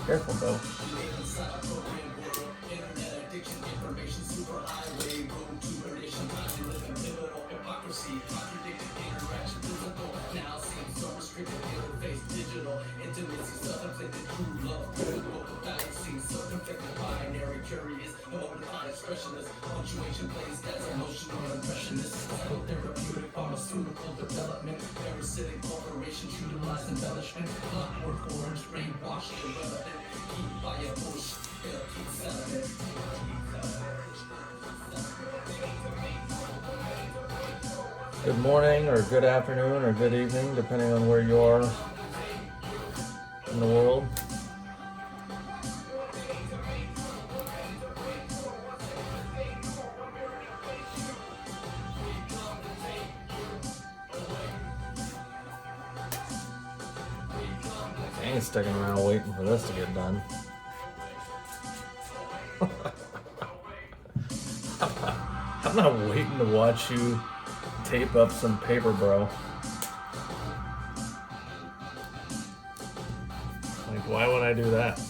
Careful, though. Good morning, or good afternoon, or good evening, depending on where you are in the world. I ain't sticking around waiting for this to get done. I'm not waiting to watch you tape up some paper, bro. Like, why would I do that?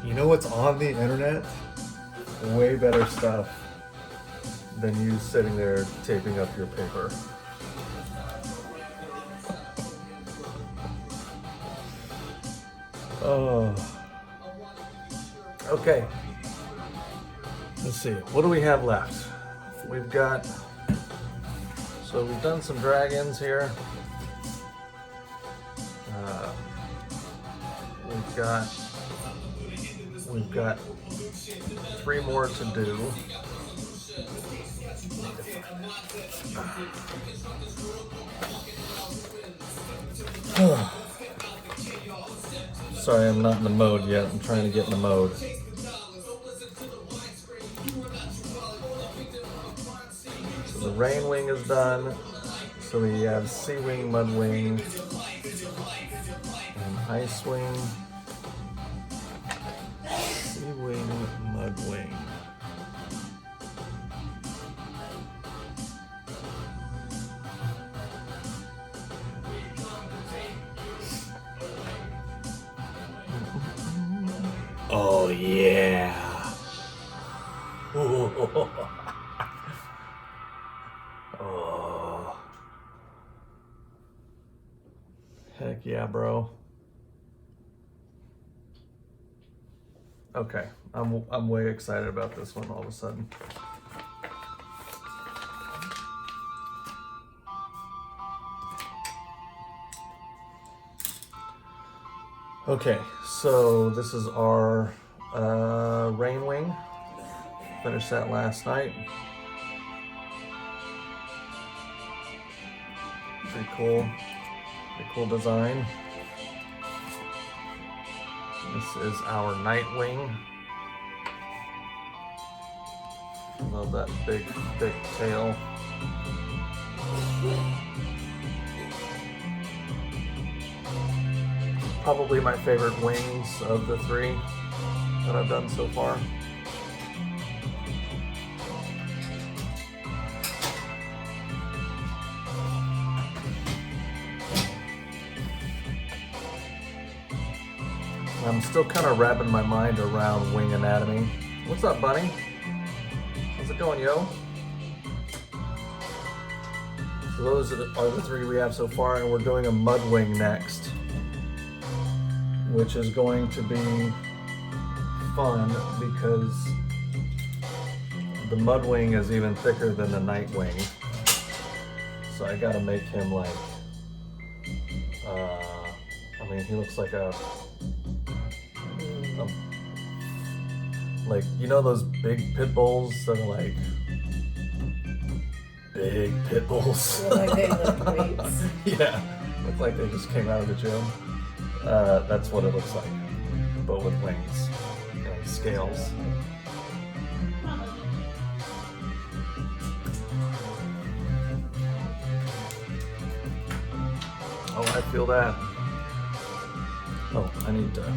You know what's on the internet? Way better stuff than you sitting there taping up your paper. Oh. Okay. Let's see. What do we have left? We've got... So we've done some dragons here. We've got 3 more to do. Sorry, I'm not in the mode yet. I'm trying to get in the mode. So the rain wing is done. So we have sea wing, mud wing, and ice wing. Sea wing, mud wing. Oh yeah. Oh. Heck yeah, bro. Okay, I'm way excited about this one all of a sudden. Okay, so this is our rain wing. Finished that last night. Pretty cool design. This is our night wing. Love that big, thick tail. Probably my favorite wings of the 3 that I've done so far. I'm still kind of wrapping my mind around wing anatomy. What's up, Bunny? How's it going, yo? So those are the 3 we have so far, and we're doing a mud wing next, which is going to be fun because the mud wing is even thicker than the night wing. So I gotta make him like, I mean, he looks like like, you know those big pit bulls that are like big pit bulls? Like they lift weights. Yeah, look like they just came out of the gym. That's what it looks like, but with wings and scales. Oh, I feel that. Oh, I need to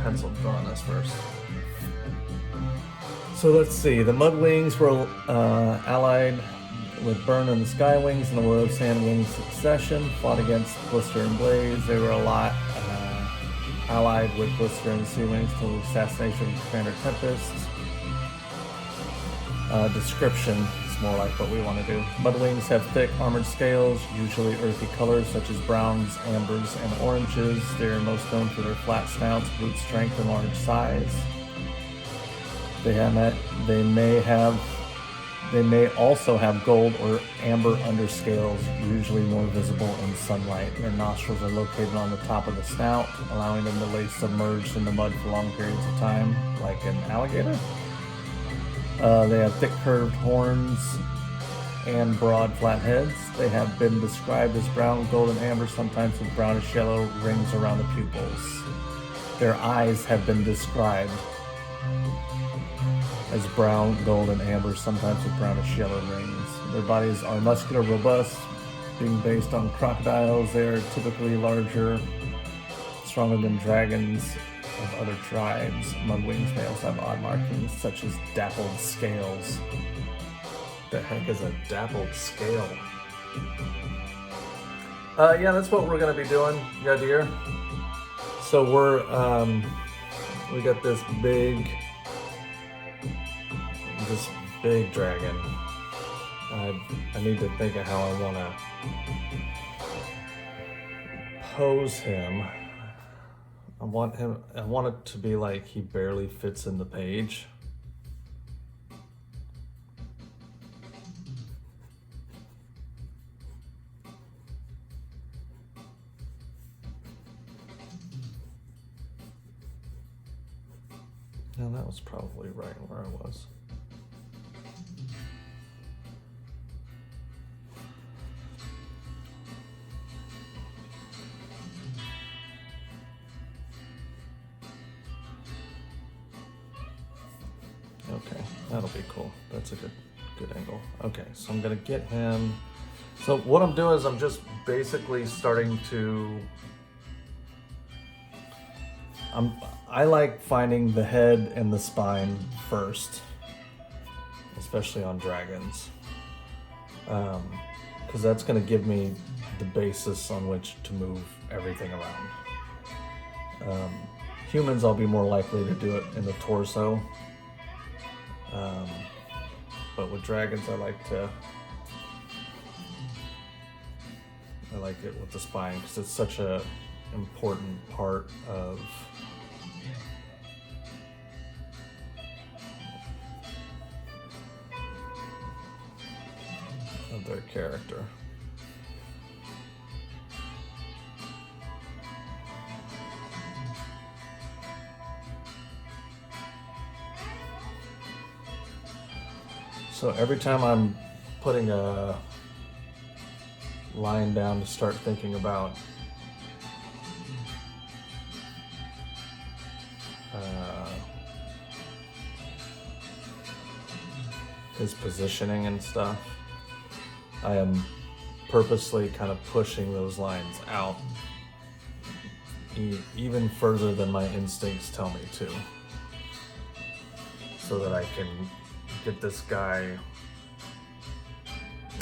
pencil draw on this first. So let's see, the Mudwings were allied with Burn and the Skywings and the Royal Sandwing succession, fought against Blister and Blaze. They were a lot allied with Blister and the Sea Wings till the assassination of Commander Tempest. Description is more like what we want to do. Mudwings have thick armored scales, usually earthy colors such as browns, ambers, and oranges. They are most known for their flat snouts, brute strength, and large size. They may also have gold or amber underscales, usually more visible in sunlight. Their nostrils are located on the top of the snout, allowing them to lay submerged in the mud for long periods of time, like an alligator. They have thick curved horns and broad flat heads. They have been described as brown, gold, and amber, sometimes with brownish yellow rings around the pupils. Their eyes have been described as brown, gold, and amber, sometimes with brownish yellow rings. Their bodies are muscular, robust, being based on crocodiles. They are typically larger, stronger than dragons of other tribes. Mudwings may also have odd markings, such as dappled scales. The heck is a dappled scale? Yeah, that's what we're gonna be doing, Yadir. So we got this big dragon. I need to think of how I want to pose him. I want it to be like he barely fits in the page. No, that was probably right where I was. Okay, that'll be cool. That's a good angle. Okay, so I'm gonna get him. So what I'm doing is I'm just basically starting to. I like finding the head and the spine first, especially on dragons, because that's gonna give me the basis on which to move everything around. Humans, I'll be more likely to do it in the torso. But with dragons, I like it with the spine because it's such a important part of their character. So every time I'm putting a line down to start thinking about his positioning and stuff, I am purposely kind of pushing those lines out even further than my instincts tell me to, so that I can get this guy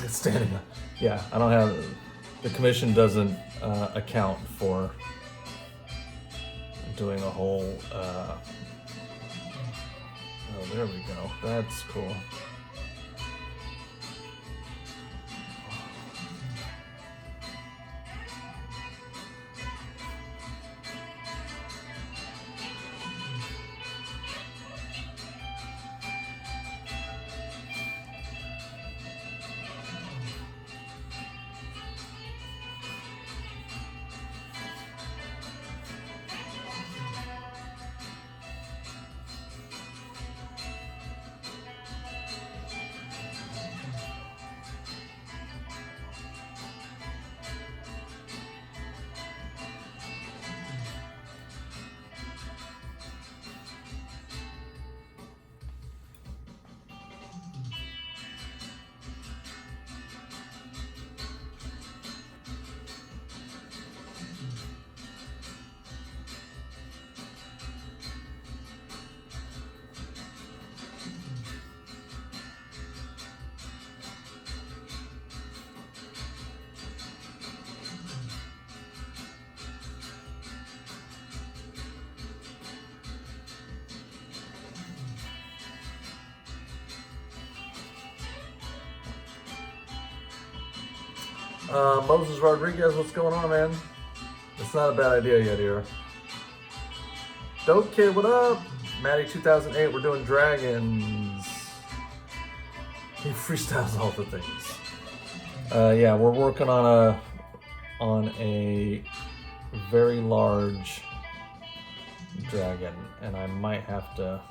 standing. Yeah, I don't have, the commission doesn't account for doing a whole, oh, there we go. That's cool. Moses Rodriguez, what's going on, man? It's not a bad idea yet here. Dope Kid, what up? Maddie 2008, we're doing dragons. He freestyles all the things. Yeah, we're working on a very large dragon, and I might have to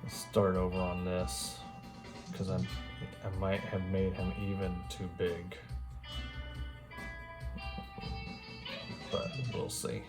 start over on this because I might have made him even too big, but we'll see.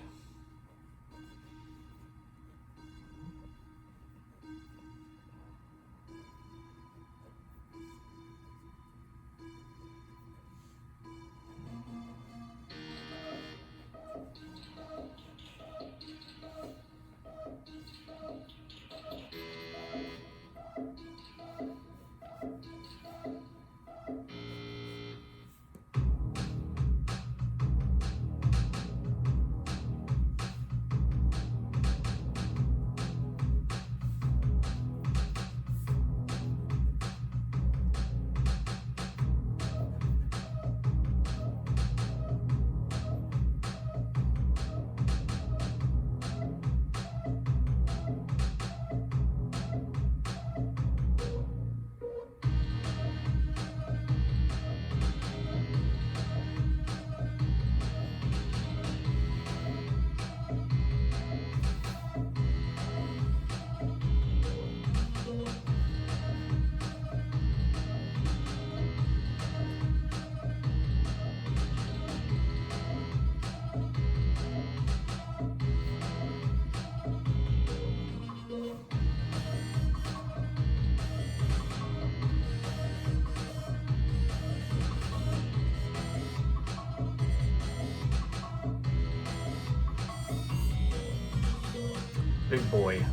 Big boy.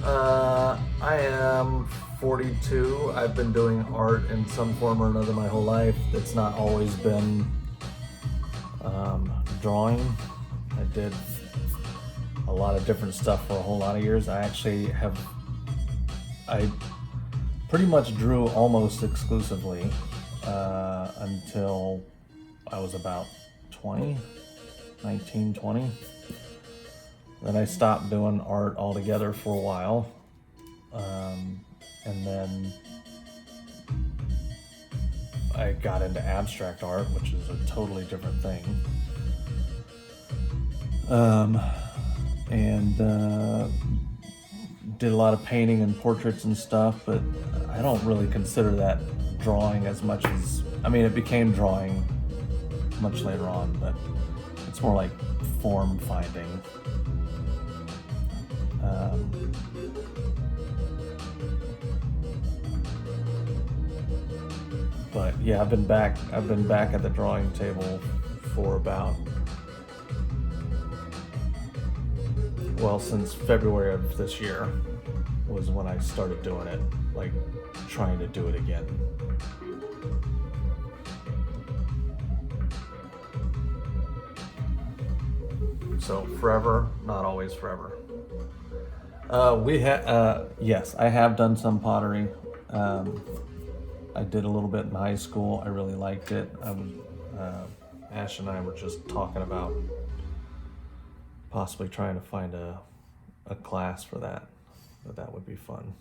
I am 42. I've been doing art in some form or another my whole life. It's not always been drawing. I did a lot of different stuff for a whole lot of years. I pretty much drew almost exclusively until I was about 20. Then I stopped doing art altogether for a while. And then I got into abstract art, which is a totally different thing. And did a lot of painting and portraits and stuff, but I don't really consider that drawing as much as, it became drawing much later on, but it's more like form finding. But yeah, I've been back at the drawing table for about, since February of this year was when I started doing it, like trying to do it again. So forever, not always forever. Yes, I have done some pottery. I did a little bit in high school. I really liked it. Ash and I were just talking about possibly trying to find a class for that. But that would be fun.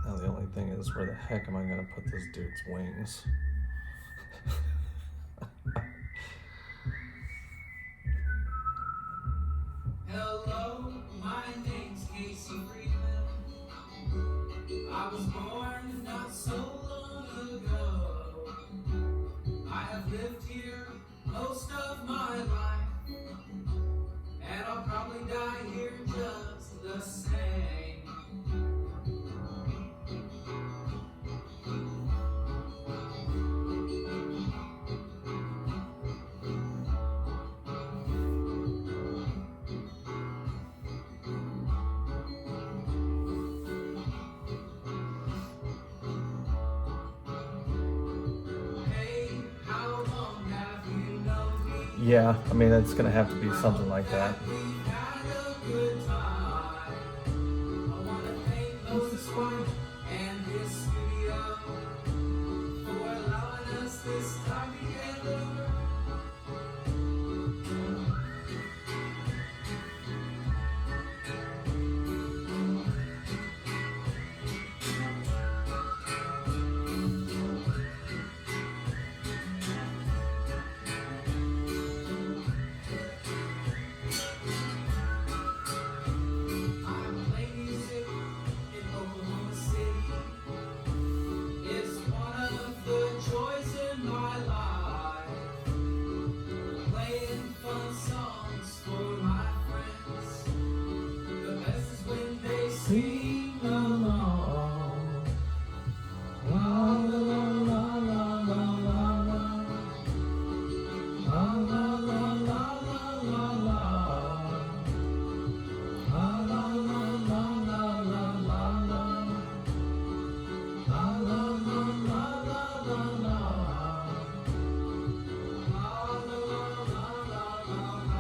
Now the only thing is, where the heck am I gonna put this dude's wings? Hello, my name's Casey Freeman. I was born not so long ago. I have lived here most of my life, and I'll probably die here just the same. Yeah, I mean, it's gonna have to be something like that. We had a good time. I wanna thank those sponge and this studio for allowing us this time together. I play music in Oklahoma City. It's one of the joys in my life. Playing fun songs for my friends. The best is when they sing along. La la la la la la la la. La la la la la la la. La la la la la la la la. La la la la la la la. La la la la la la la.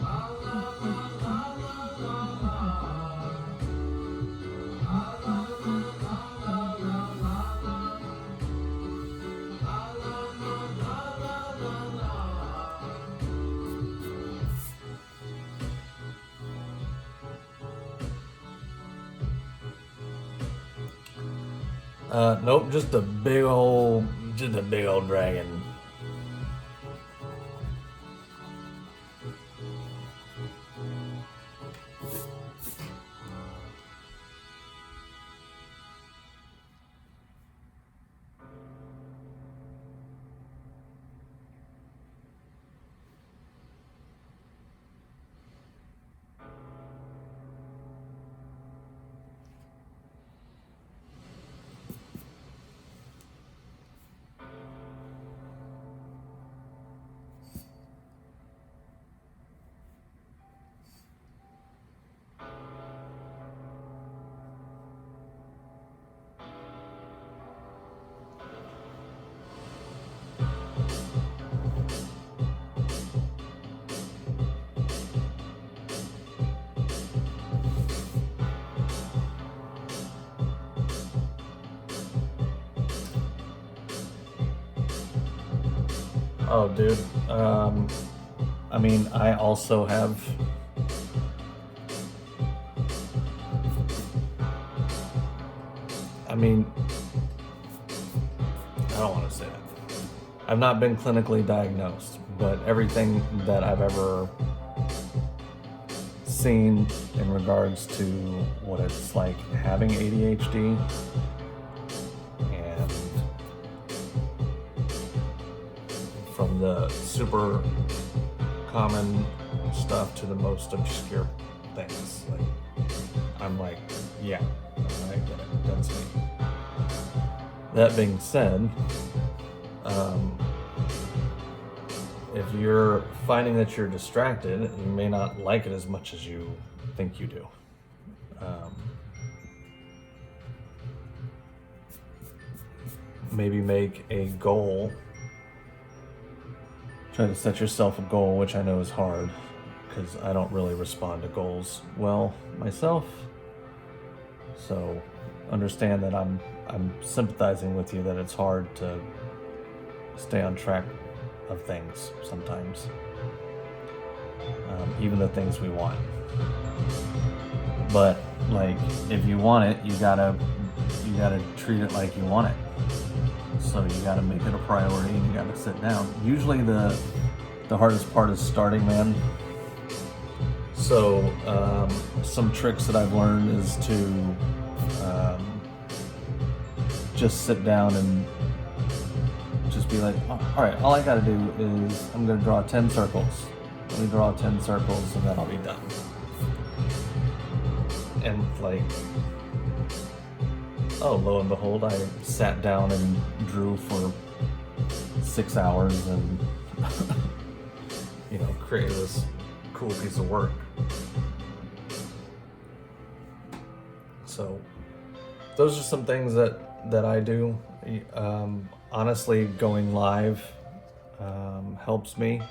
La la la la la la la. La la la la la la la. La la la la la la. Nope, just a big old dragon. Oh, dude. I mean, I also have. I mean, I don't want to say that. I've not been clinically diagnosed, but everything that I've ever seen in regards to what it's like having ADHD and from the super common stuff to the most obscure things. Like, I'm like, yeah, I get it. That's me. That being said, if you're finding that you're distracted, you may not like it as much as you think you do. Maybe make a goal. Try to set yourself a goal, which I know is hard because I don't really respond to goals well myself. So understand that I'm sympathizing with you that it's hard to stay on track of things sometimes, even the things we want. But like, if you want it, you gotta treat it like you want it. So you gotta make it a priority and you gotta sit down. Usually the hardest part is starting, man. So some tricks that I've learned is to just sit down and just be like, all right, all I gotta do is I'm gonna draw 10 circles. Let me draw 10 circles and then I'll be done. And like, oh, lo and behold, I sat down and drew for 6 hours and created this cool piece of work. So those are some things that I do. Honestly, going live helps me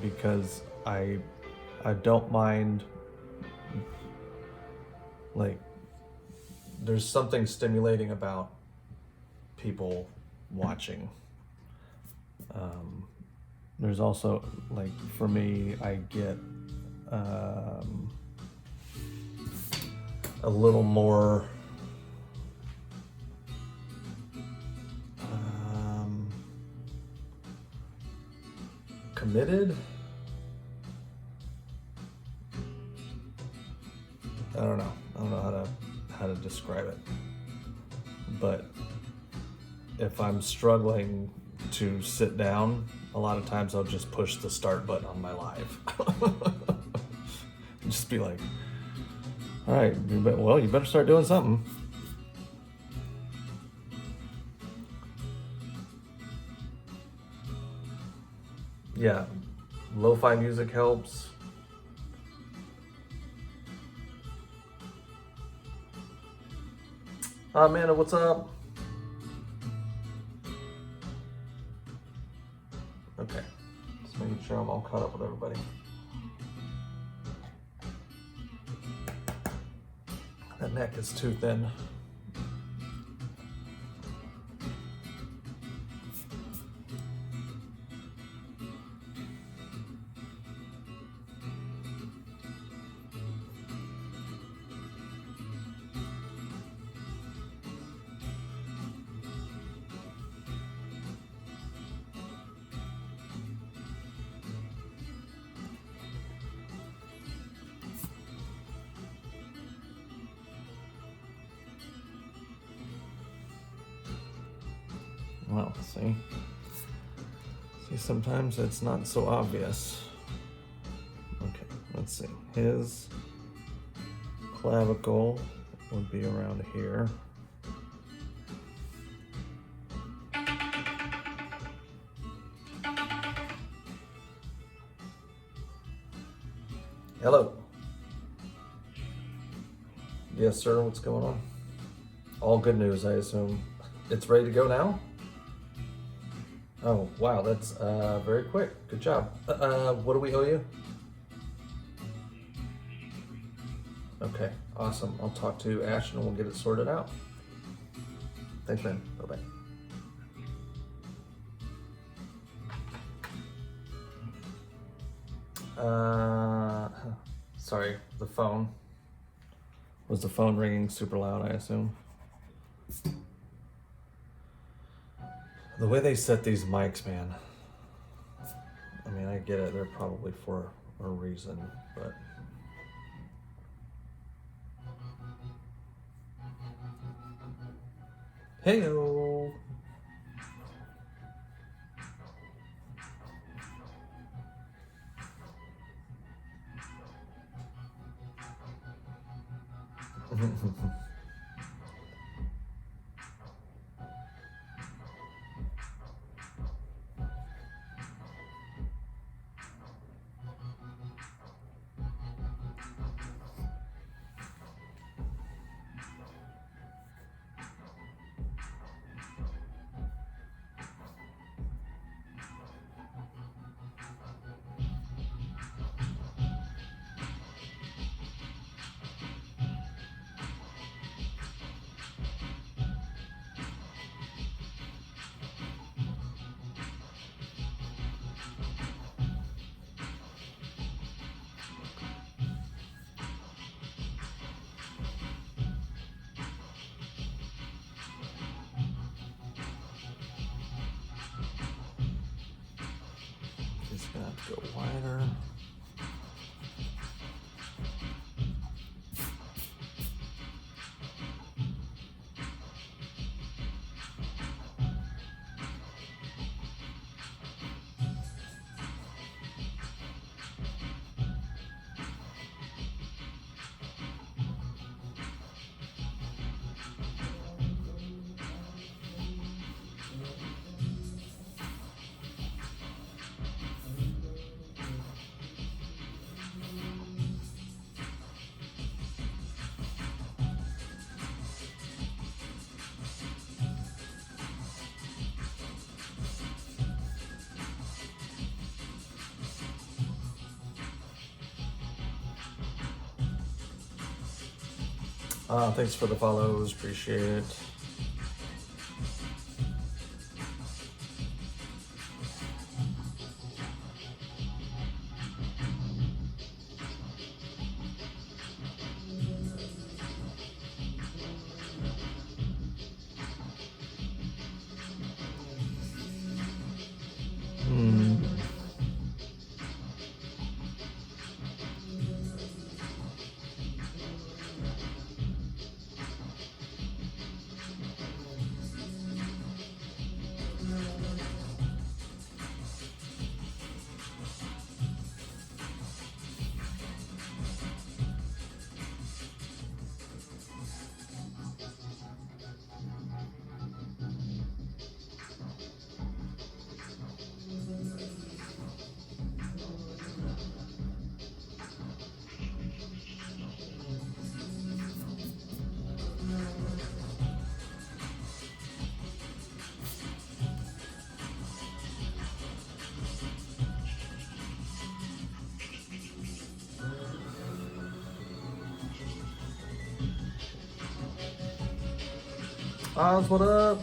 because I don't mind, like, there's something stimulating about people watching. There's also, like, for me, I get a little more committed. I don't know how to describe it, but if I'm struggling to sit down, a lot of times I'll just push the start button on my live. Just be like, all right, you better start doing something. Yeah, lo-fi music helps. Amanda, what's up? Okay, just making sure I'm all caught up with everybody. That neck is too thin. Well, see, sometimes it's not so obvious. Okay, let's see. His clavicle would be around here. Hello. Yes, sir, what's going on? All good news, I assume. It's ready to go now? Oh, wow, that's very quick. Good job. What do we owe you? Okay, awesome. I'll talk to Ash and we'll get it sorted out. Thanks, man. Bye-bye. Sorry, the phone. Was the phone ringing super loud, I assume? The way they set these mics, man. I mean, I get it. They're probably for a reason, but... Hey-o! Just gonna have to go wider. Thanks for the follows. Appreciate it. Oz, what up?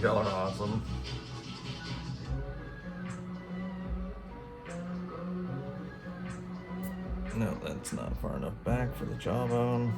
Y'all are awesome. No, that's not far enough back for the jawbone.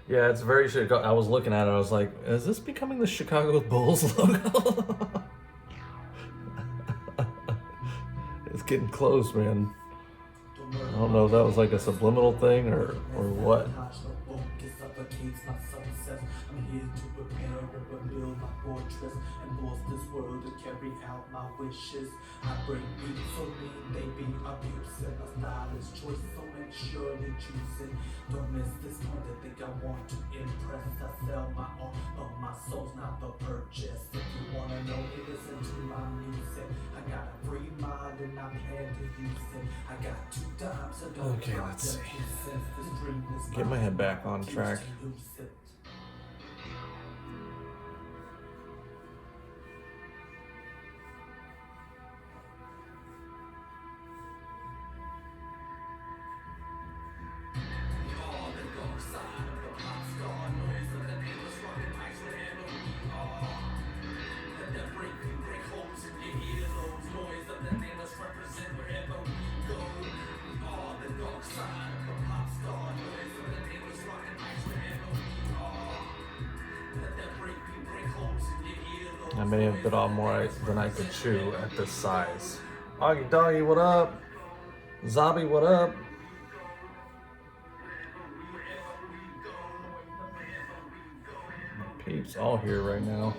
Yeah, it's very Chicago. I was looking at it. I was like, is this becoming the Chicago Bulls logo? It's getting close, man. I don't know if that was like a subliminal thing or what. I'm here to prepare and build my fortress and force this world to carry out my wishes. I break beats so mean they be abusive. My style is choice, so make sure you choose it. Don't miss this point. I think I want to impress. I sell my art, but my soul's not the purchase. If you wanna know it, listen to my music. I got a free mind and I plan to use it. I got 2 dimes, so don't Okay, let's see. This dream is Get my head back on mine. track. Choose to use it. I may have bit off more than I could chew at this size. Augie Doggy, what up? Zombie, what up? Peeps all here right now.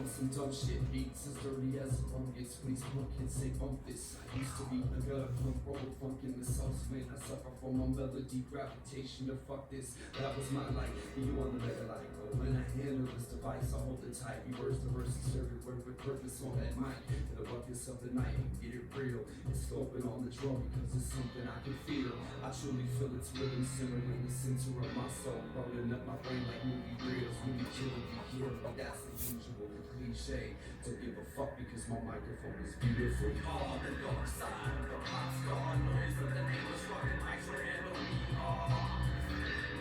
Some dumb shit beats as dirty as a fungus. When these punk kids say bump this, I used to be the gutter punk roll funk in the sauce. Man, I suffer from my melody gravitation to fuck this. That was my life. You on the better like go. When I handle this device, I hold it tight. Reverse the verse, serve it word with purpose on that mic. It'll buck yourself at night and get it real. It's scoping on the drum because it's something I can feel. I truly feel it's rhythm simmering in the center of my soul. Rolling up my brain like movie reels. Really killing me here, but that's the usual. Cliche, don't give a fuck because my microphone is beautiful. On the dark side of the pop star noise of the nameless rockin' mics wherever we are.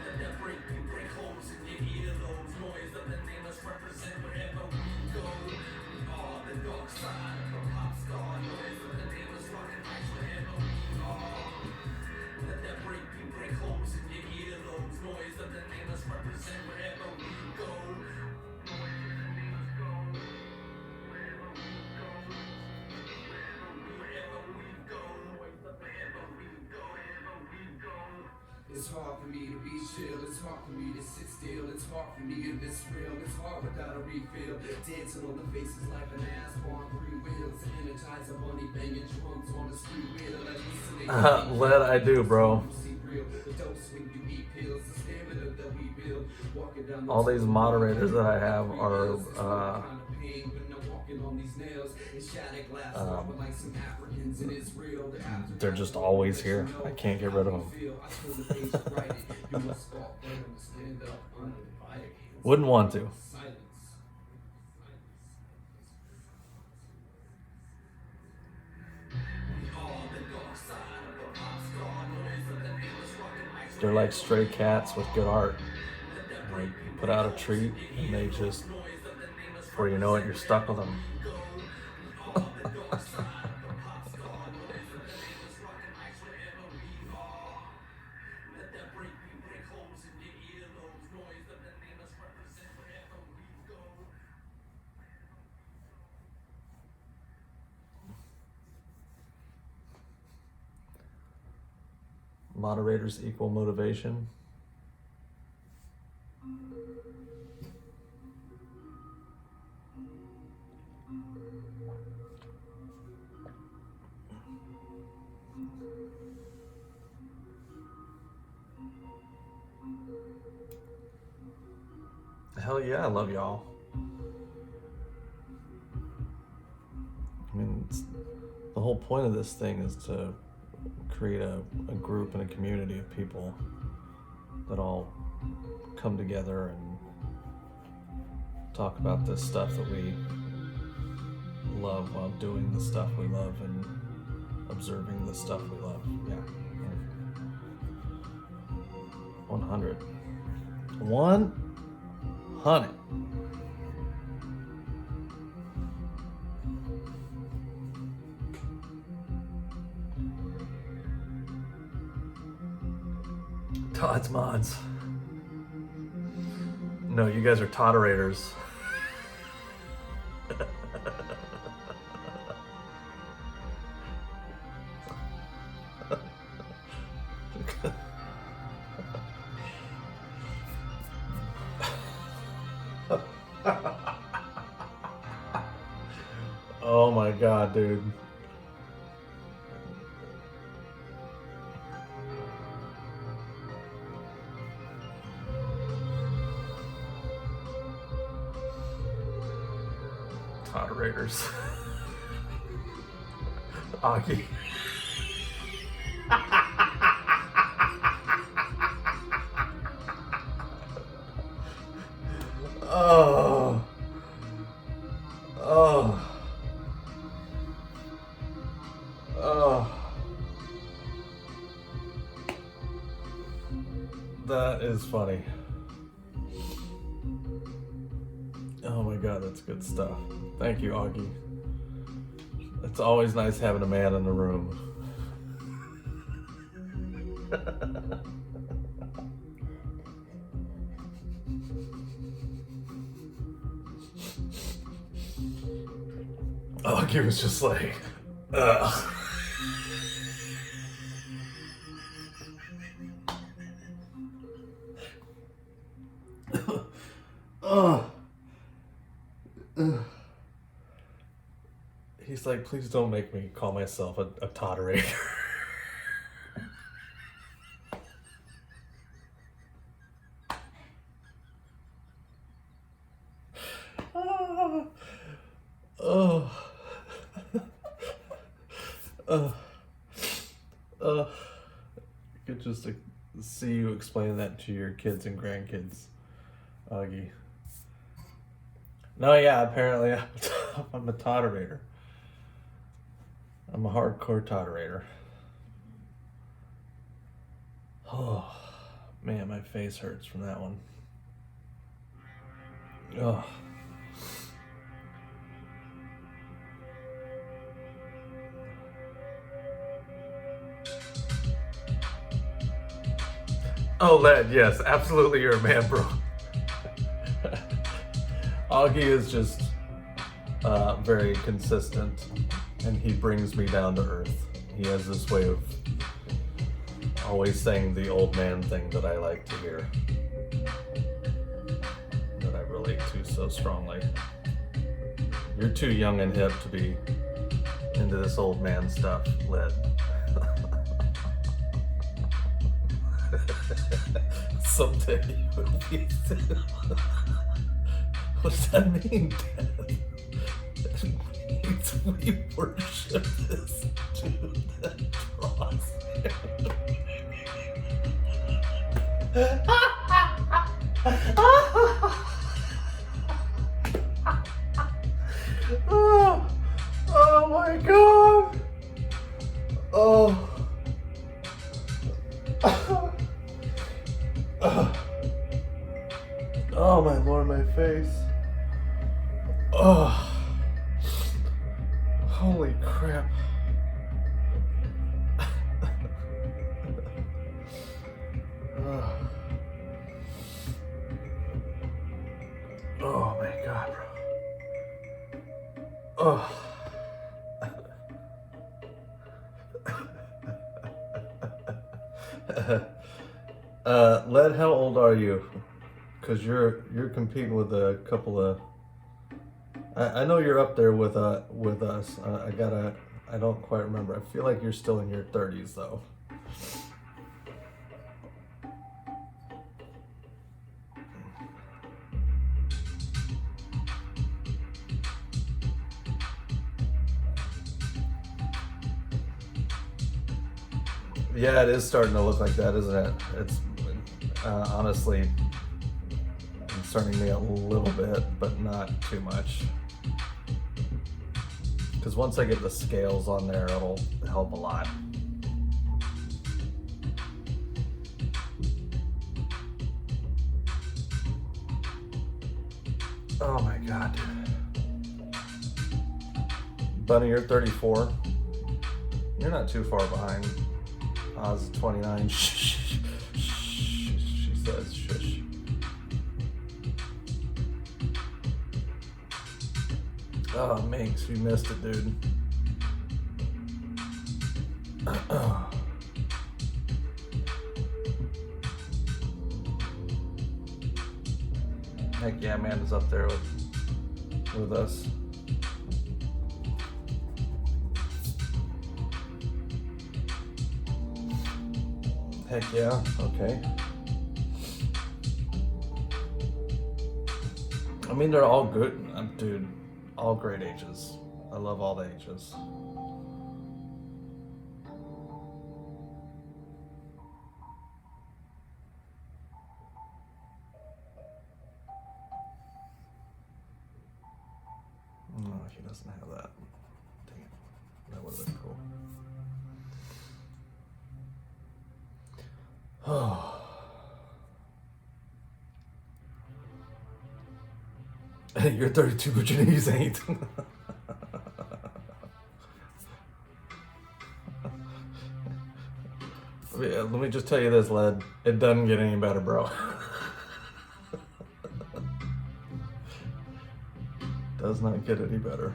Let that break holes in your earlobes. Noise of the nameless represent wherever we go. We are the dark side of the pop star noise of the nameless rockin' mics wherever we are. Let that break holes in your earlobes. Noise of the nameless represent wherever we go. It's hard for me to be chill, it's hard for me to sit still, it's hard for me to miss real, it's hard without a refill. Dancing on the faces like an ass on 3 wheels, energize a bunny banging drums on a street wheel. Lead I do, bro. All these moderators that I have are they're just always here. I can't get rid of them. Wouldn't want to. They're like stray cats with good art. Like, you put out a treat and they just, before you know it, you're stuck with them. Moderators equal motivation. Hell yeah, I love y'all. I mean, the whole point of this thing is to create a group and a community of people that all come together and talk about this stuff that we love while doing the stuff we love and observing the stuff we love. Yeah. 100. 100. Todd's mods. No, you guys are Todderators. Oh my god, dude. Todderators. Augie. Oh. Oh. Oh. That is funny. Oh my god, that's good stuff. Thank you, Augie. It's always nice having a man in the room. Augie was just like, ugh. He's like, please don't make me call myself a todderator. Oh. I could just see you explain that to your kids and grandkids, Augie. No, yeah, apparently I'm a todderator. I'm a hardcore todderator. Oh, man, my face hurts from that one. Oh. Oh, Led, yes, absolutely, you're a man, bro. Augie is just very consistent, and he brings me down to earth. He has this way of always saying the old man thing that I like to hear, that I relate to so strongly. You're too young and hip to be into this old man stuff, Led. Someday you will be too. What does that mean, Dad? That means we worship this dude that draws oh my god! Oh. Oh my lord, my face. Oh. Holy crap. Oh my god, bro. Oh. Led, how old are you? Because you're competing with a couple of. I know you're up there with us. I don't quite remember. I feel like you're still in your 30s though. Yeah, it is starting to look like that, isn't it? It's honestly concerning me a little bit, but not too much. Because once I get the scales on there, it'll help a lot. Oh my god. Bunny, you're 34. You're not too far behind. Oz is 29. Shh, she says, shush. Oh, Minx, you missed it, dude. Heck yeah, Amanda's up there with us. Heck yeah, okay. I mean, they're all good, dude. All great ages. I love all the ages. No, he doesn't have that. Dang it. That would have been cool. Oh. You're 32, but your knees ain't. Let me just tell you this, lad. It doesn't get any better, bro. Does not get any better.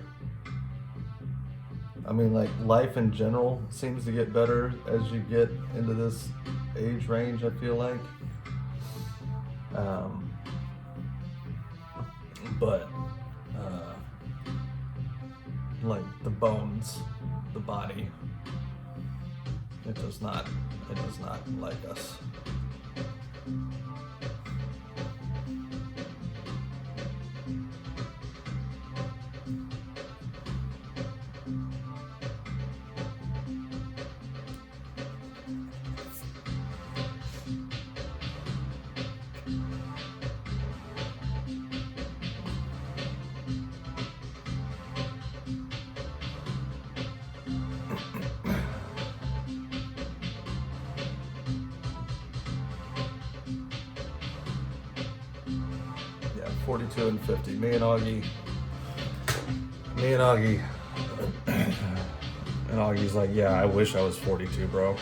I mean, like, life in general seems to get better as you get into this age range, I feel like. But like the bones, the body, it does not like us. Yeah, 42 and 50. Me and Augie. And Augie's like, yeah, I wish I was 42, bro.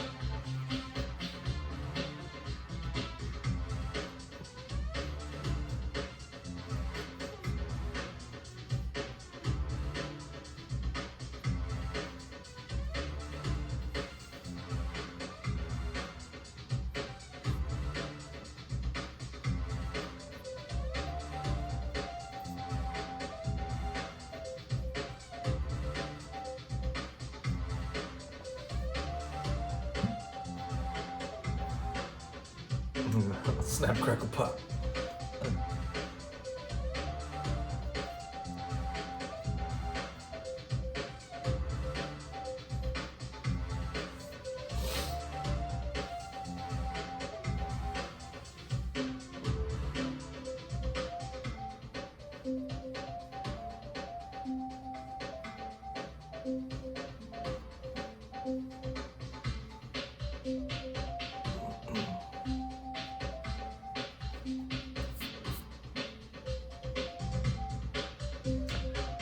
Snap, crackle, pop.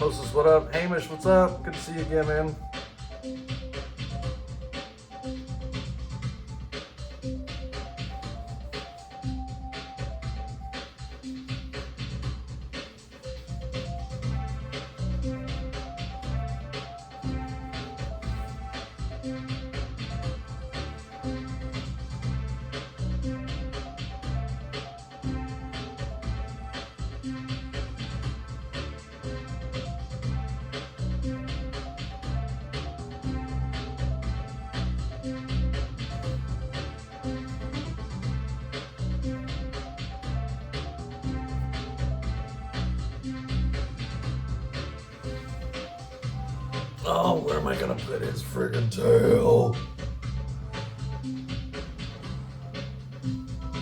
Moses, what up? Hamish, what's up? Good to see you again, man. Oh, where am I gonna put his friggin' tail?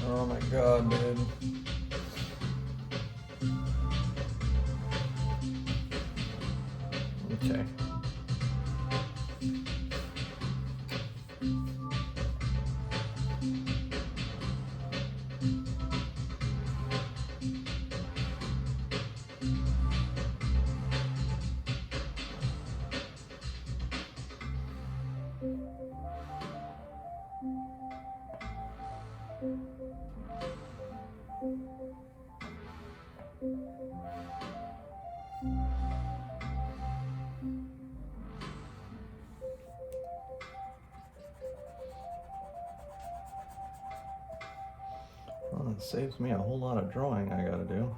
Oh my god, dude. Okay. Well, it saves me a whole lot of drawing I gotta do.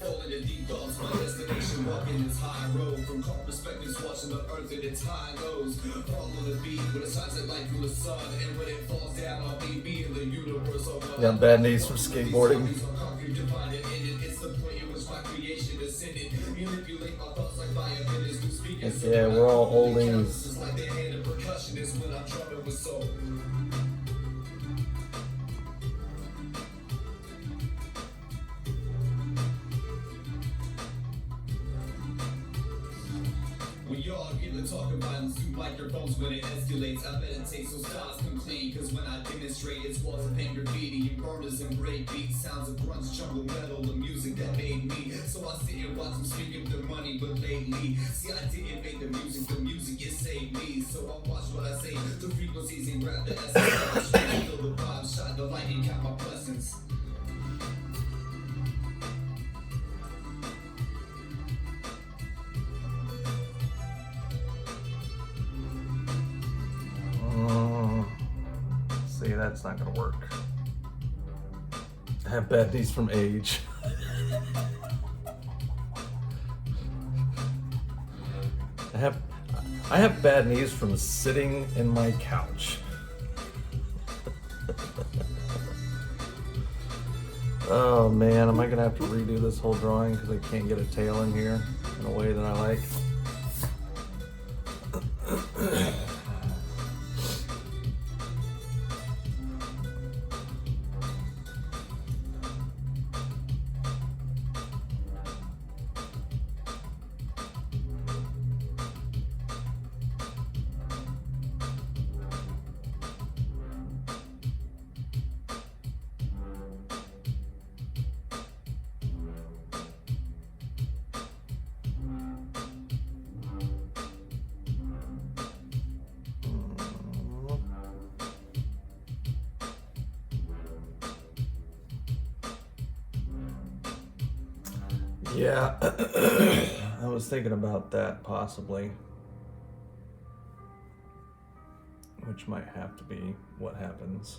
Falling in deep thoughts, my destination, walking this high road. From all perspectives, watching the earth in its high lows. Follow the beat when it shines at light through the sun. And when it falls down, I'll be in the universe. Got bad knees from skateboarding. Yeah, we're all oldies. We all get to talk about and zoom microphones when it escalates. I meditate so stars come clean, cause when I demonstrate it's walls of paint, graffiti, and burners and break beats. Sounds of grunge, jungle metal, the music that made me. So I sit and watch them speak of their money, but lately, see I didn't make the music it saved me. So I watch what I say, the frequencies and grab the essence. Feel the vibe, shine the light and count my blessings. See, that's not gonna work. I have bad knees from age. I have bad knees from sitting in my couch. Oh man, am I gonna have to redo this whole drawing because I can't get a tail in here in a way that I like? Yeah, I was thinking about that possibly, which might have to be what happens.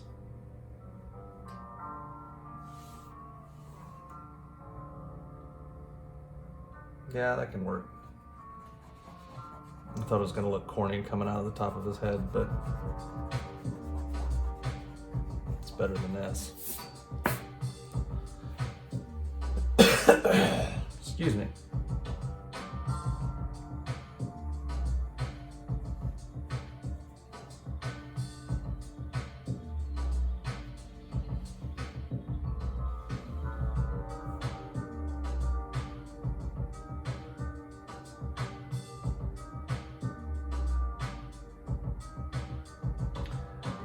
Yeah, that can work. I thought it was going to look corny coming out of the top of his head, but it's better than this. Excuse me.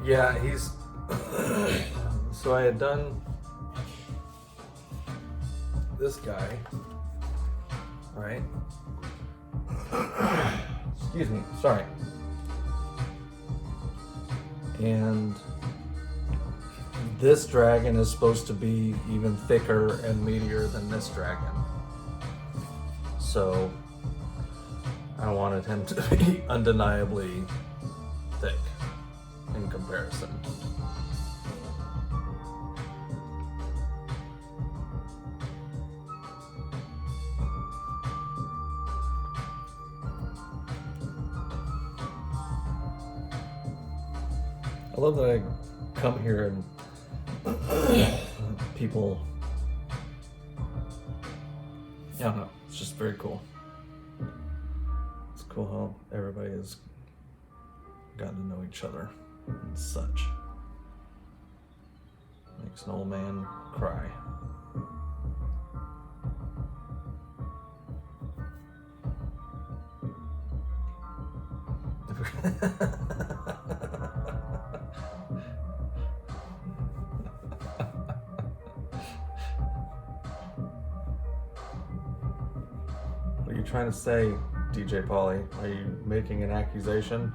Yeah, he's so I had done this guy, right? Excuse me, sorry. And this dragon is supposed to be even thicker and meatier than this dragon. So I wanted him to be undeniably thick in comparison. I love that I come here and people, I don't know, it's just very cool. It's cool how everybody has gotten to know each other and such. Makes an old man cry. What are you trying to say, DJ Pauly? Are you making an accusation?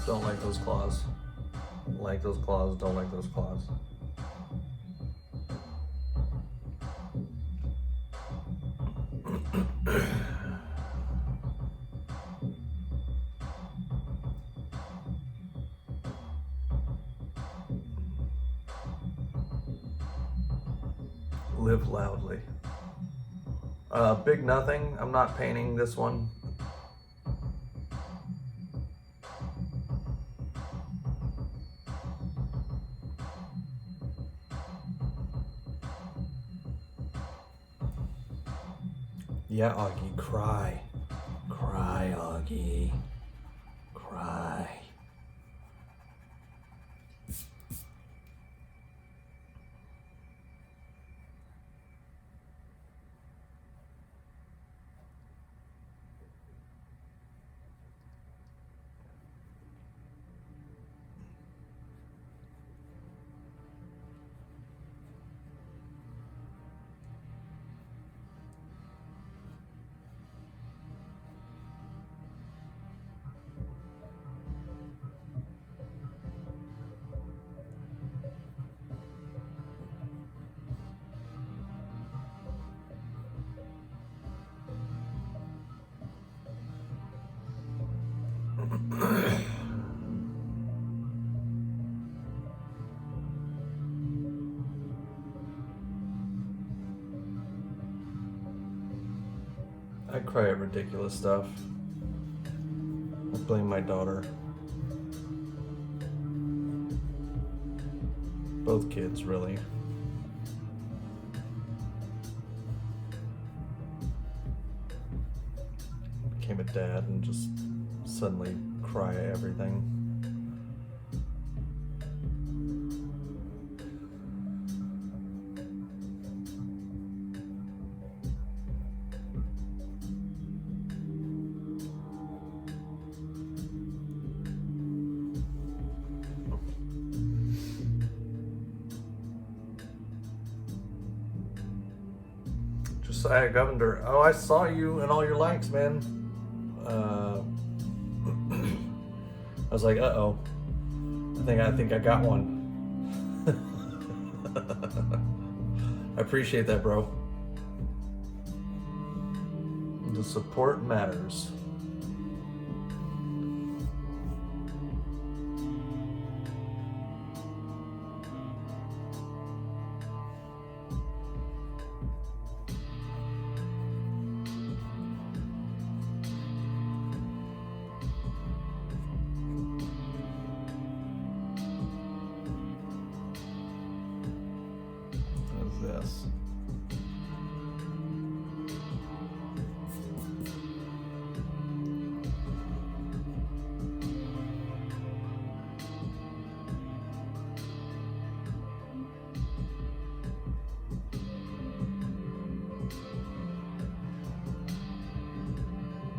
Don't like those claws. Like those claws, don't like those claws. Live loudly. Big nothing. I'm not painting this one. Yeah, Augie, cry. Cry, Augie. Cry. I cry at ridiculous stuff. I blame my daughter. Both kids, really. Became a dad and just suddenly cry at everything. Josiah Govender. Oh, I saw you and all your likes, man. I was like, uh-oh. I think I got one. I appreciate that, bro. The support matters. This.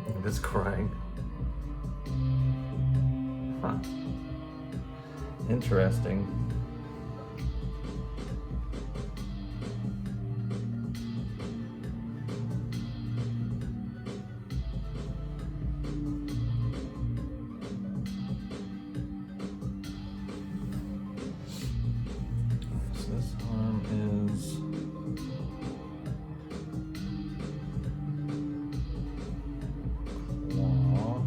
It is crying. Huh. Interesting. This arm is claw.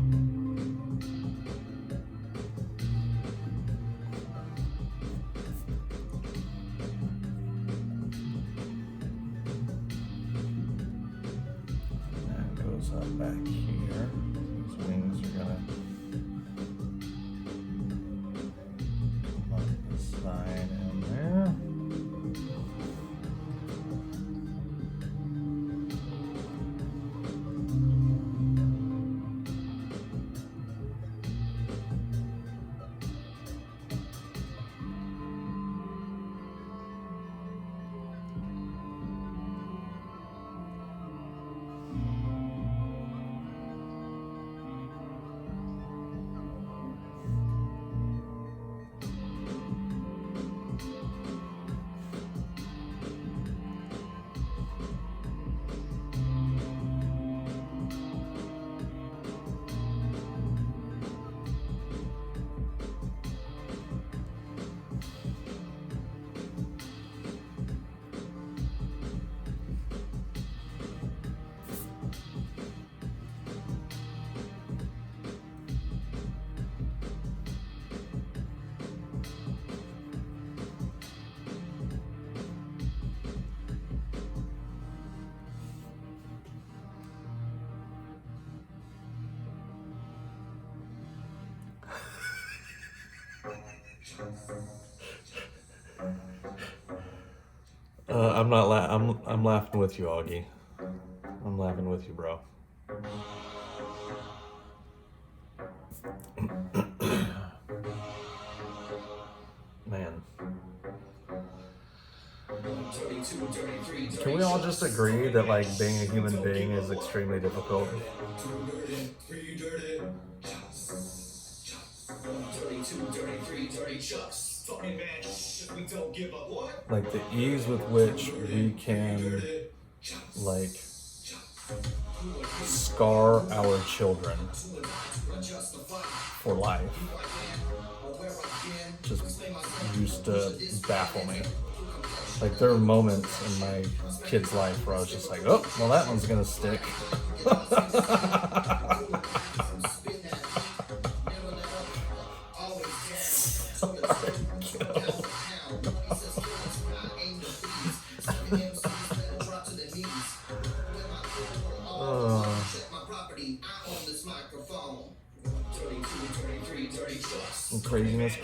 That goes up back here. These wings are gonna come up this side and there. I'm laughing with you, Augie. I'm laughing with you, bro. Man. Can we all just agree that like being a human being is extremely difficult? Like the ease with which we can like scar our children for life just used to baffle me. Like there are moments in my kid's life where I was just like, oh, well that one's gonna stick. Craziness.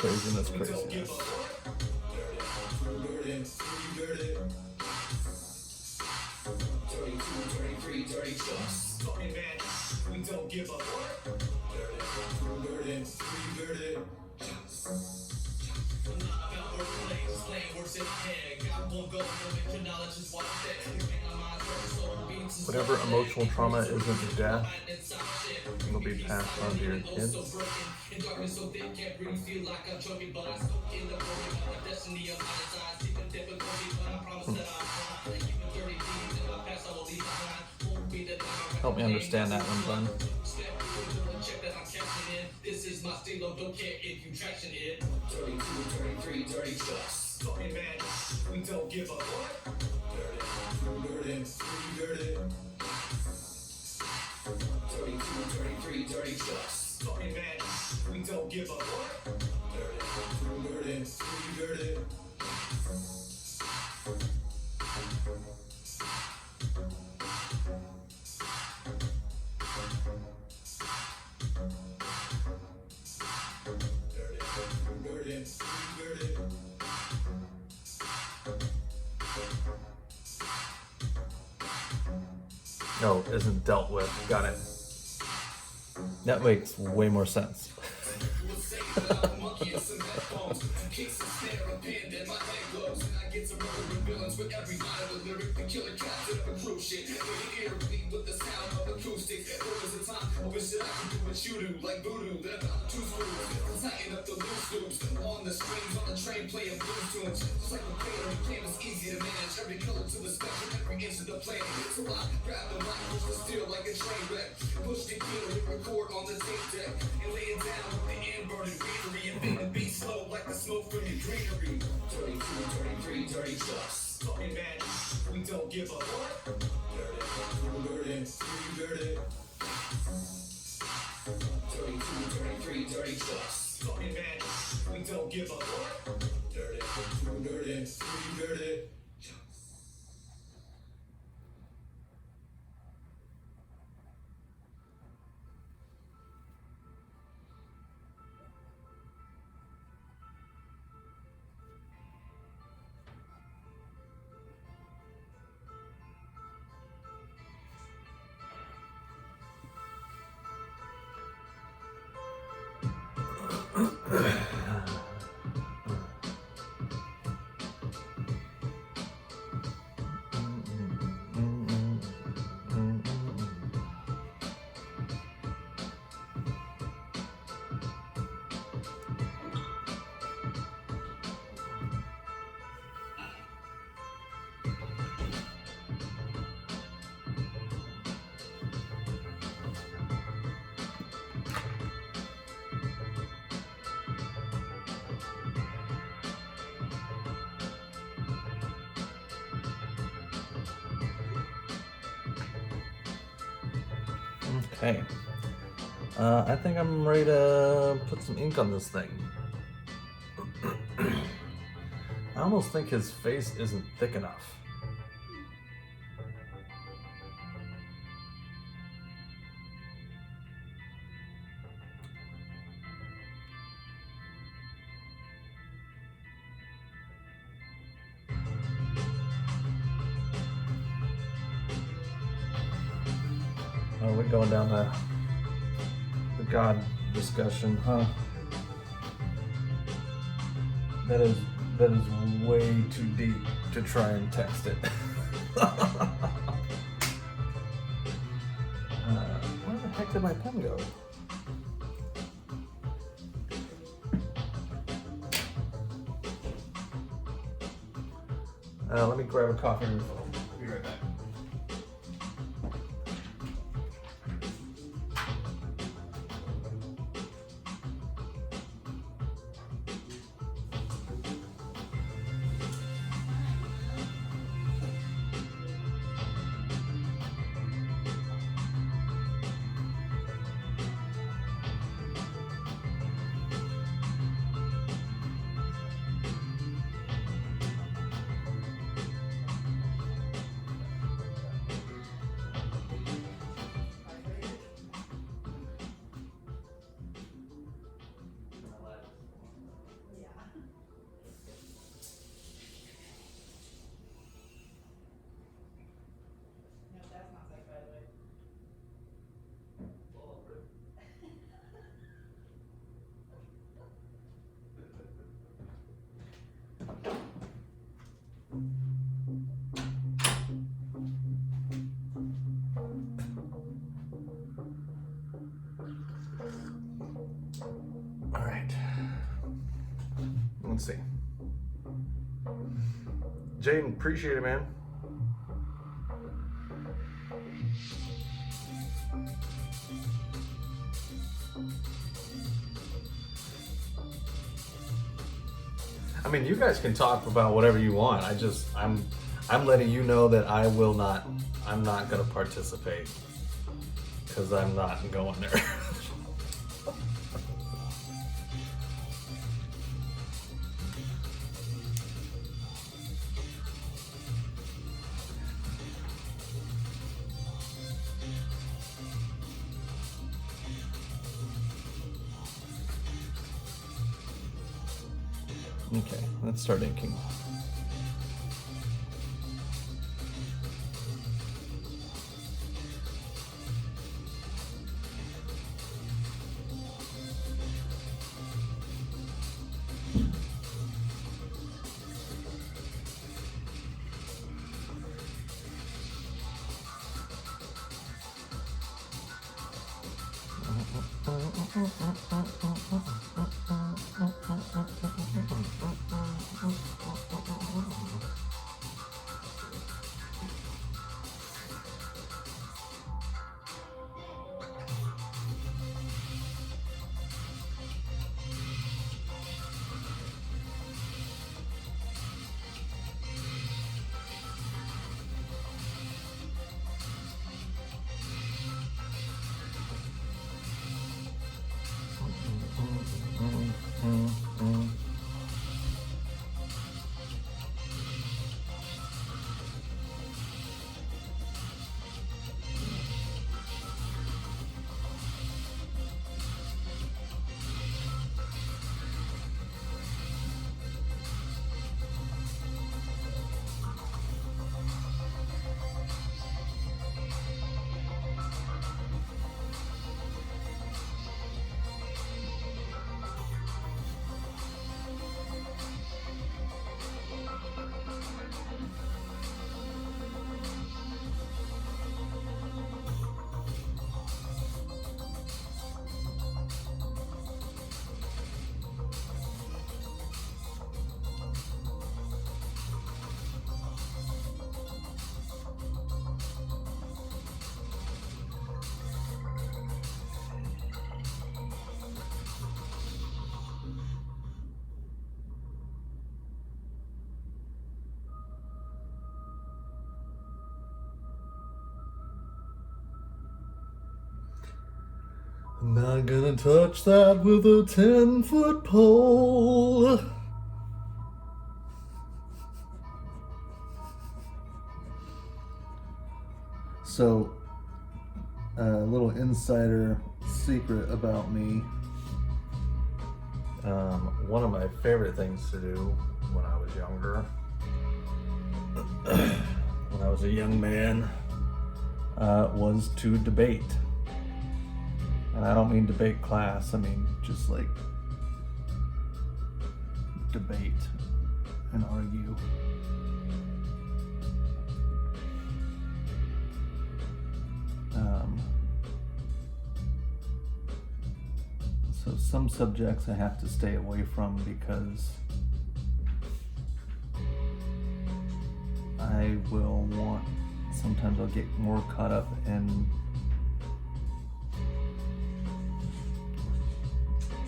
Whatever emotional trauma isn't death, it'll be passed on to your kids. Help me understand that one, Glenn. This is my stilo, don't care if you traction it. 32, 33, dirty trucks. Talking man, we don't give a what? Dirty, 32, 33, dirty trucks. Talking man, we don't give a what? Dirty. No, isn't dealt with. Got it. That makes way more sense. Push the killer, hit record on the tape deck, and lay it down with the inverted greenery, and make the beat slow like the smoke from your greenery. 32, 33, dirty trucks. Talking man, we don't give a what? Dirty. 32, 33, dirty trucks. Talking man, we don't give a what? Dirty. Okay. I think I'm ready to put some ink on this thing. I almost think his face isn't thick enough. Oh, we're going down the God discussion, huh? That is way too deep to try and text it. Where the heck did my pen go? Let me grab a coffee refill. Be right back. All right. Let's see. Jaden, appreciate it, man. I mean, you guys can talk about whatever you want. I'm letting you know that I'm not gonna participate because I'm not going there. Okay, let's start inking. I'm not gonna touch that with a 10-foot pole. So, a little insider secret about me. One of my favorite things to do when I was younger, when I was a young man, was to debate. And I don't mean debate class, I mean just like debate and argue. So some subjects I have to stay away from because I will want, sometimes I'll get more caught up in,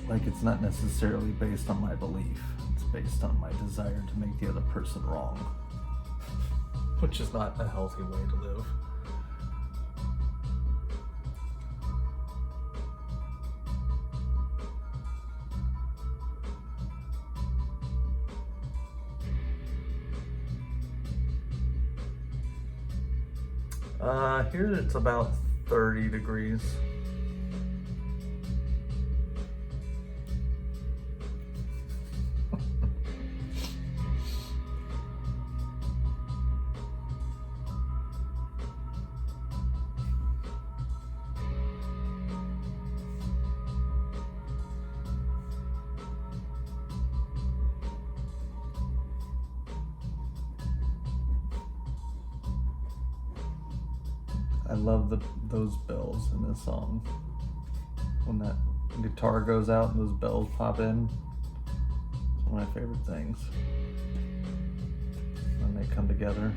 like, it's not necessarily based on my belief, it's based on my desire to make the other person wrong. Which is not a healthy way to live. Here it's about 30 degrees. I love those bells in this song. When that guitar goes out and those bells pop in, it's one of my favorite things. When they come together.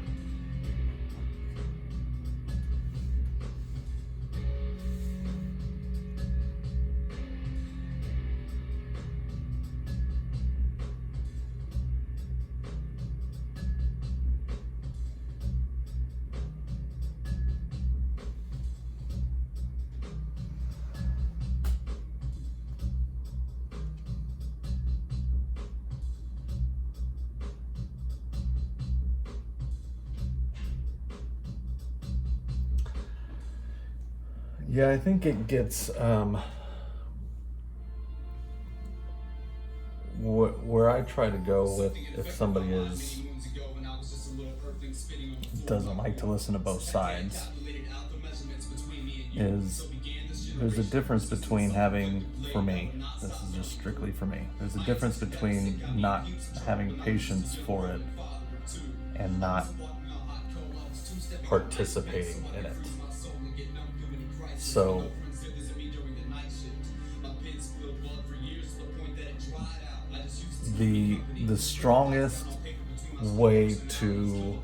Yeah, I think it gets where I try to go with if somebody doesn't like to listen to both sides is there's a difference between having, for me, this is just strictly for me, there's a difference between not having patience for it and not participating in it. So the strongest way to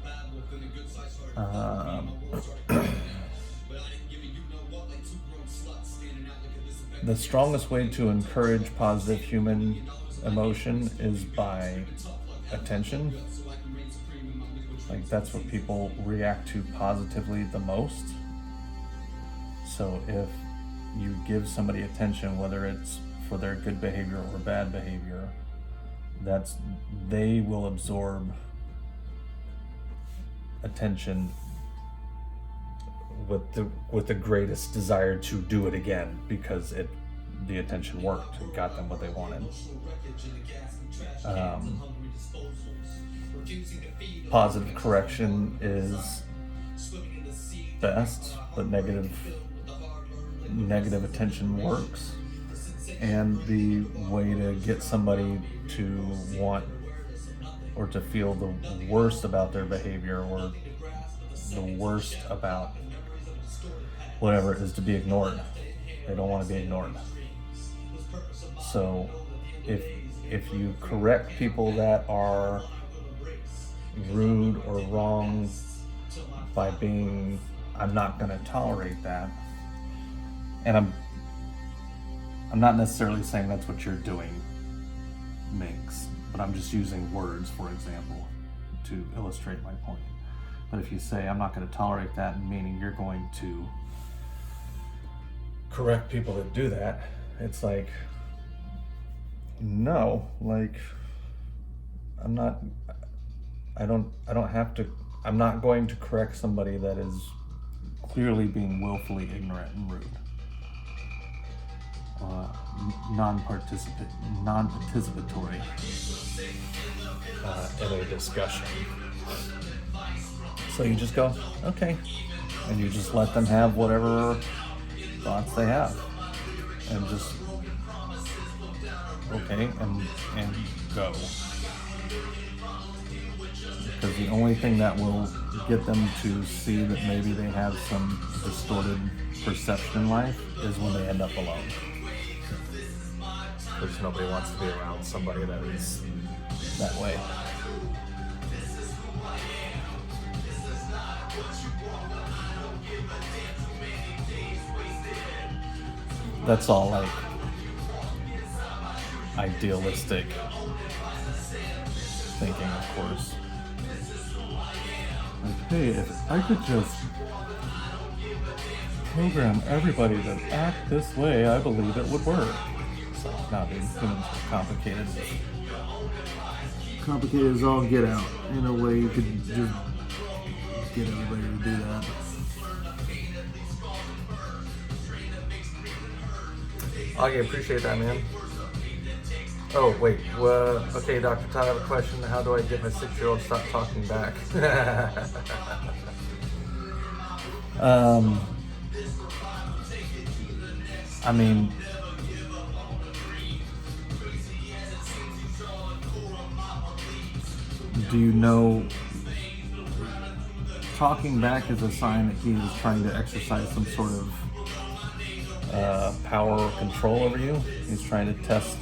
the strongest way to encourage positive human emotion is by attention. Like, that's what people react to positively the most. So if you give somebody attention, whether it's for their good behavior or bad behavior, they will absorb attention with the greatest desire to do it again, because the attention worked. It got them what they wanted. Positive correction is best, but negative attention works. And the way to get somebody to want or to feel the worst about their behavior or the worst about whatever is to be ignored. They don't want to be ignored. So if you correct people that are rude or wrong by being, I'm not going to tolerate that. And I'm not necessarily saying that's what you're doing, Minx, but I'm just using words, for example, to illustrate my point. But if you say, I'm not going to tolerate that, meaning you're going to correct people that do that, it's like, no, like, I'm not going to correct somebody that is clearly being willfully ignorant and rude. Non-participatory in a discussion. So you just go, okay, and you just let them have whatever thoughts they have, and just okay, and go. Because the only thing that will get them to see that maybe they have some distorted perception in life is when they end up alone. Because nobody wants to be around somebody that is That way. That's all like idealistic thinking, of course. Like, hey, if I could just program everybody to act this way, I believe it would work. It's like, nah, dude, humans are complicated. Complicated as all get out. In a way, you could just get everybody to do that. I appreciate that, man. Oh, wait. Okay, Dr. Todd, I have a question. How do I get my 6-year-old to stop talking back? I mean, do you know talking back is a sign that he is trying to exercise some sort of power or control over you? He's trying to test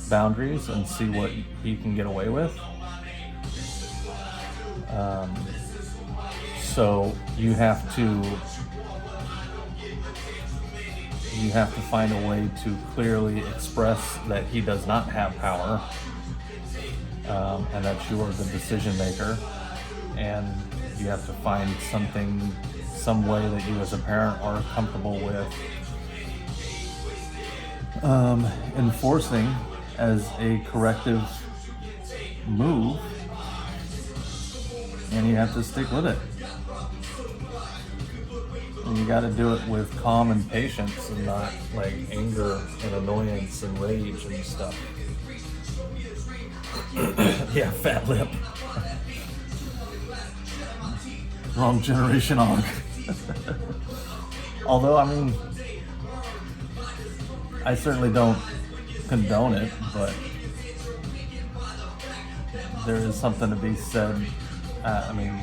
boundaries and see what he can get away with. So you have to find a way to clearly express that he does not have power, and that you are the decision maker, and you have to find some way that you as a parent are comfortable with enforcing as a corrective move, and you have to stick with it. And you got to do it with calm and patience, and not like anger and annoyance and rage and stuff. Yeah, fat lip. Wrong generation og. Although, I mean, I certainly don't condone it, but there is something to be said. I mean,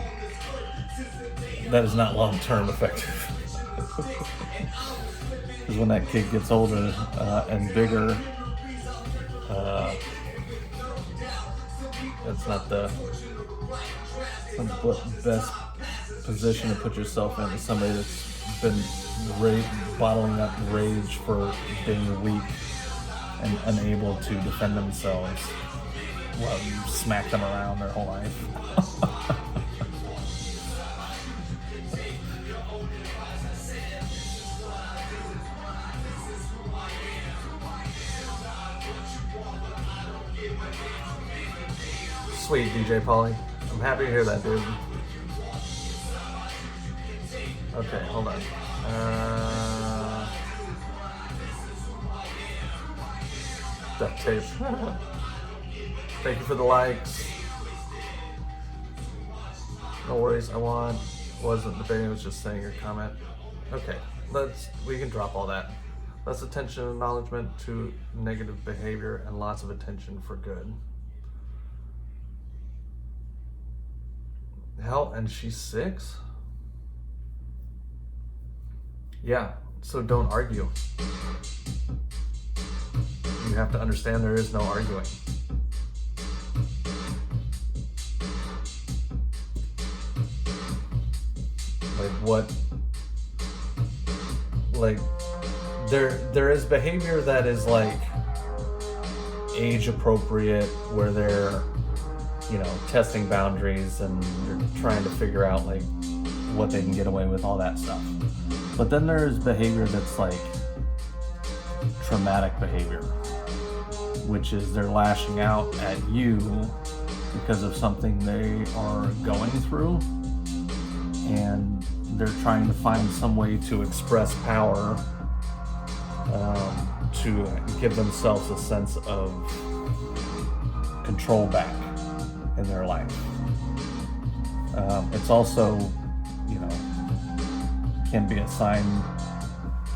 that is not long-term effective. Because when that kid gets older and bigger, that's not the best position to put yourself in, as somebody that's been bottling up rage for being weak and unable to defend themselves. Well, you smack them around their whole life. Sweet, DJ Polly. I'm happy to hear that, dude. Okay, hold on. Duct tape. Thank you for the likes. No worries, wasn't debating, I was just saying your comment. Okay, we can drop all that. Less attention and acknowledgement to negative behavior and lots of attention for good. Hell, and she's 6? Yeah, so don't argue. You have to understand there is no arguing. There is behavior that is like age appropriate, where they're, testing boundaries and you're trying to figure out like what they can get away with, all that stuff. But then there's behavior that's like traumatic behavior, which is they're lashing out at you because of something they are going through, and they're trying to find some way to express power, to give themselves a sense of control back in their life. It's also, can be a sign,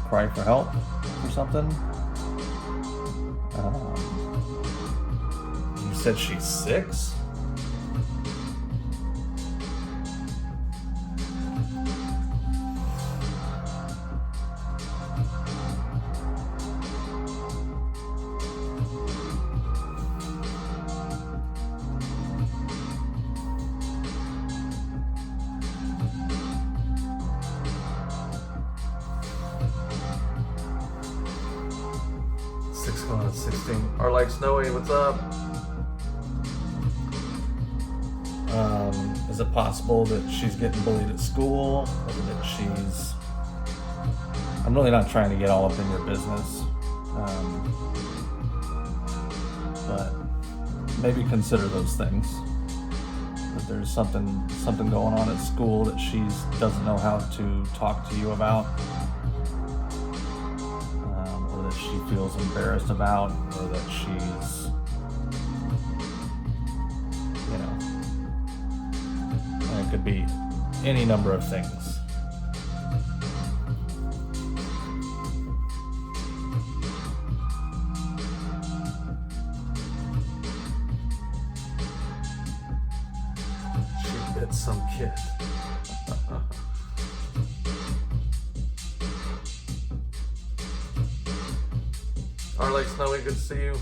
cry for help or something. You said she's 6? Going on 16. Our like Snowy, what's up? Is it possible that she's getting bullied at school, or that she's... I'm really not trying to get all up in your business, but maybe consider those things. That there's something going on at school that she doesn't know how to talk to you about, or that she feels embarrassed about, or that she's, you know, and it could be any number of things. She bit some kid. Our like Snowy, good to see you.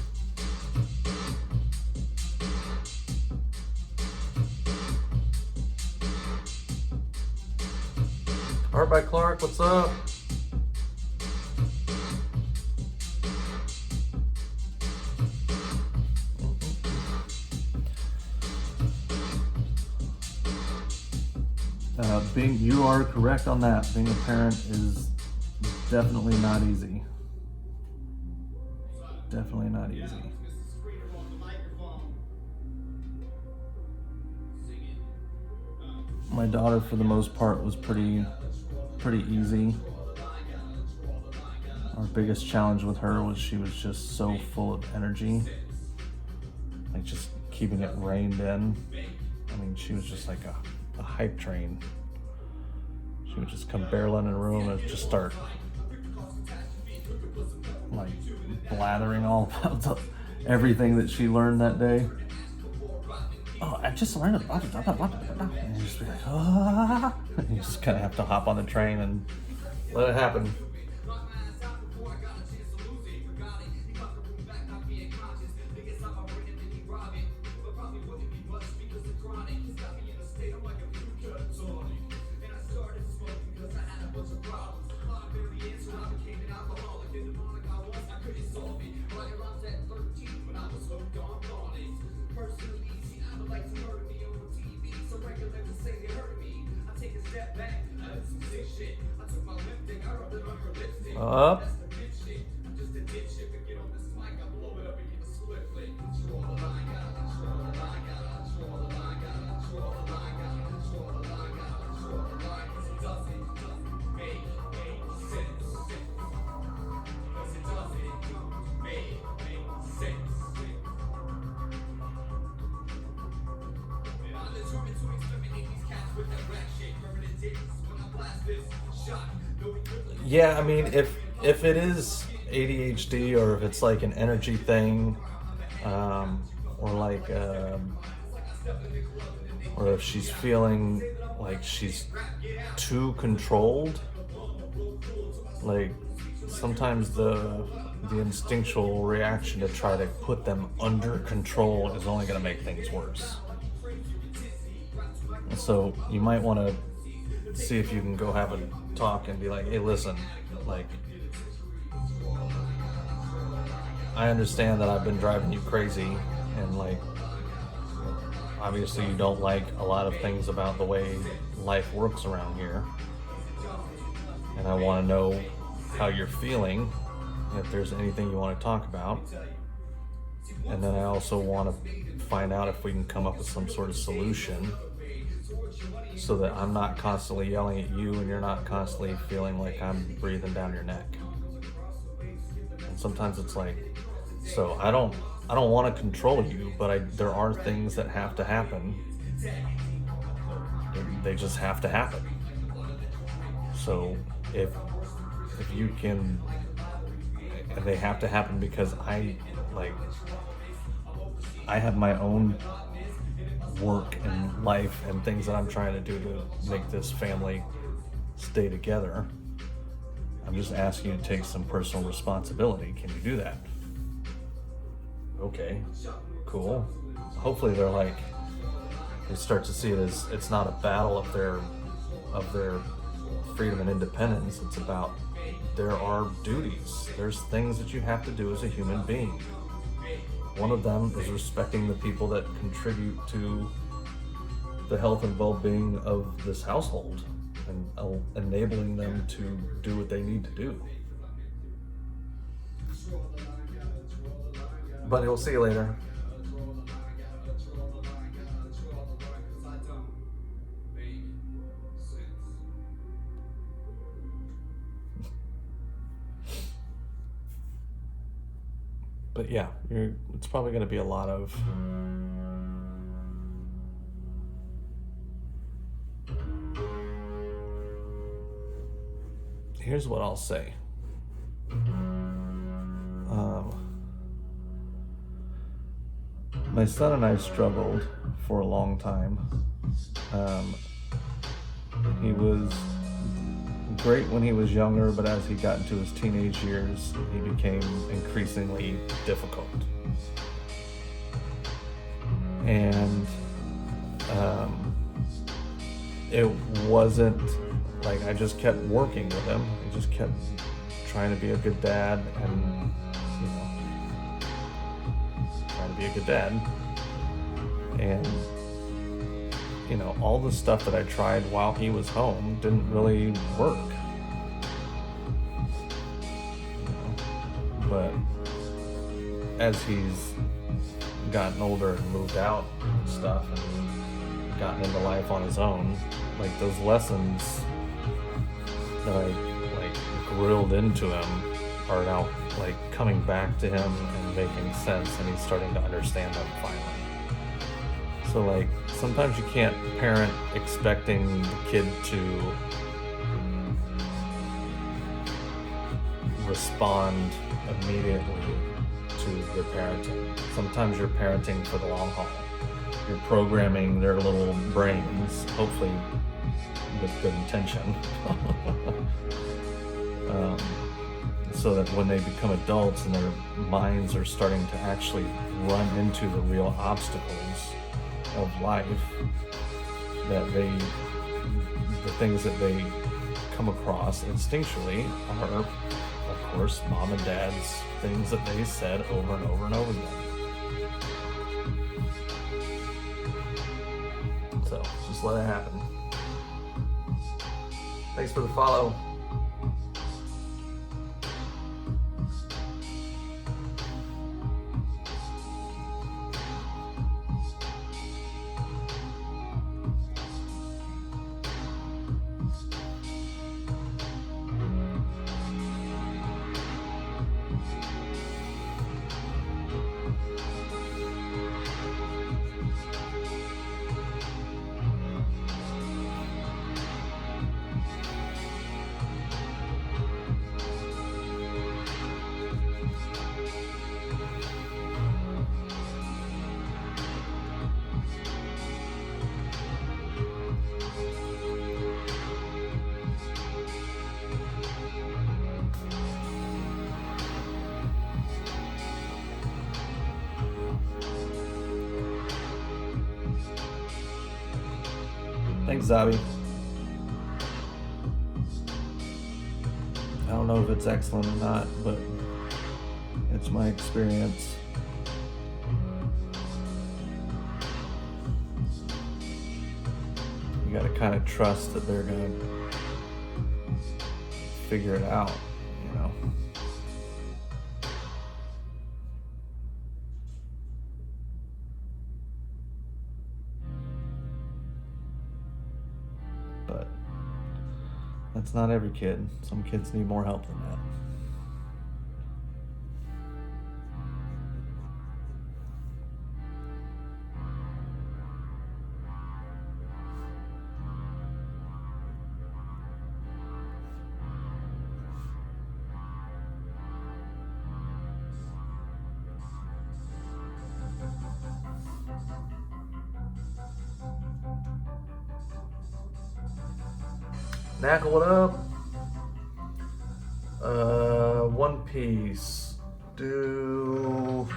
Art by Clark, what's up? You are correct on that. Being a parent is definitely not easy. Definitely not easy. My daughter, for the most part, was pretty easy. Our biggest challenge with her was she was just so full of energy, like just keeping it reined in. I mean, she was just like a hype train. She would just come barreling in a room and just start like blathering all about everything that she learned that day. Oh, I just learned it. And you just be like, ah. You just kind of have to hop on the train and Let it happen. up. Yeah, I mean, if it is ADHD or if it's like an energy thing, or like, or if she's feeling like she's too controlled, like sometimes the instinctual reaction to try to put them under control is only going to make things worse. And so you might want to see if you can go have a talk and be like, hey, listen, like, I understand that I've been driving you crazy, and like, obviously you don't like a lot of things about the way life works around here, and I want to know how you're feeling, if there's anything you want to talk about, and then I also want to find out if we can come up with some sort of solution so that I'm not constantly yelling at you and you're not constantly feeling like I'm breathing down your neck. And sometimes it's like, so I don't want to control you, but there are things that have to happen. They just have to happen. So if you can, they have to happen because I have my own work and life and things that I'm trying to do to make this family stay together. I'm just asking you to take some personal responsibility. Can you do that? Okay, cool. Hopefully they start to see it as it's not a battle of their freedom and independence. It's about there are duties. There's things that you have to do as a human being. One of them is respecting the people that contribute to the health and well-being of this household and enabling them to do what they need to do. Buddy, we'll see you later. But yeah, it's probably going to be a lot of here's what I'll say. My son and I struggled for a long time. He was great when he was younger, but as he got into his teenage years, he became increasingly difficult. And it wasn't like I just kept working with him. I just kept trying to be a good dad and, trying to be a good dad. And all the stuff that I tried while he was home didn't really work. But as he's gotten older and moved out and stuff and gotten into life on his own, those lessons that I grilled into him are now coming back to him and making sense, and he's starting to understand them finally. So sometimes you can't parent expecting the kid to respond immediately to your parenting. Sometimes you're parenting for the long haul. You're programming their little brains, hopefully with good intention, so that when they become adults and their minds are starting to actually run into the real obstacles of life, that the things that they come across instinctually are, of course, mom and dad's things that they said over and over and over again. So just let it happen. Thanks for the follow. Thanks, Zabi. I don't know if it's excellent or not, but it's my experience. You gotta kind of trust that they're gonna figure it out, But that's not every kid. Some kids need more help than that. Knackle, what up? One Piece. Do.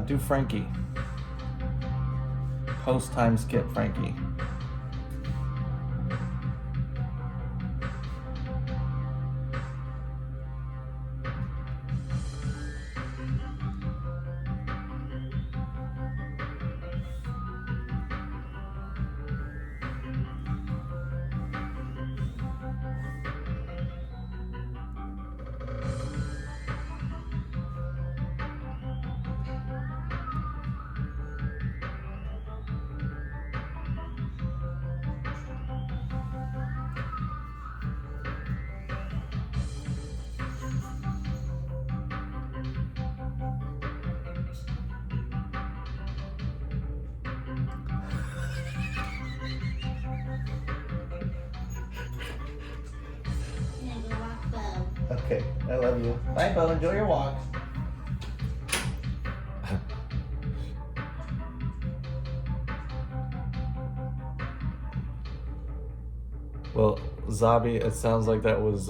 Do Frankie. Post time skip Frankie. Okay, I love you. Bye, Bo. Enjoy your walk. Well, Zabi, it sounds like that was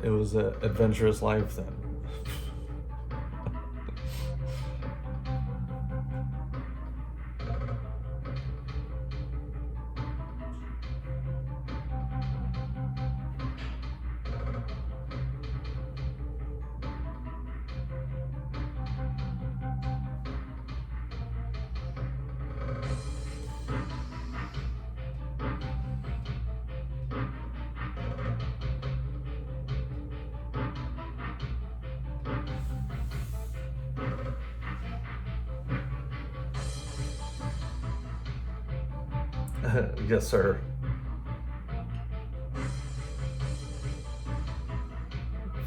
it was an adventurous life then. Yes, sir.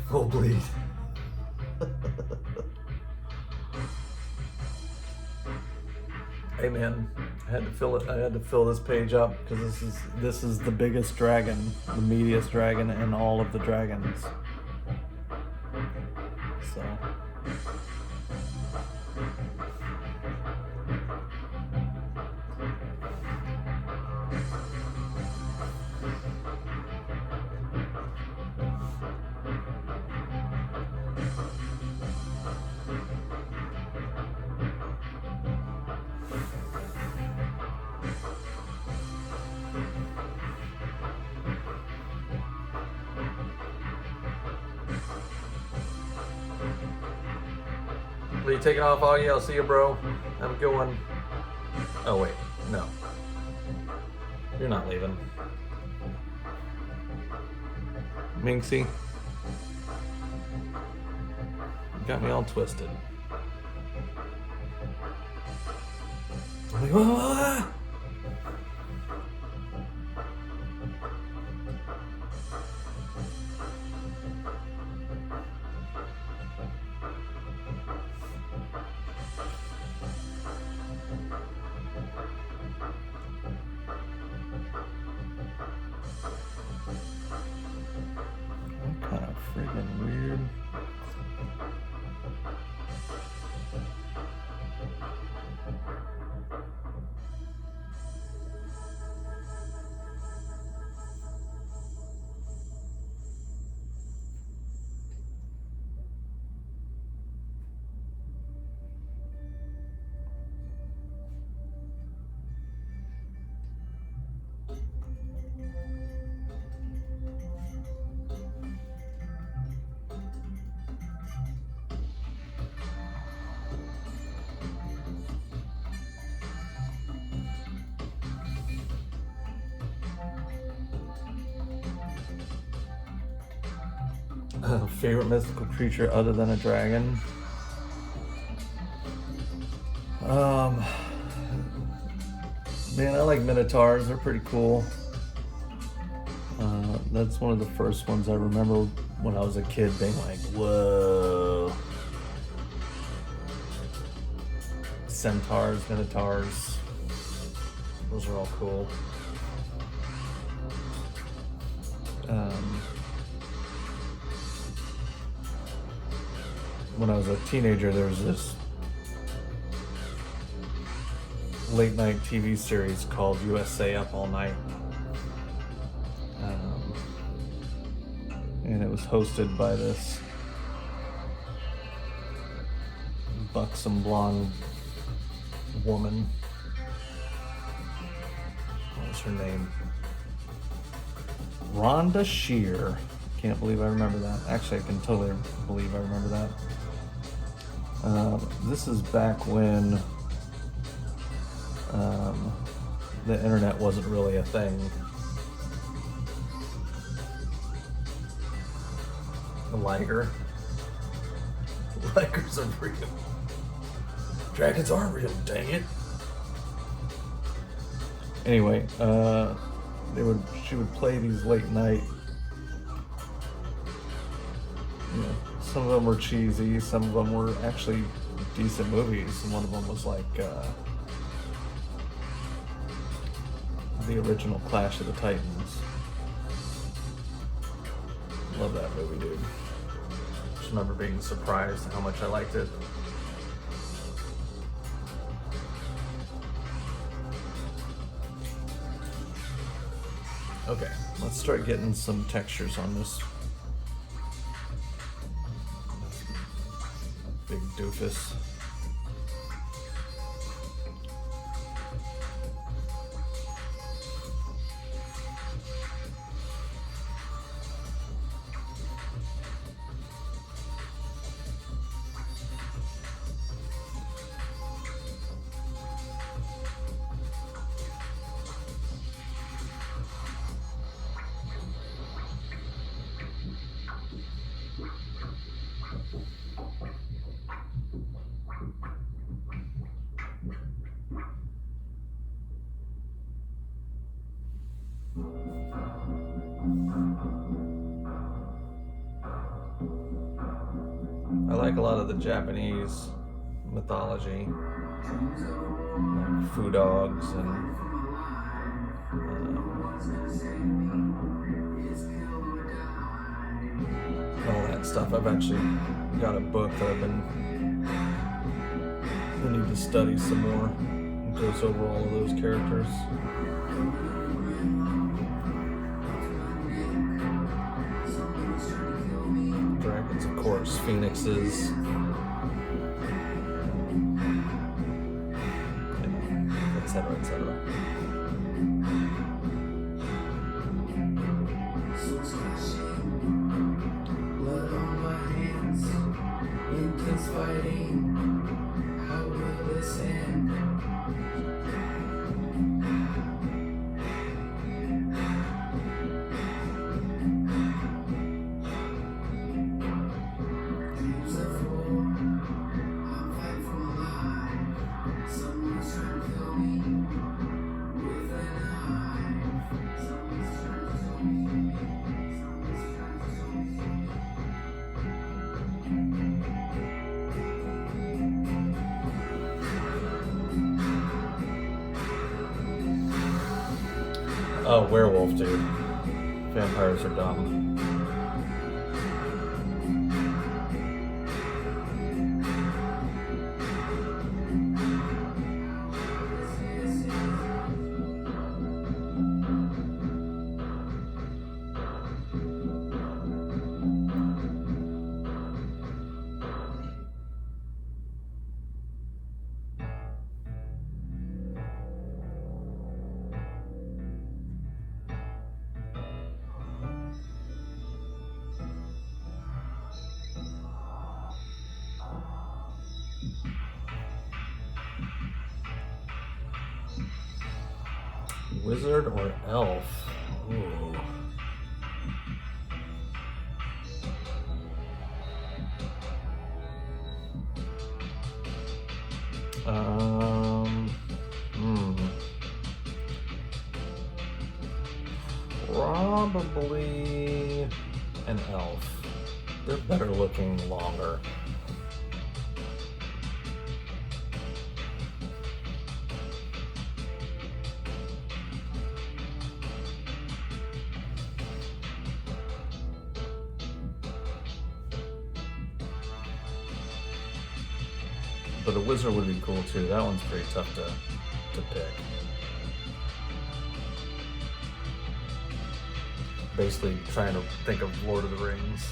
Full bleed. Hey man, I had to fill it. I had to fill this page up because This is the biggest dragon, the meatiest dragon in all of the dragons. So. Are you taking off, Augie? I'll see you, bro. Have a good one. Oh wait, no. You're not leaving. Minxie. You got me all twisted. I'm like, whoa. What kind of friggin' weird. Favorite mythical creature other than a dragon? Man, I like minotaurs. They're pretty cool. That's one of the first ones I remember when I was a kid being like, whoa. Centaurs, minotaurs. Those are all cool. when I was a teenager, there was this late night TV series called USA Up All Night. And it was hosted by this buxom blonde woman. What was her name? Rhonda Shear. Can't believe I remember that. Actually, I can totally believe I remember that. This is back when the internet wasn't really a thing. A liger. Ligers are real. Dragons aren't real, dang it. Anyway, she would play these late night. You know, some of them were cheesy, some of them were actually decent movies, and one of them was like the original Clash of the Titans. Love that movie, dude. Just remember being surprised at how much I liked it. Okay, let's start getting some textures on this big doofus. I like a lot of the Japanese mythology, like foo dogs and all that stuff. I've actually got a book that we need to study some more. It goes over all of those characters. Dragons, of course, phoenixes, etc., etc. Blood on my hands, intense fighting. How will this end? Leaves are full, I'm fighting for my life. Someone's trying to kill me with a knife. Someone's trying to kill me. Someone's trying to kill me. Oh, werewolf, dude. Vampires are dumb. Wizard or elf? Ooh. Probably an elf. They're better looking, longer. but a wizard would be cool too. That one's pretty tough to pick. Basically trying to think of Lord of the Rings.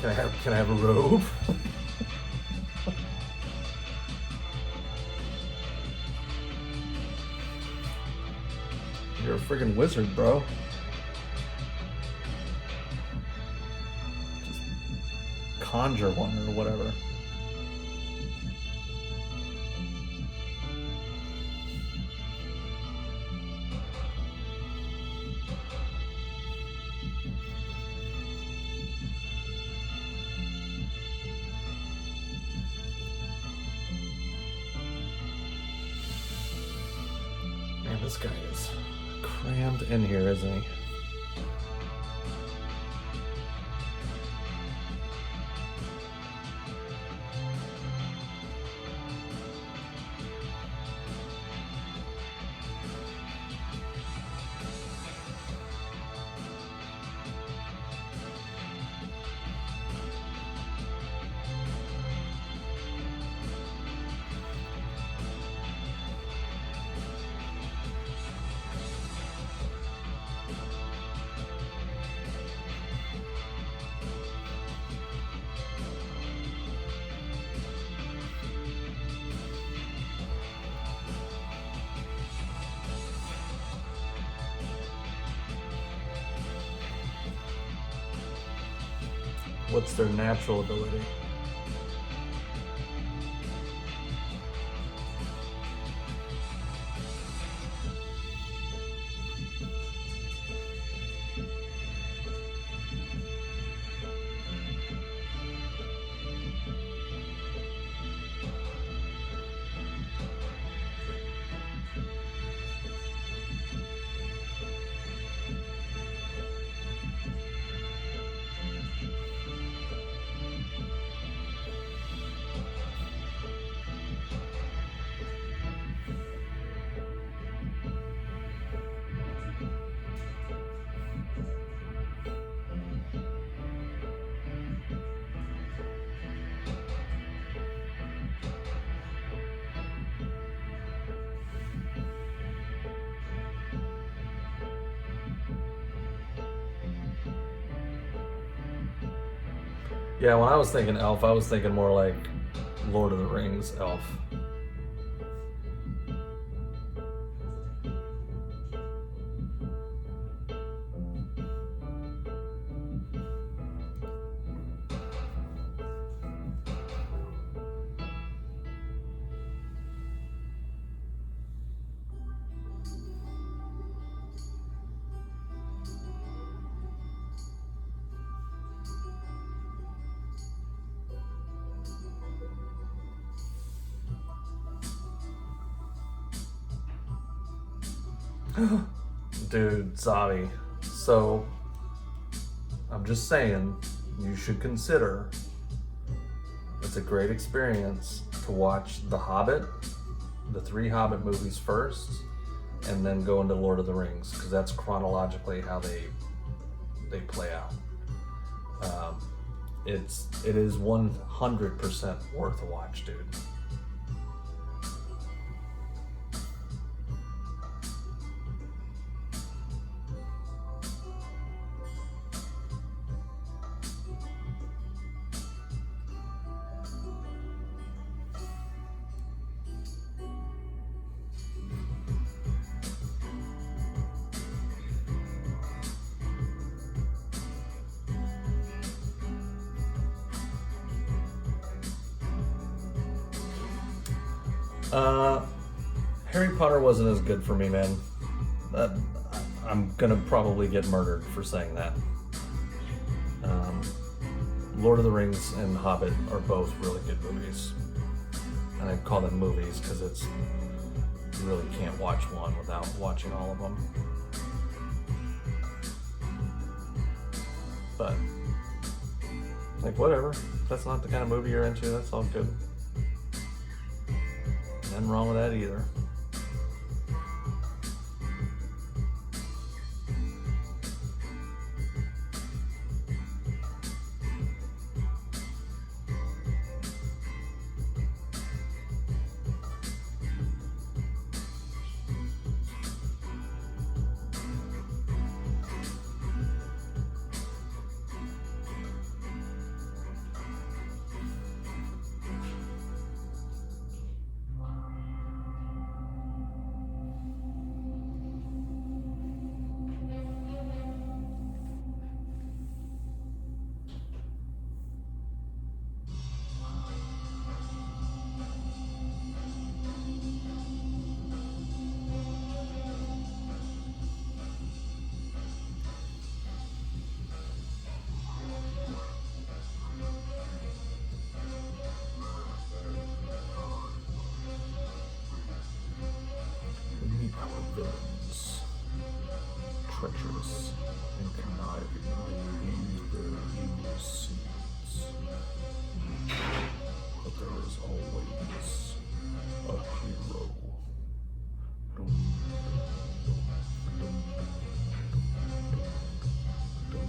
Can I have a robe? You're a friggin' wizard, bro. Just conjure one or whatever. Man, this guy is crammed in here, isn't he? What's their natural ability? Yeah, when I was thinking elf, I was thinking more like Lord of the Rings elf. Dude, Zabi. So, I'm just saying, you should consider it's a great experience to watch The Hobbit, the 3 Hobbit movies first, and then go into Lord of the Rings, because that's chronologically how they play out. It is 100% worth a watch, dude. Harry Potter wasn't as good for me, man. I'm gonna probably get murdered for saying that. Lord of the Rings and Hobbit are both really good movies. And I call them movies because you really can't watch one without watching all of them. But, like, whatever. If that's not the kind of movie you're into, that's all good. Nothing wrong with that either. villains, treacherous and conniving, leave their evil seeds. But there is always a hero. Dum, dum, dum, dum, dum.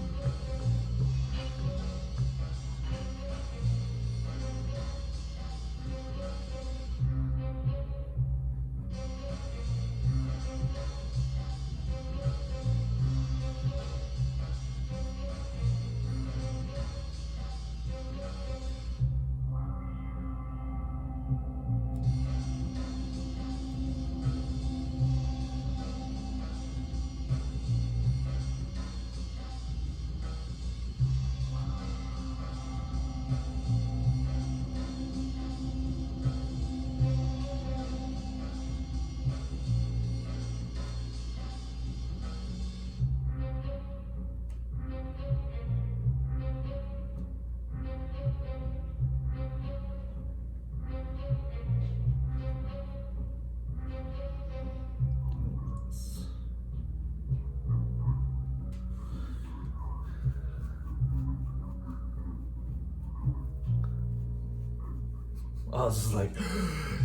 I was just like,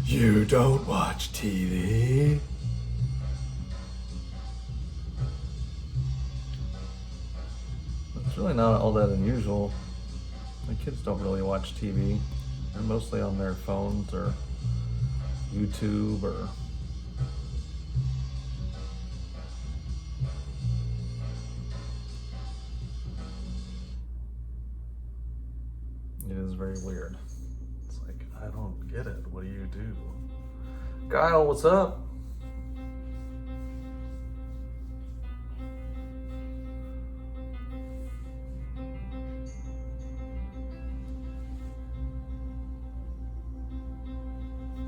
you don't watch TV? It's really not all that unusual. My kids don't really watch TV. They're mostly on their phones or YouTube or it is very weird. It's like, I don't get it. What do you do? Kyle, what's up?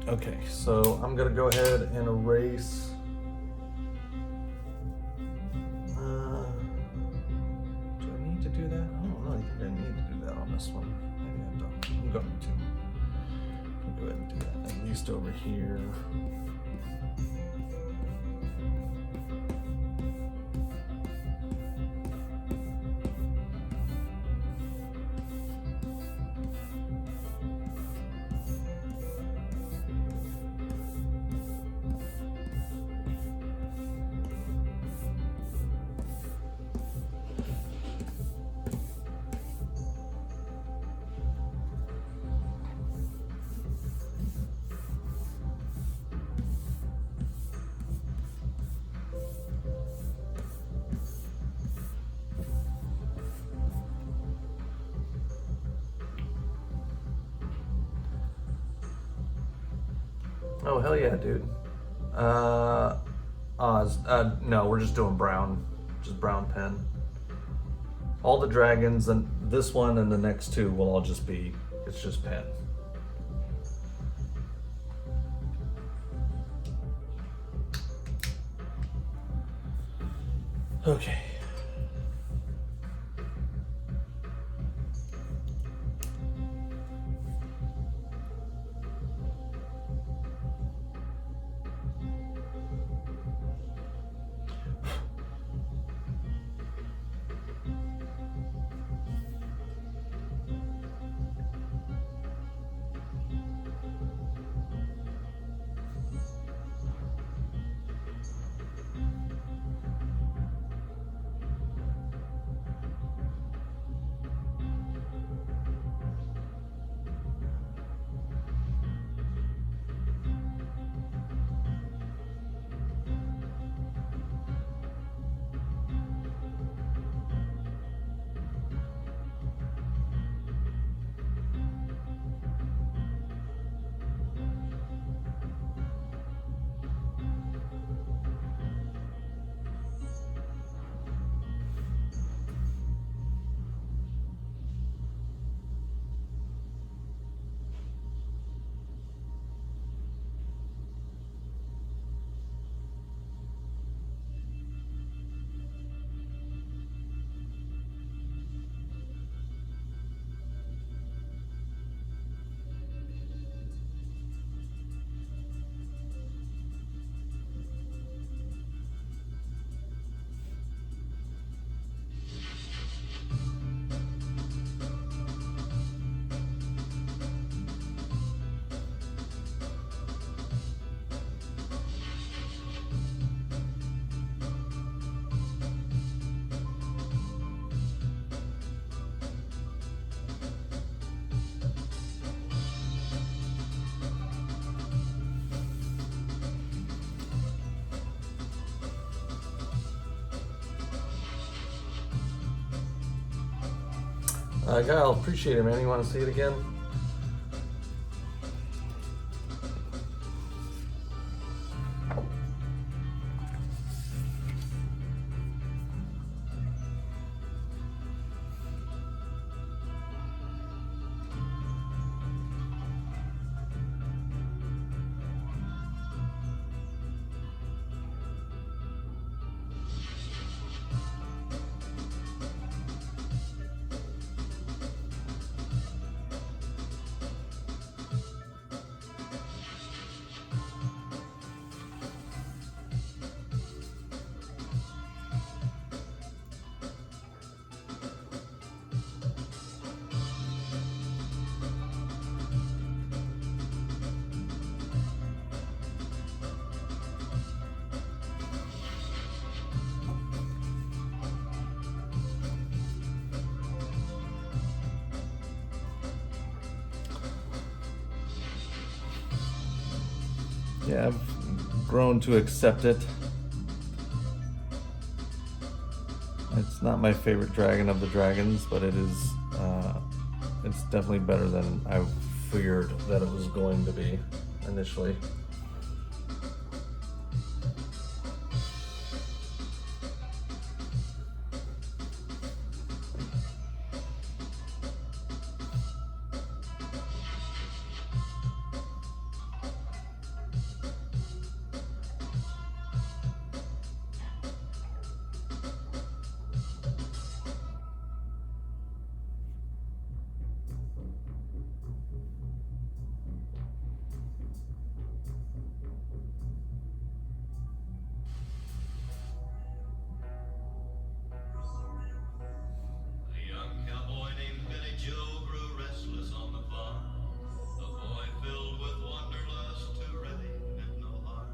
Okay, so I'm gonna go ahead and erase. Do I need to do that? I don't know. I think I need to do that on this one. Maybe I don't. I'm going to. I'll go ahead and do that. At least over here. Oh, hell yeah, dude. Oz. No, we're just doing brown. Just brown pen. All the dragons and this one and the next two will all just be, it's just pen. Okay. Kyle, appreciate it, man. You want to see it again? Yeah, I've grown to accept it. It's not my favorite dragon of the dragons, but it is. It's definitely better than I feared that it was going to be initially. A young cowboy named Billy Joe grew restless on the farm. A boy filled with wanderlust who really meant no harm.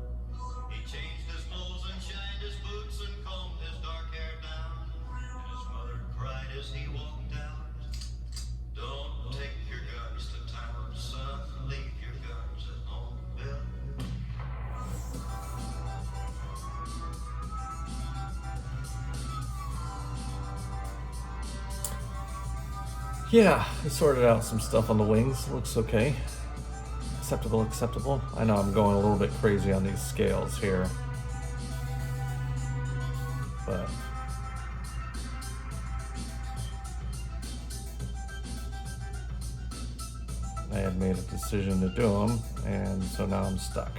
He changed his clothes and shined his boots and combed his dark hair down. And his mother cried as he walked out, "Don't take your guns to town, son. Leave your guns at home, Bill." Yeah, I sorted out some stuff on the wings. Looks okay. Acceptable, acceptable. I know I'm going a little bit crazy on these scales here, but I had made a decision to do them, and so now I'm stuck.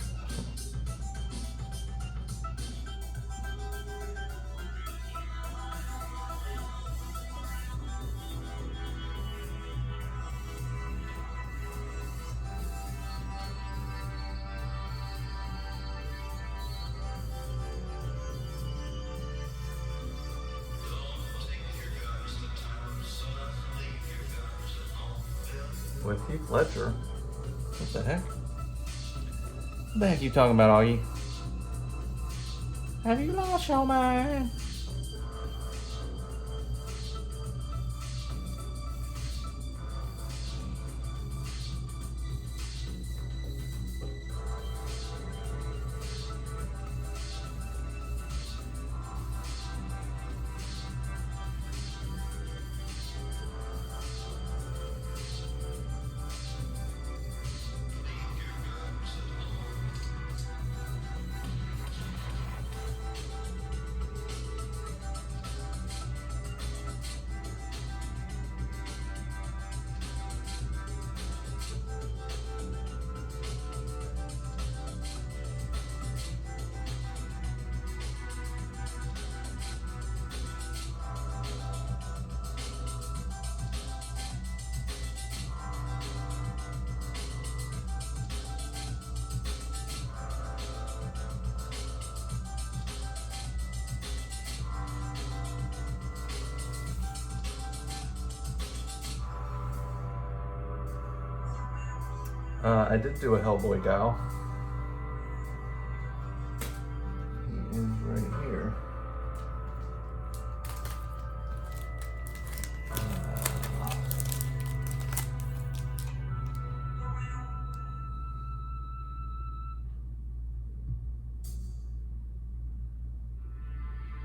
With Heath Ledger. What the heck? What the heck you talking about, Augie? Have you lost your mind? I did do a Hellboy gal. He is right here.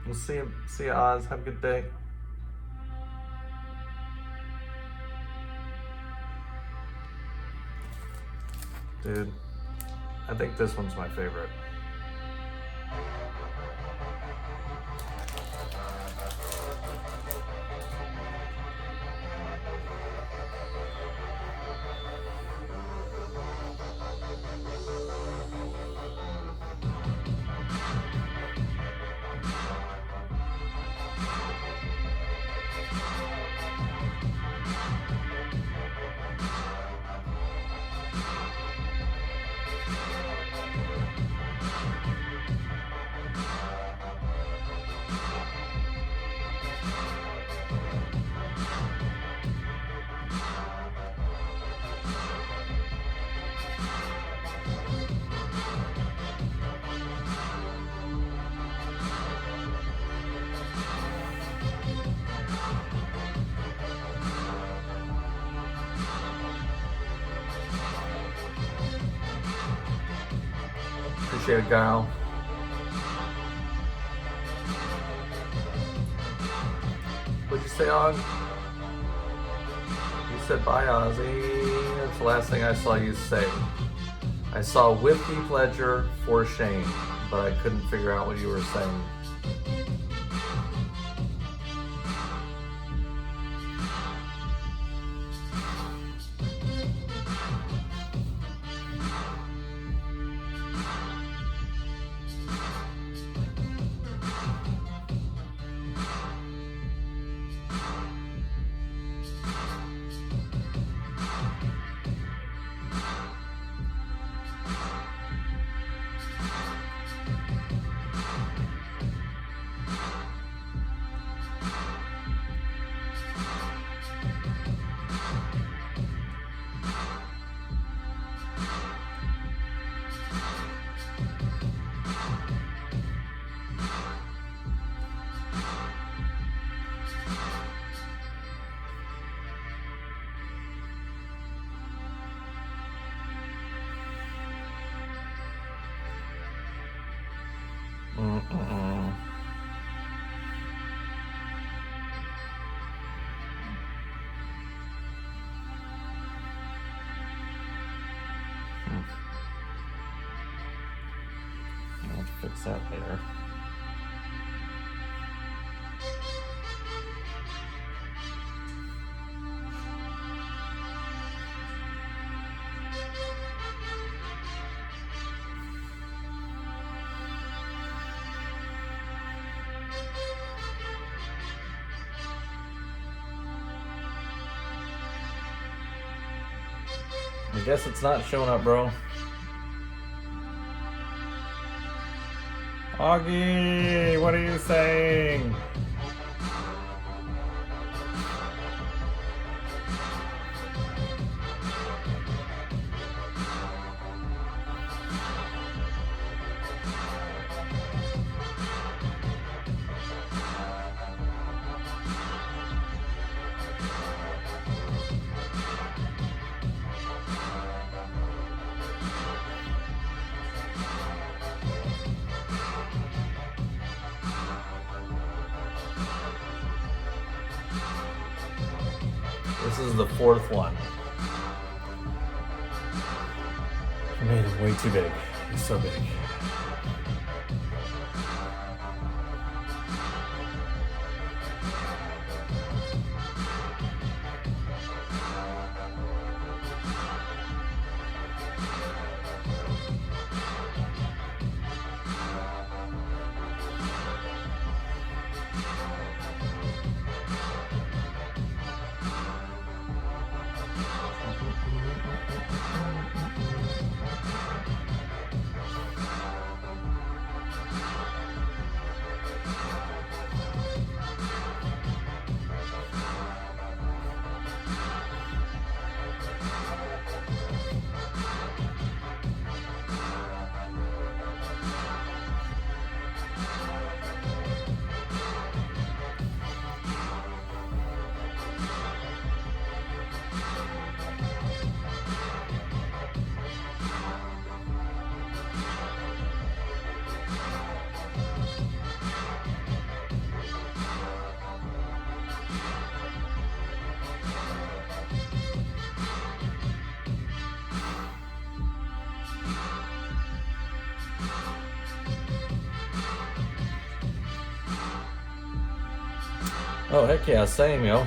We'll see you, Oz. Have a good day. Dude, I think this one's my favorite. Appreciate it, Kyle. What'd you say, Og? You said bye, Ozzy. That's the last thing I saw you say. I saw with Heath Ledger for shame, but I couldn't figure out what you were saying. I'll fix that later. I guess it's not showing up, bro. Augie, what are you saying? This is the fourth one. I made it way too big. It's so big. Oh, heck yeah, same, yo.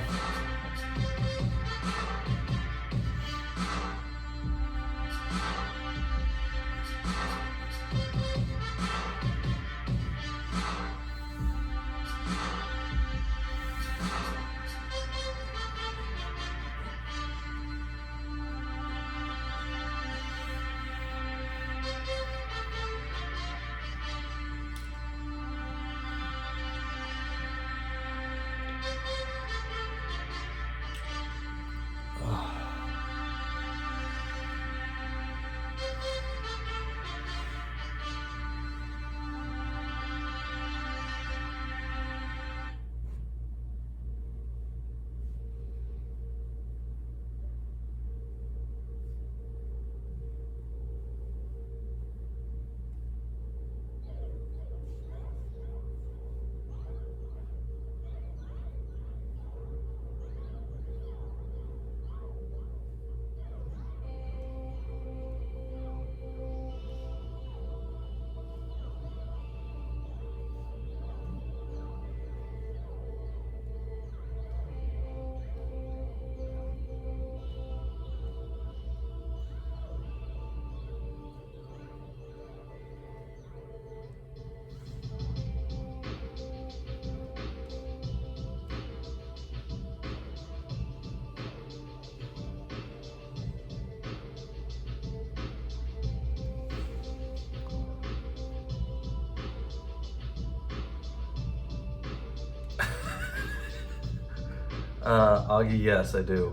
Augie, yes, I do.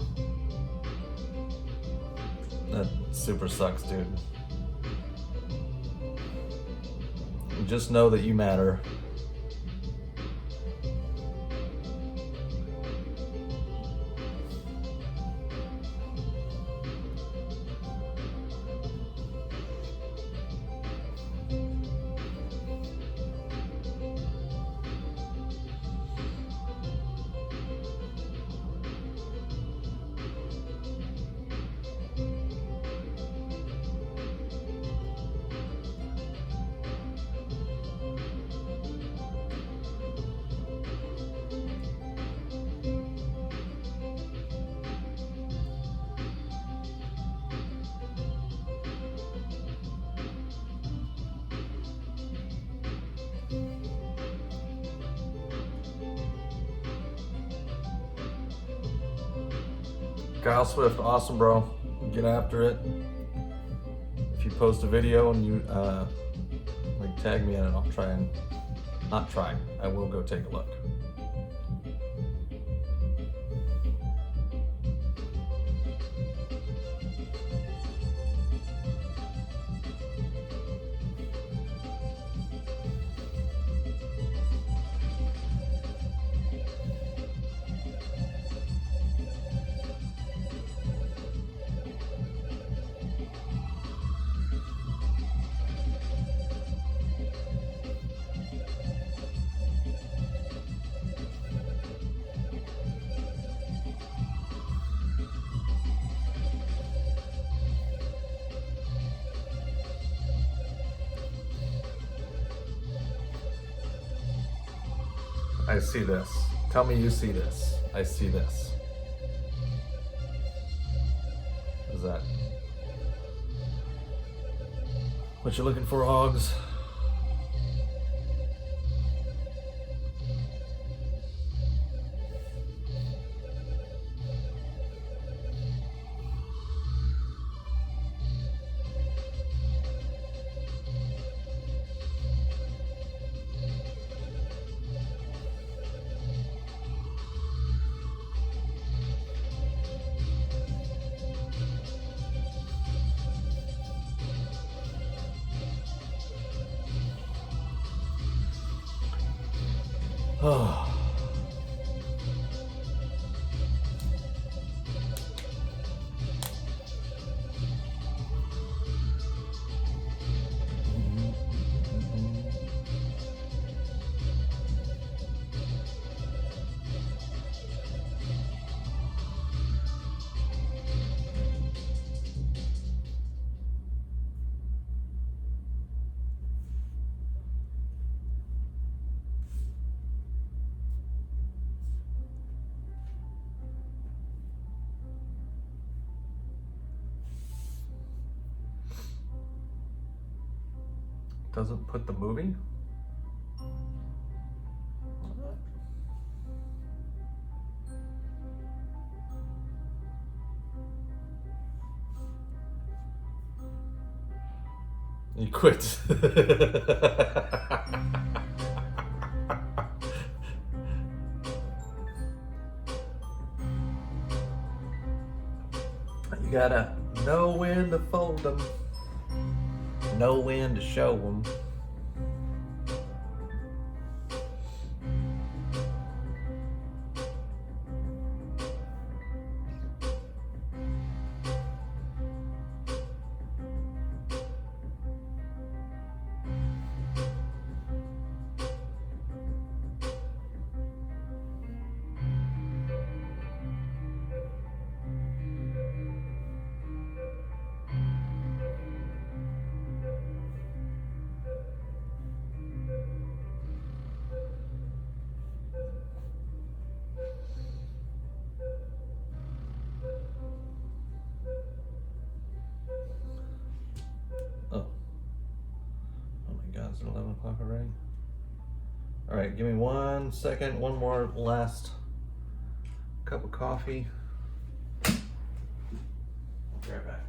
That super sucks, dude. Just know that you matter. Kyle Swift, awesome, bro. Get after it. If you post a video and you like tag me in it, I'll try and not try. I will go take a look. I see this. Tell me you see this. I see this. What is that? What you looking for, hogs? Oh. Doesn't put the movie? He quits. You gotta know when to fold them, know when to show them. Is it 11 o'clock already? All right, give me 1 second. One more last cup of coffee. I'll be right back.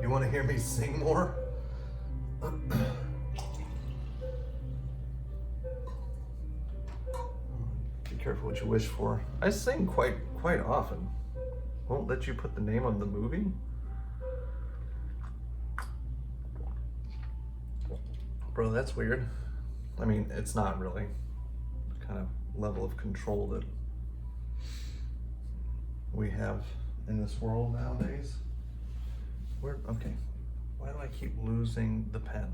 You want to hear me sing more? Be careful what you wish for. I sing quite often. Won't let you put the name of the movie? Bro, that's weird. I mean, it's not really the kind of level of control that we have in this world nowadays. Okay, why do I keep losing the pen?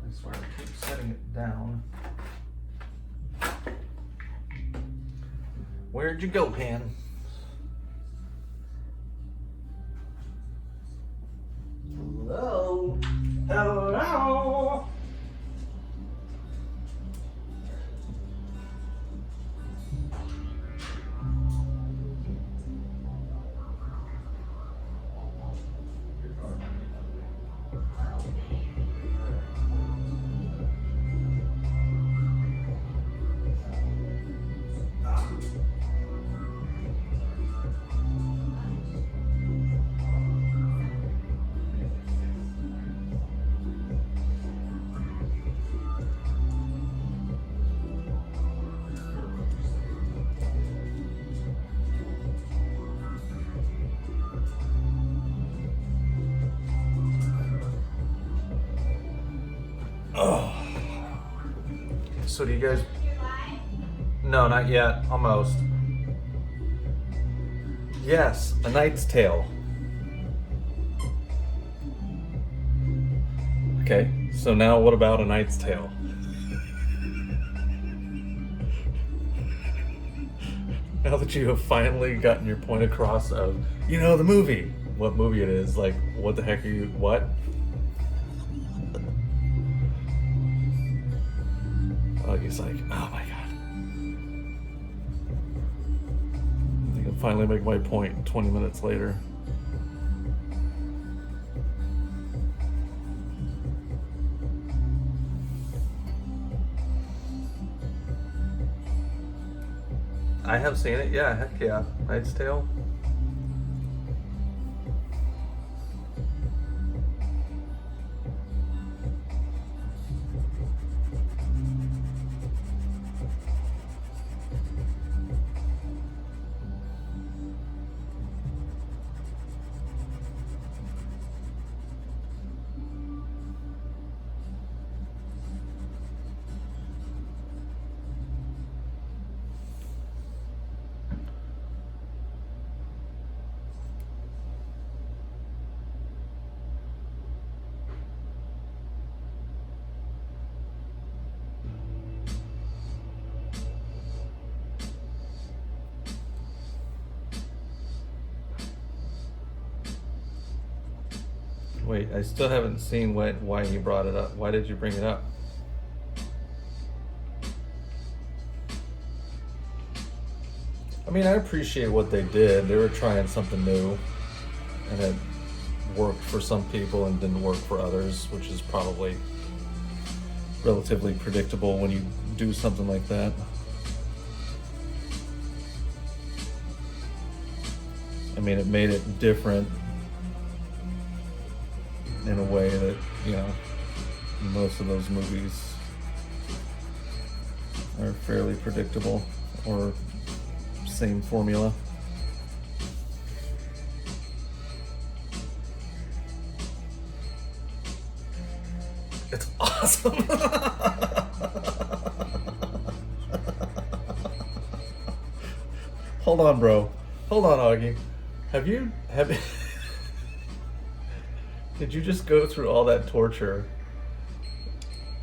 I swear I keep setting it down. Where'd you go, pen? Hello? Hello? So do you guys? No, not yet. Almost. Yes, A Knight's Tale. Okay, so now what about A Knight's Tale? Now that you have finally gotten your point across of, you know, the movie, what movie it is, like, what the heck are you, what? Oh, he's like, oh my god. I can finally make my point 20 minutes later. I have seen it, yeah, heck yeah. Knight's Tale. Wait, I still haven't seen why he brought it up. Why did you bring it up? I mean, I appreciate what they did. They were trying something new, and it worked for some people and didn't work for others, which is probably relatively predictable when you do something like that. I mean, it made it different in a way that, you know, most of those movies are fairly predictable or same formula. It's awesome. Hold on, bro. Hold on, Augie. Have you did you just go through all that torture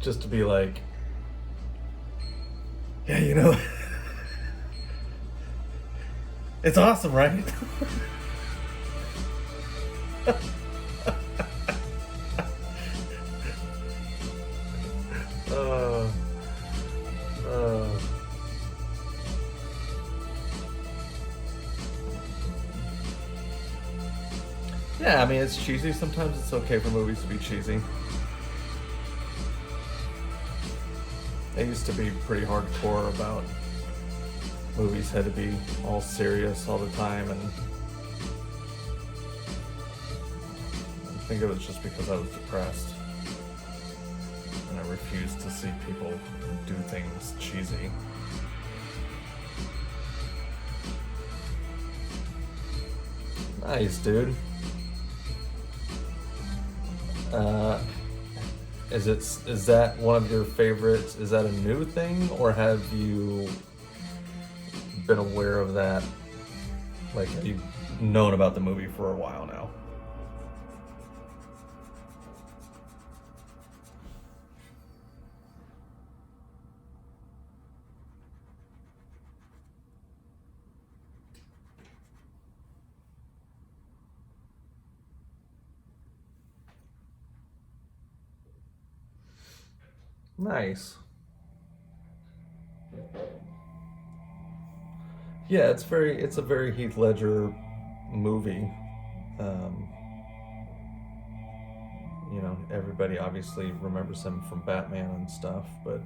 just to be like, yeah, you know, it's awesome, right? Yeah, I mean, it's cheesy. Sometimes it's okay for movies to be cheesy. I used to be pretty hardcore about movies had to be all serious all the time, and I think it was just because I was depressed and I refused to see people do things cheesy. Nice, dude. Is that one of your favorites? Is that a new thing, or have you been aware of that? Like, have you known about the movie for a while now? Nice. Yeah, it's a very Heath Ledger movie. You know, everybody obviously remembers him from Batman and stuff, but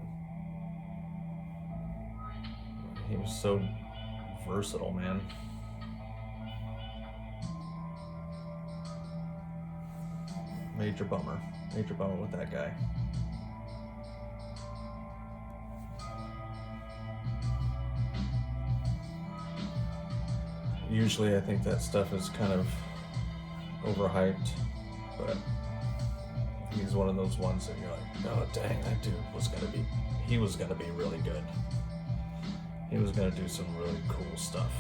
he was so versatile, man. Major bummer with that guy. Usually I think that stuff is kind of overhyped, but he's one of those ones that you're like, oh dang, that dude was gonna be really good. He was gonna do some really cool stuff.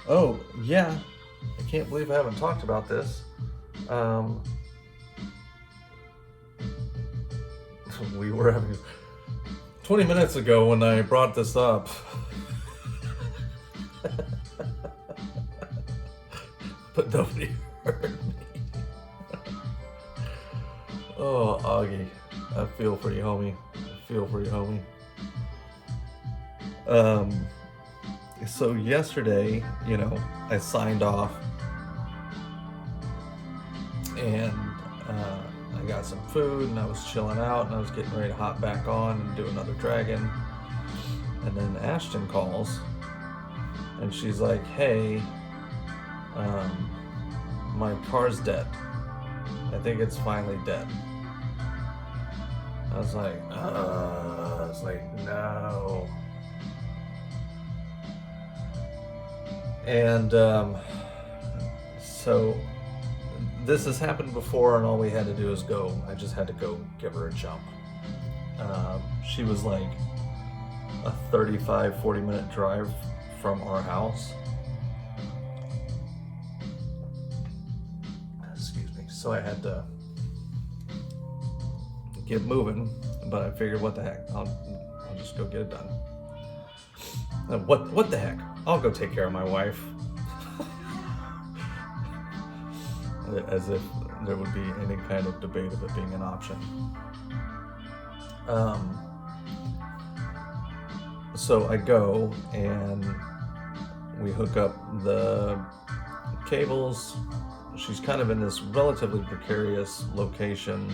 Oh, yeah. I can't believe I haven't talked about this. We were having 20 minutes ago when I brought this up. But nobody heard me. Oh, Augie. I feel for you, homie. So yesterday, you know, I signed off and I got some food and I was chilling out and I was getting ready to hop back on and do another dragon. And then Ashton calls and she's like, hey, my car's dead. I think it's finally dead. I was like, no. And so this has happened before, and all we had to do is go. I just had to go give her a jump. She was like a 35-40 minute drive from our house. Excuse me. So I had to get moving, but I figured, what the heck? I'll just go get it done. What the heck? I'll go take care of my wife. As if there would be any kind of debate of it being an option. So I go and we hook up the cables. She's kind of in this relatively precarious location.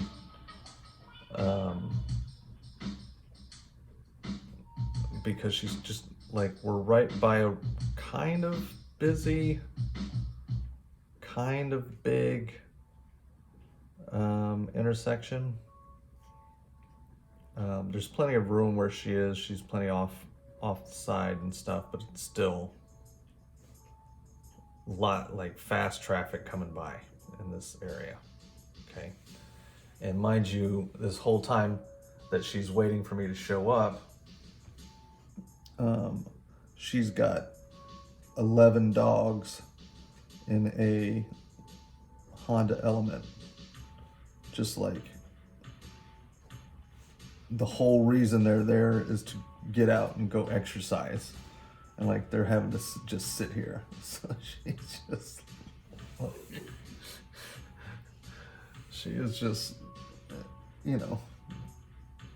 Because she's just like, we're right by a kind of busy, kind of big intersection. There's plenty of room where she is. She's plenty off the side and stuff, but it's still a lot like fast traffic coming by in this area. Okay. And mind you, this whole time that she's waiting for me to show up, she's got 11 dogs in a Honda Element. Just like, the whole reason they're there is to get out and go exercise. And like, they're having to just sit here. So she's just, she is just,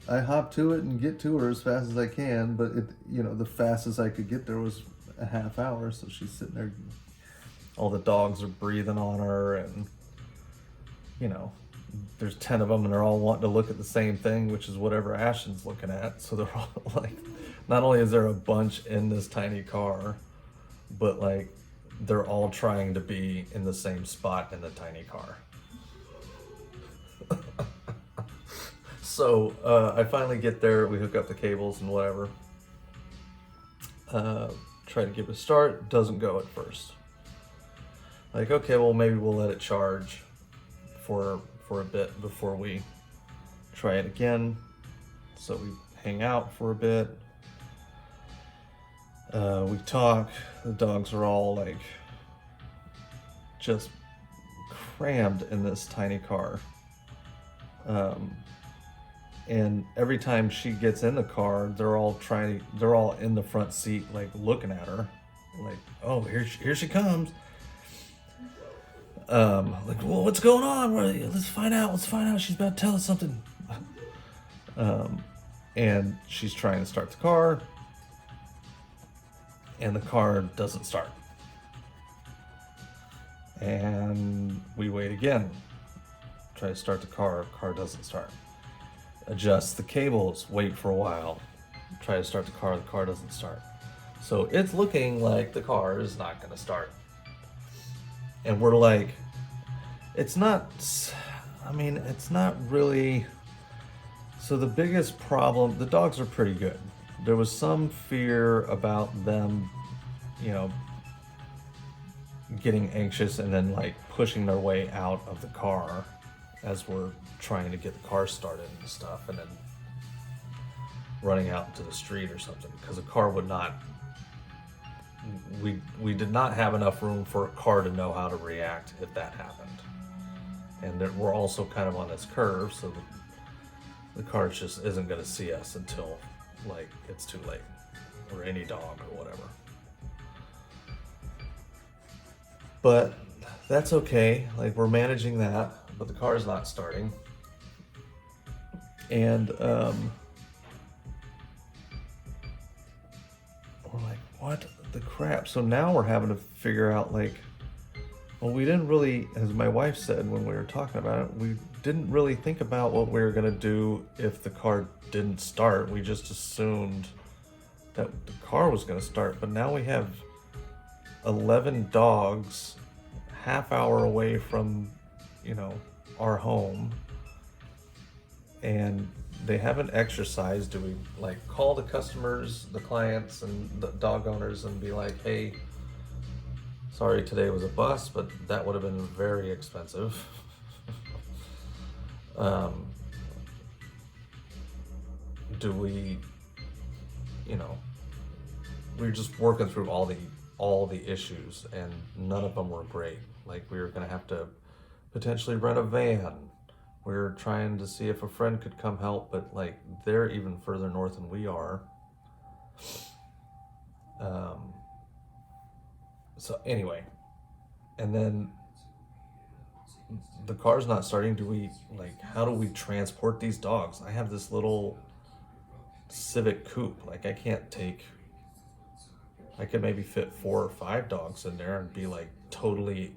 I hop to it and get to her as fast as I can, but the fastest I could get there was a half hour. So she's sitting there, all the dogs are breathing on her, and there's 10 of them, and they're all wanting to look at the same thing, which is whatever Ashton's looking at. So they're all like, not only is there a bunch in this tiny car, but like, they're all trying to be in the same spot in the tiny car. So I finally get there, we hook up the cables and whatever. Try to give it a start, doesn't go at first. Like, okay, well, maybe we'll let it charge for a bit before we try it again. So we hang out for a bit. We talk. The dogs are all like just crammed in this tiny car. And every time she gets in the car, they're all in the front seat, like looking at her, like, oh, here she comes. Like, well, what's going on? Let's find out. She's about to tell us something. And she's trying to start the car, and the car doesn't start. And we wait again. Try to start the car doesn't start. Adjust the cables, wait for a while. Try to start the car doesn't start. So it's looking like the car is not going to start. And we're like, it's not really. So the biggest problem, the dogs are pretty good. There was some fear about them, getting anxious and then like pushing their way out of the car as we're trying to get the car started and stuff, and then running out into the street or something, because the car would not. We did not have enough room for a car to know how to react if that happened. And we're also kind of on this curve, so the car just isn't going to see us until like it's too late, or any dog or whatever. But that's okay, like we're managing that, but the car's not starting. And we're like, what the crap? So now we're having to figure out, like, well, we didn't really, as my wife said when we were talking about it, we didn't really think about what we were going to do if the car didn't start. We just assumed that the car was going to start. But now we have 11 dogs half hour away from, our home. And they haven't exercised. Do we like call the customers, the clients, and the dog owners and be like, hey, sorry today was a bust, but that would have been very expensive. Do we, we were just working through all the issues, and none of them were great. Like, we were gonna have to potentially rent a van. We were trying to see if a friend could come help, but like, they're even further north than we are. So anyway, and then the car's not starting. How do we transport these dogs? I have this little Civic coupe. Like, I could maybe fit 4 or 5 dogs in there and be like totally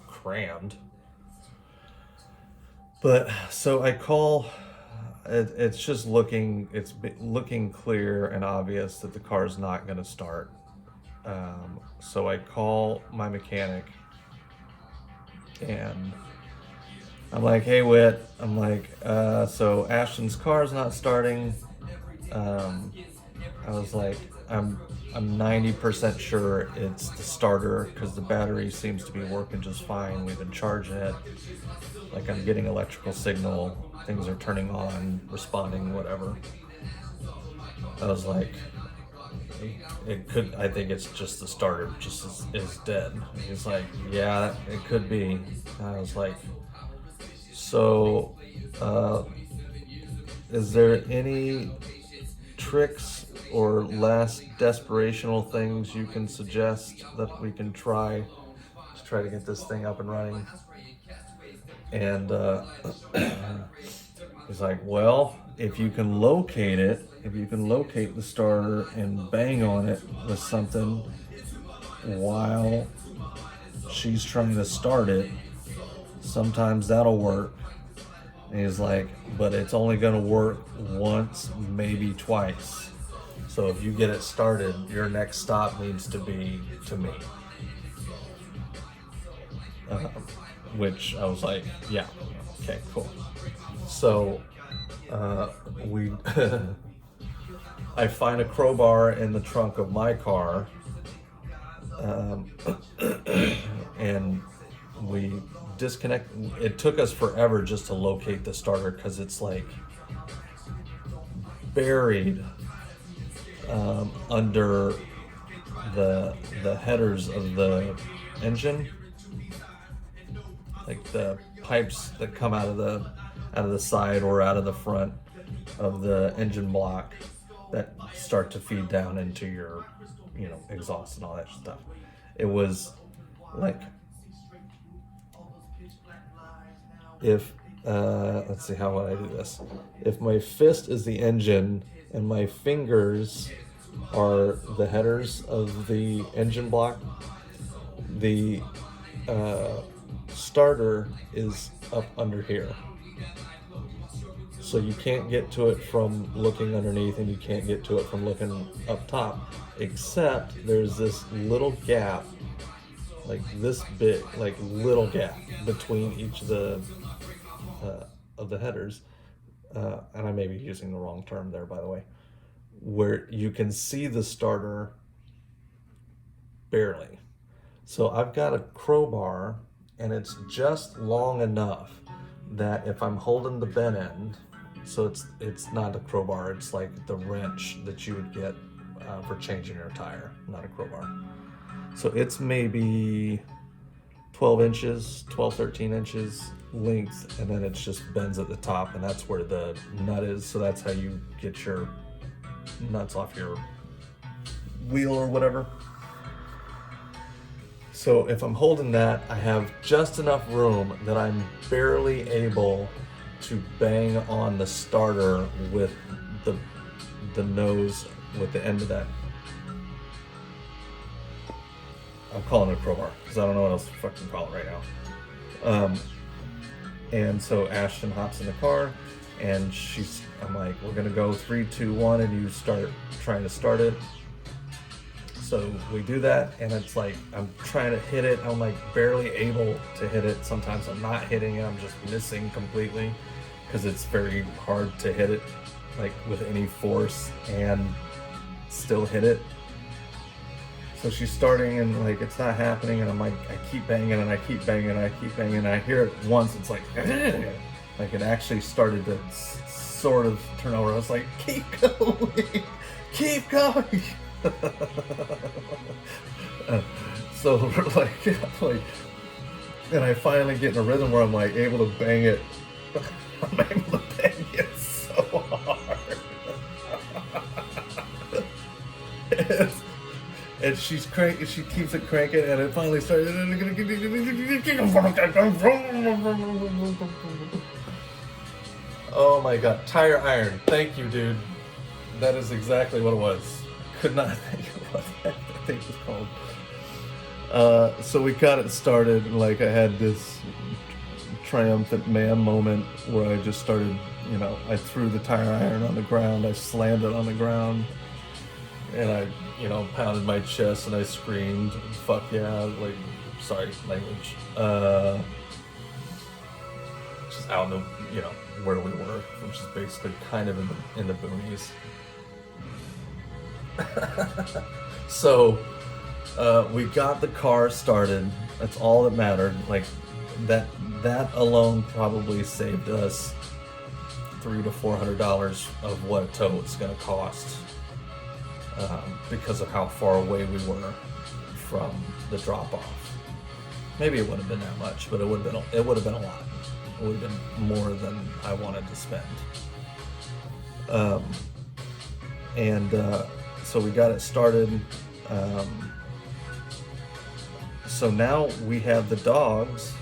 crammed. But so I call, it's looking clear and obvious that the car's not going to start. So I call my mechanic and I'm like, hey Whit, I'm like, so Ashton's car's not starting. I was like, I'm 90% sure it's the starter because the battery seems to be working just fine. We've been charging it. Like, I'm getting electrical signal, things are turning on, responding, whatever. I was like, I think it's just the starter is dead. He's like, yeah, it could be. And I was like, so, is there any tricks or last desperational things you can suggest that we can try to get this thing up and running? And he's like, well, if you can locate the starter and bang on it with something while she's trying to start it, sometimes that'll work. And he's like, but it's only gonna work once, maybe twice. So if you get it started, your next stop needs to be to me. Which I was like, yeah, okay, cool. So I find a crowbar in the trunk of my car, and we disconnect. It took us forever just to locate the starter because it's like buried under the headers of the engine, like the pipes that come out of the side or out of the front of the engine block that start to feed down into your, exhaust and all that stuff. It was like, if let's see, how would I do this? If my fist is the engine and my fingers are the headers of the engine block, the starter is up under here. So you can't get to it from looking underneath, and you can't get to it from looking up top, except there's this little gap, like this big, like little gap between each of the headers, and I may be using the wrong term there, by the way, where you can see the starter barely. So I've got a crowbar, and it's just long enough that if I'm holding the bent end, so it's not a crowbar, it's like the wrench that you would get for changing your tire, not a crowbar. So it's maybe 13 inches length, and then it just bends at the top, and that's where the nut is. So that's how you get your nuts off your wheel or whatever. So if I'm holding that, I have just enough room that I'm barely able to bang on the starter with the nose, with the end of that. I'm calling it a crowbar because I don't know what else to fucking call it right now. And so Ashton hops in the car, and I'm like, we're gonna go 3, 2, 1, and you start trying to start it. So we do that, and it's like, I'm trying to hit it, I'm like barely able to hit it. Sometimes I'm not hitting it, I'm just missing completely, because it's very hard to hit it like with any force and still hit it. So she's starting, and like it's not happening, and I'm like, I keep banging and I keep banging and I keep banging, and I hear it once, it's like like it actually started to sort of turn over. I was like, keep going, keep going. So we're like, and I finally get in a rhythm where I'm like able to bang it. I'm able to bang it so hard. And she's cranking, she keeps it cranking, and it finally started. Oh my god, tire iron. Thank you, dude. That is exactly what it was. Could not think of what that thing was called. So we got it started, and like I had this triumphant man moment where I just started, you know, I threw the tire iron on the ground, I slammed it on the ground, and I, you know, pounded my chest and I screamed, fuck yeah, like, sorry, language. Just out in the, you know, where we were, which is basically kind of in the boonies. So, we got the car started. That's all that mattered. Like, that alone probably saved us $300 to $400 of what a tow was going to cost, because of how far away we were from the drop-off. Maybe it wouldn't have been that much, but it would have been a lot. It would have been more than I wanted to spend. So we got it started. So now we have the dogs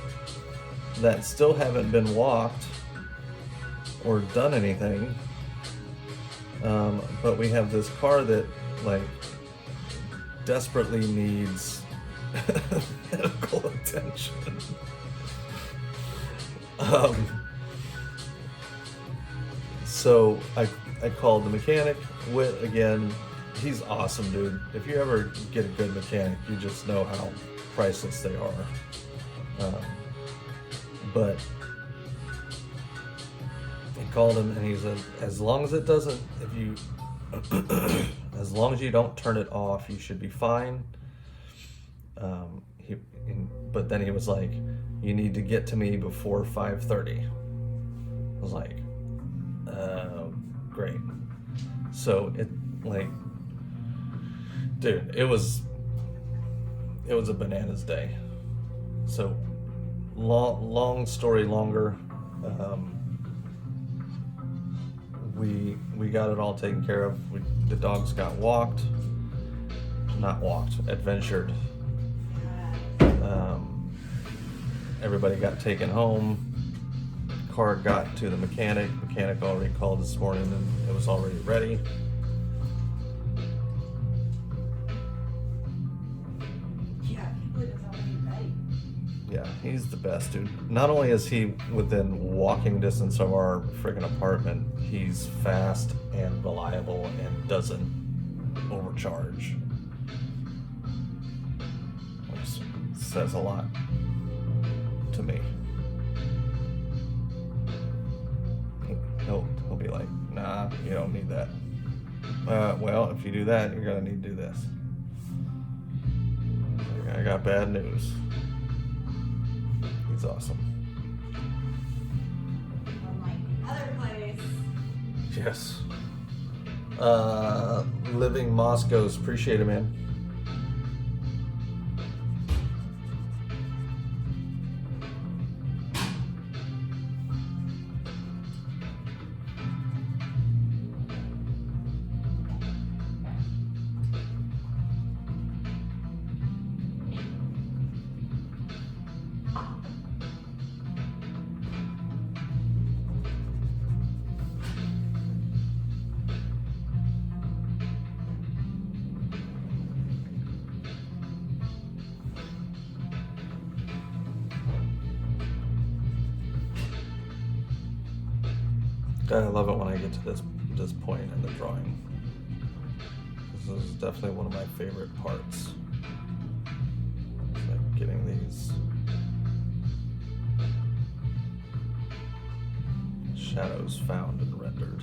that still haven't been walked or done anything. But we have this car that, like, desperately needs medical attention. So I called the mechanic. Whit, again, he's awesome, dude. If you ever get a good mechanic, you just know how priceless they are. But I called him, and he said, as long as it doesn't, as long as you don't turn it off, you should be fine. But then he was like, you need to get to me before 5:30. I was like, great. So it, like, dude, it was a bananas day. So long story longer, we got it all taken care of. The dogs got adventured. Everybody got taken home. Car got to the mechanic. Mechanic already called this morning, and it was already ready. Yeah, he was already ready. Yeah, he's the best, dude. Not only is he within walking distance of our friggin' apartment, he's fast and reliable and doesn't overcharge. Which says a lot to me. He'll be like, nah, you don't need that. Well, if you do that, you're gonna need to do this. I got bad news. He's awesome. Unlike the other place. Yes. Living Moscows, appreciate it, man. I love it when I get to this point in the drawing. This is definitely one of my favorite parts. It's like getting these shadows found and rendered.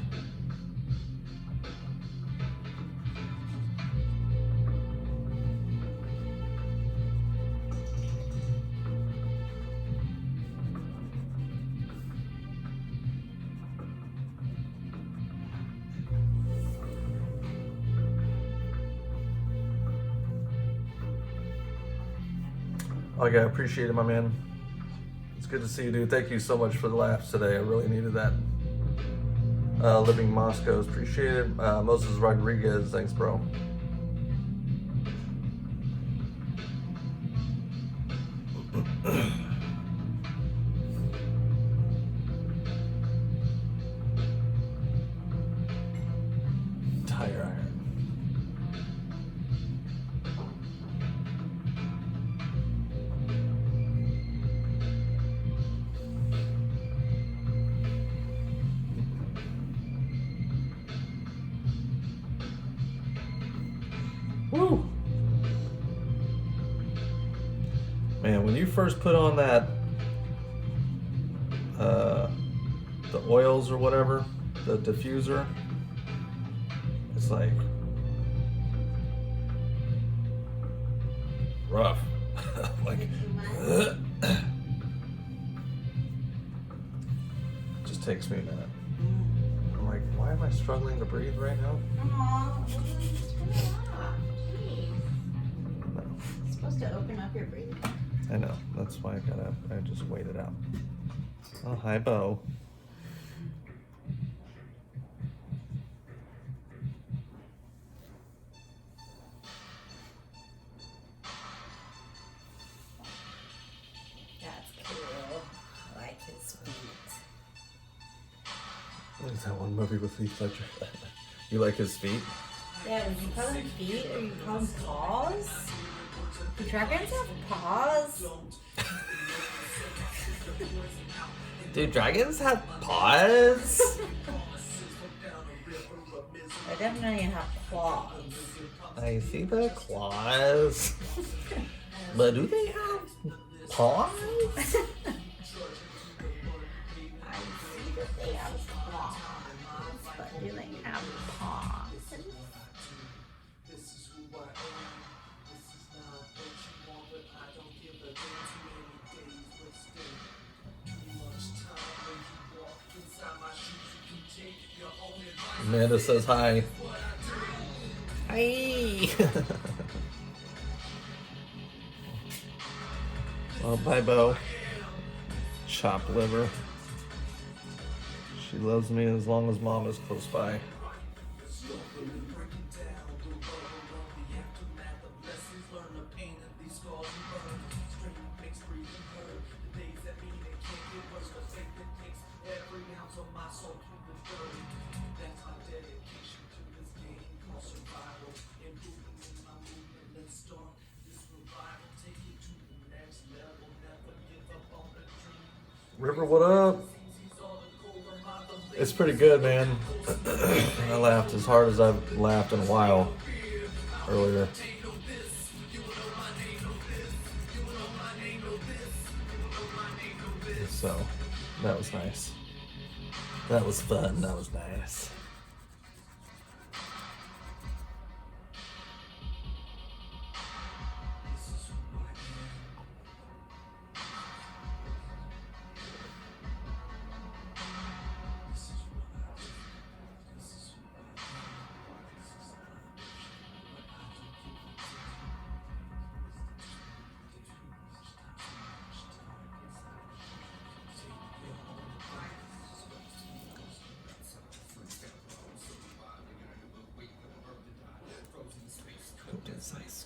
Okay, I appreciate it, my man. It's good to see you, dude. Thank you so much for the laughs today. I really needed that. Living Moscows, appreciate it. Moses Rodriguez, thanks, bro. Tire iron. Woo! Man, when you first put on that, the oils or whatever, the diffuser, it's like rough. Like, just takes me a minute. I'm like, why am I struggling to breathe right now? Aw, turn it off. Jeez. No. It's supposed to open up your breathing. I know. That's why I just wait it out. Oh, hi, Bo. That's cool. I like his feet. What is that one movie with Heath Ledger? You like his feet? Yeah, would you call them feet or you call them paws? Do dragons have paws? Do dragons have paws? They definitely have claws. I see the claws. But do they have paws? I see that they have claws, but do they have paws? Amanda says hi. Hi. Well, bye, Bo. Chop liver. She loves me as long as Mom is close by. River, what up? It's pretty good, man. I laughed as hard as I've laughed in a while earlier. So, that was nice. That was fun. That was nice.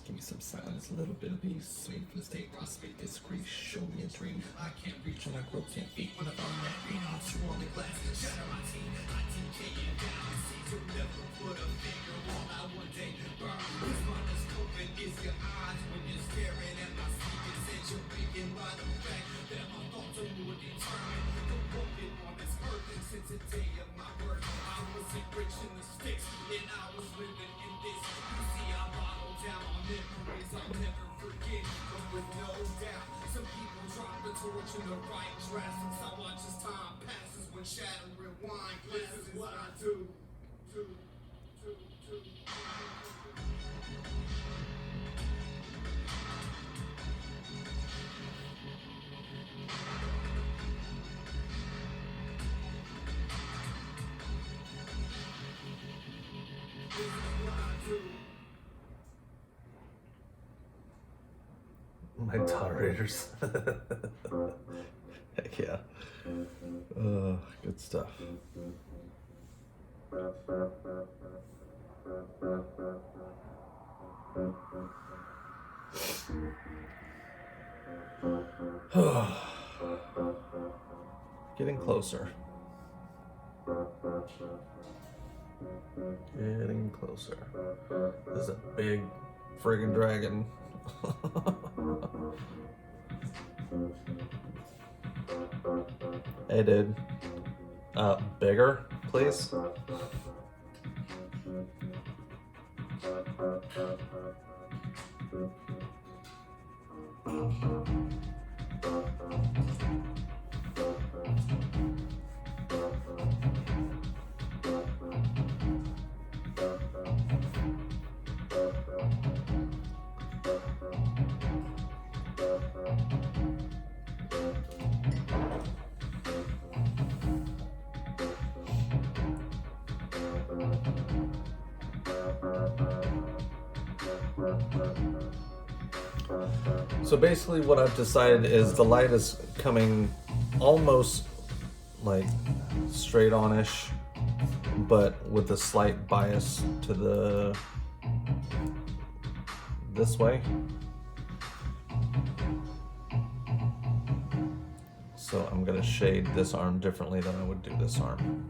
Give me some silence, a little bit of peace, so you can stay speak discreet, show me a dream. I can't reach and I grow 10 feet when I'm on that green house, you on the glass. Shatter my team, I TK you down, see you never put a finger on I one day burn. Who's running stupid is your eyes when you're staring at my secrets and you're thinking by the fact that my thoughts are more determined. The broken on this earth since the day of my birth. I was enriching the sticks and I was living in this. You see, I bottled down my memories I'll never forget, but with no doubt, some people drop the torch in the right dress. And so much as time passes when shadow rewind, this is what I do. My tolerators. Heck yeah. Good stuff. Getting closer. Getting closer. This is a big friggin' dragon. Hey, dude. Bigger, please. So basically what I've decided is the light is coming almost like straight on-ish, but with a slight bias to this way. So I'm gonna shade this arm differently than I would do this arm.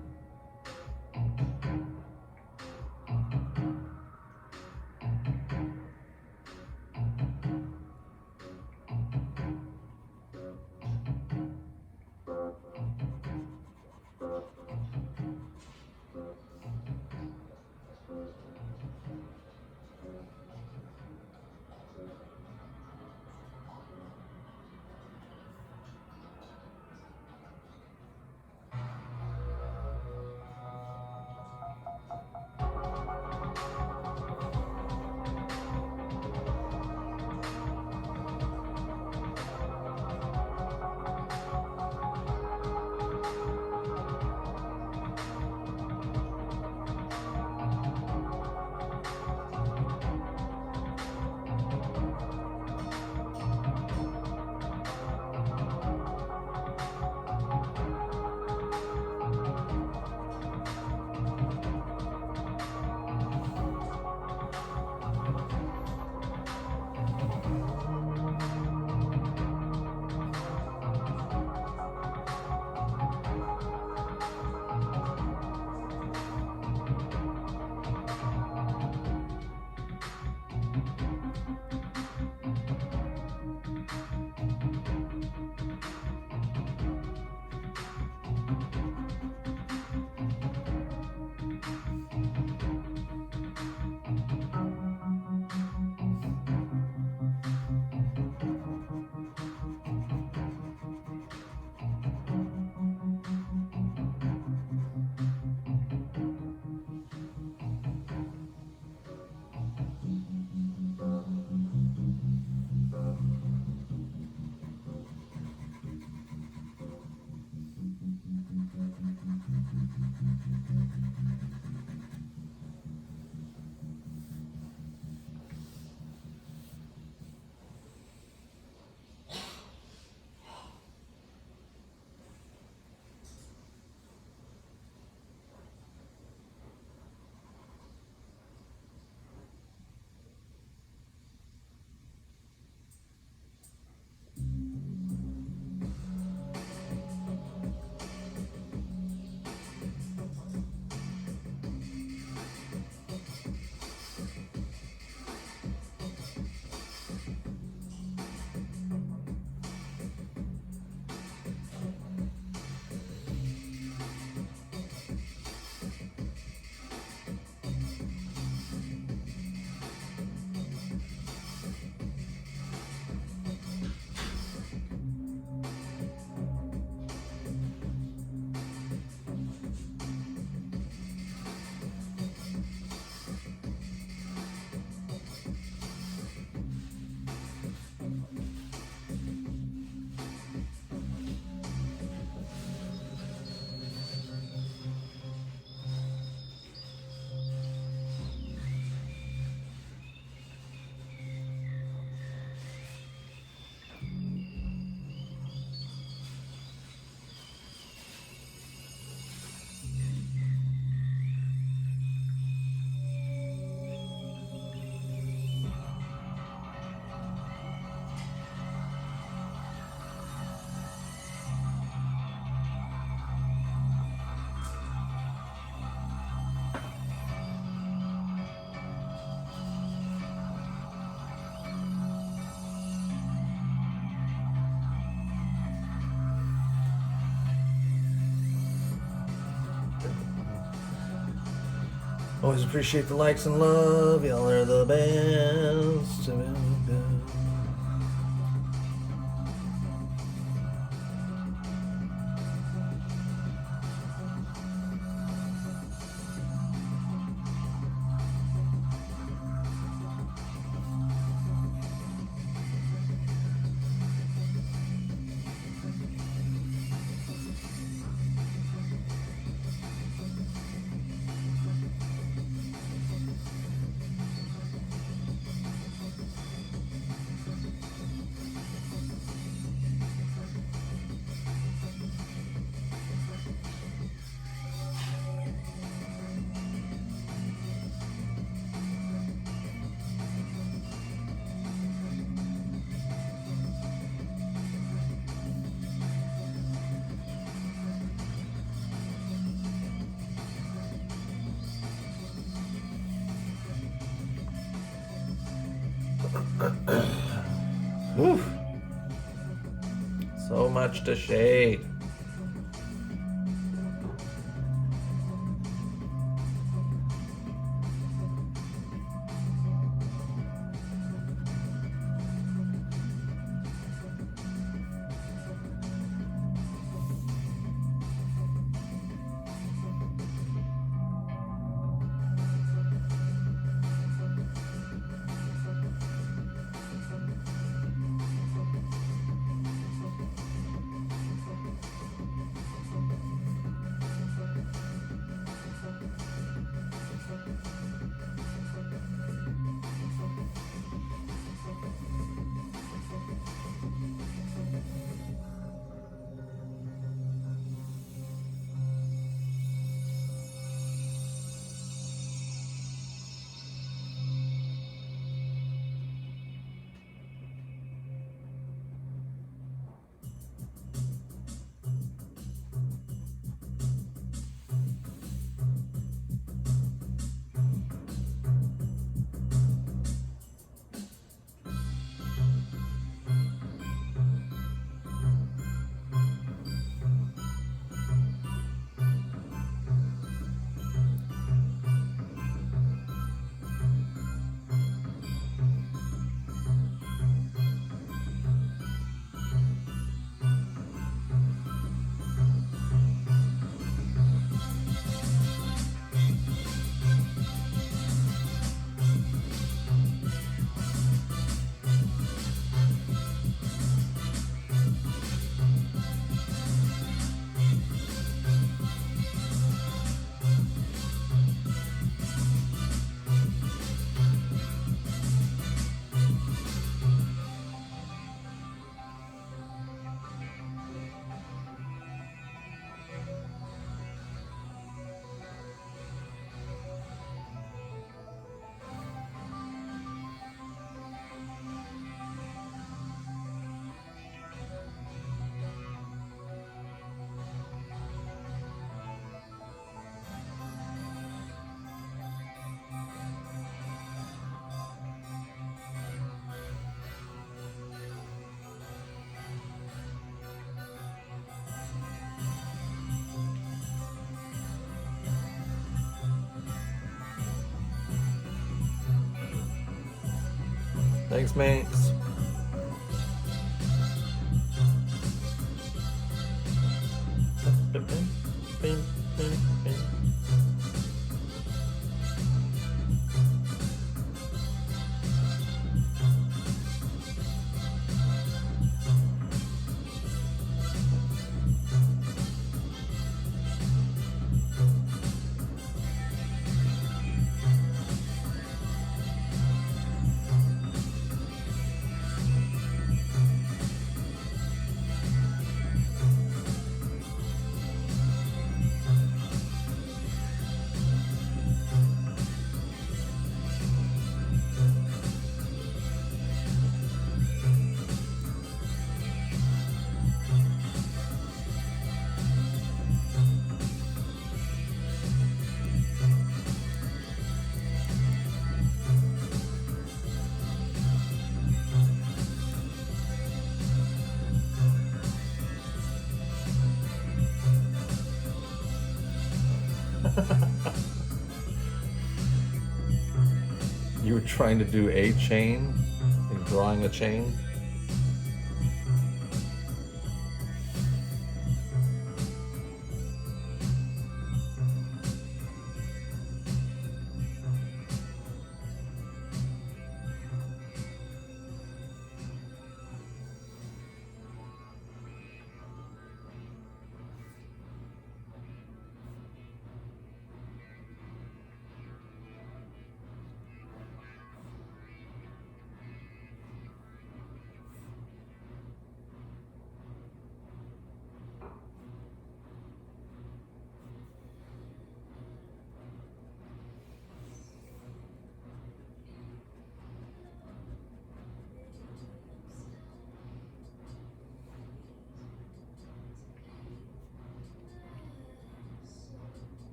Always appreciate the likes and love. Y'all are the best. Whew. So much to shade. Thanks, mates. trying to do a chain, like drawing a chain.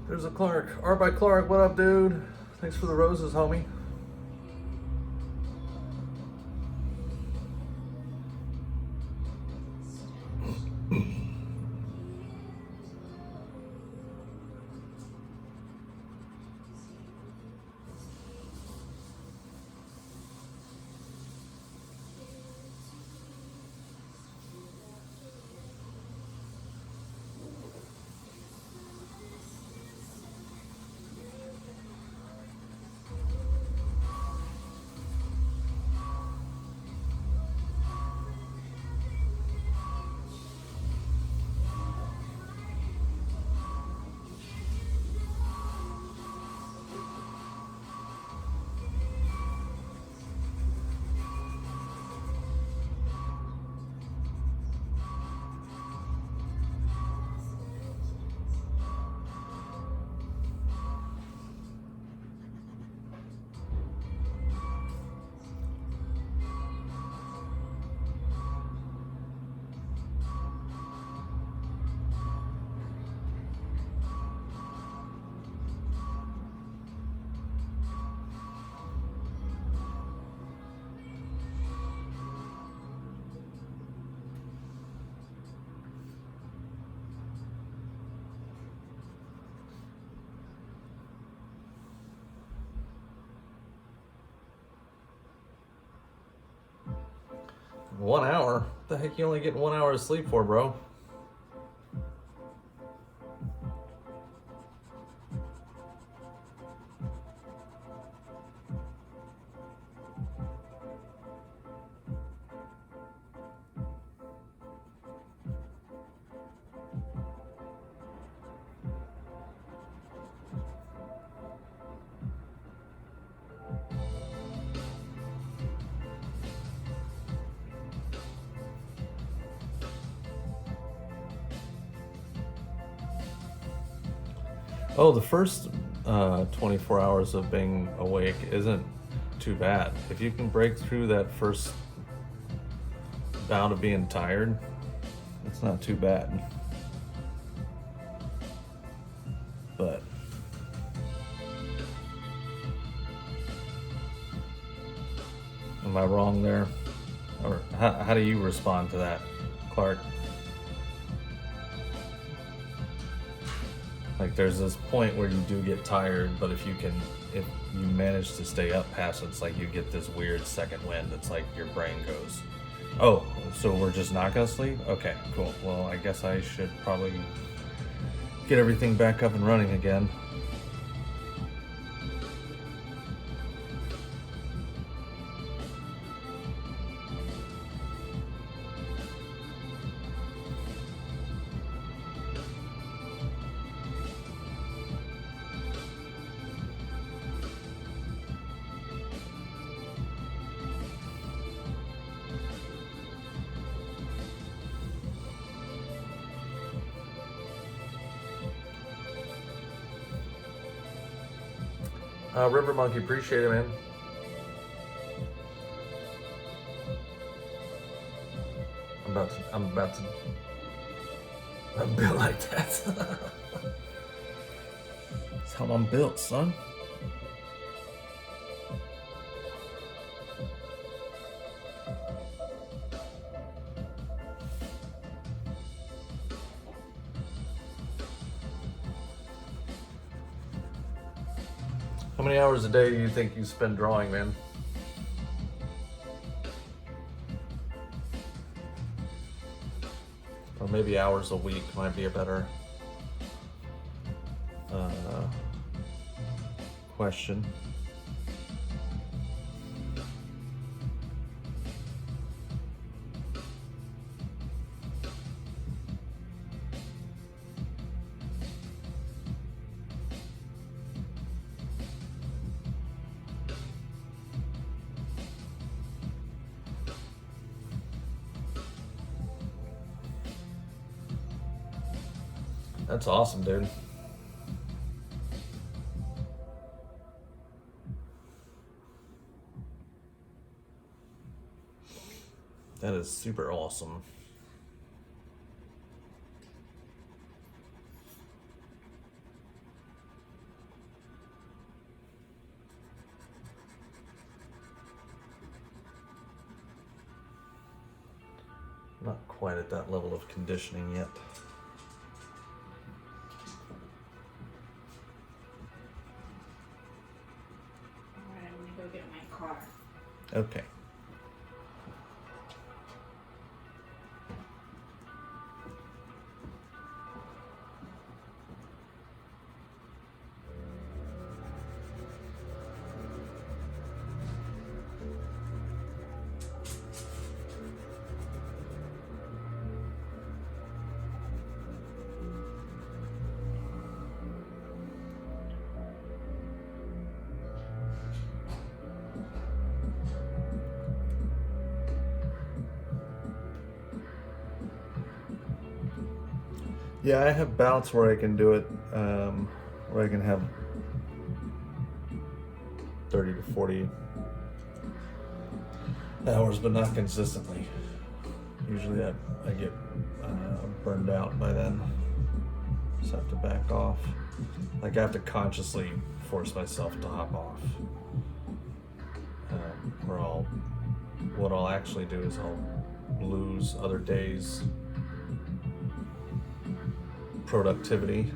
There's a Clark. Art by Clark. What up, dude? Thanks for the roses, homie. One hour? What the heck you only getting 1 hour of sleep for, bro? Oh, the first 24 hours of being awake isn't too bad. If you can break through that first bout of being tired, it's not too bad. But am I wrong there? Or how do you respond to that, Clark? Like there's this point where you do get tired, but if you manage to stay up past it, it's like you get this weird second wind. It's like your brain goes, oh, so we're just not gonna sleep? Okay, cool. Well, I guess I should probably get everything back up and running again. River Monkey, appreciate it, man. I'm built like that. That's how I'm built, son. How many hours a day do you think you spend drawing, man? Or maybe hours a week might be a better question. That's awesome, dude. That is super awesome. Not quite at that level of conditioning yet. Okay. Yeah, I have bouts where I can do it, where I can have 30 to 40 hours, but not consistently. Usually I get burned out by then, so I have to back off. Like I have to consciously force myself to hop off. Or what I'll actually do is I'll lose other days' productivity.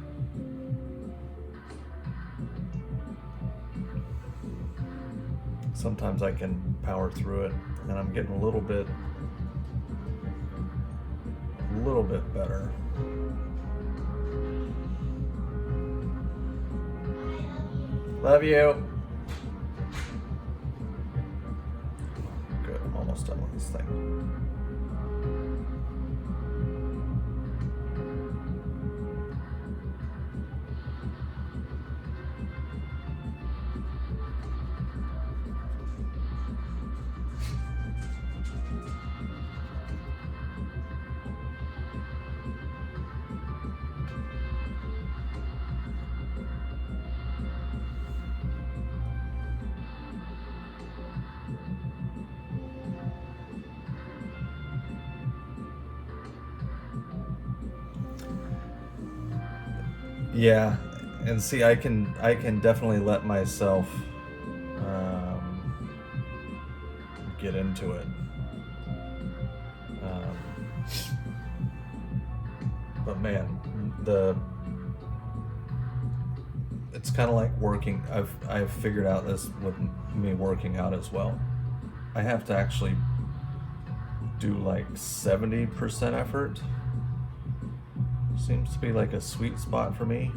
Sometimes I can power through it, and I'm getting a little bit better. Love you. Good, I'm almost done with this thing. Yeah, and see, I can definitely let myself get into it. But man, it's kind of like working. I've figured out this with me working out as well. I have to actually do like 70% effort seems to be like a sweet spot for me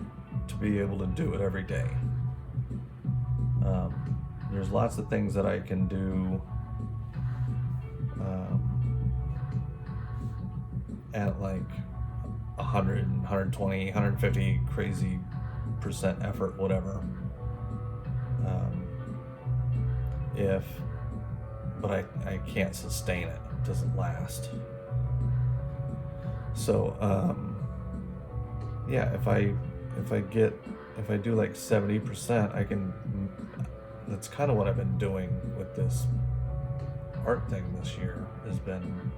to be able to do it every day. There's lots of things that I can do at like 100, 120, 150 crazy percent effort, whatever. But I can't sustain it. It doesn't last. So yeah, if I do like 70%, I can. That's kind of what I've been doing with this art thing this year. Has been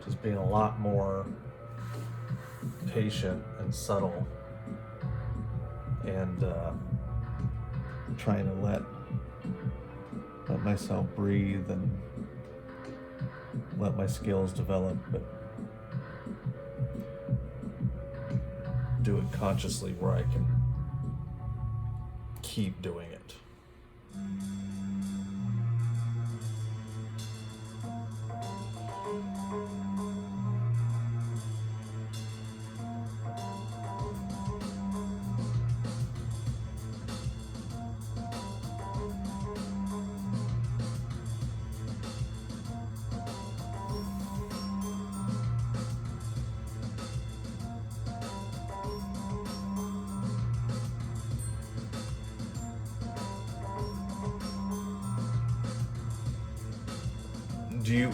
just being a lot more patient and subtle, and trying to let myself breathe and let my skills develop, but do it consciously where I can keep doing it.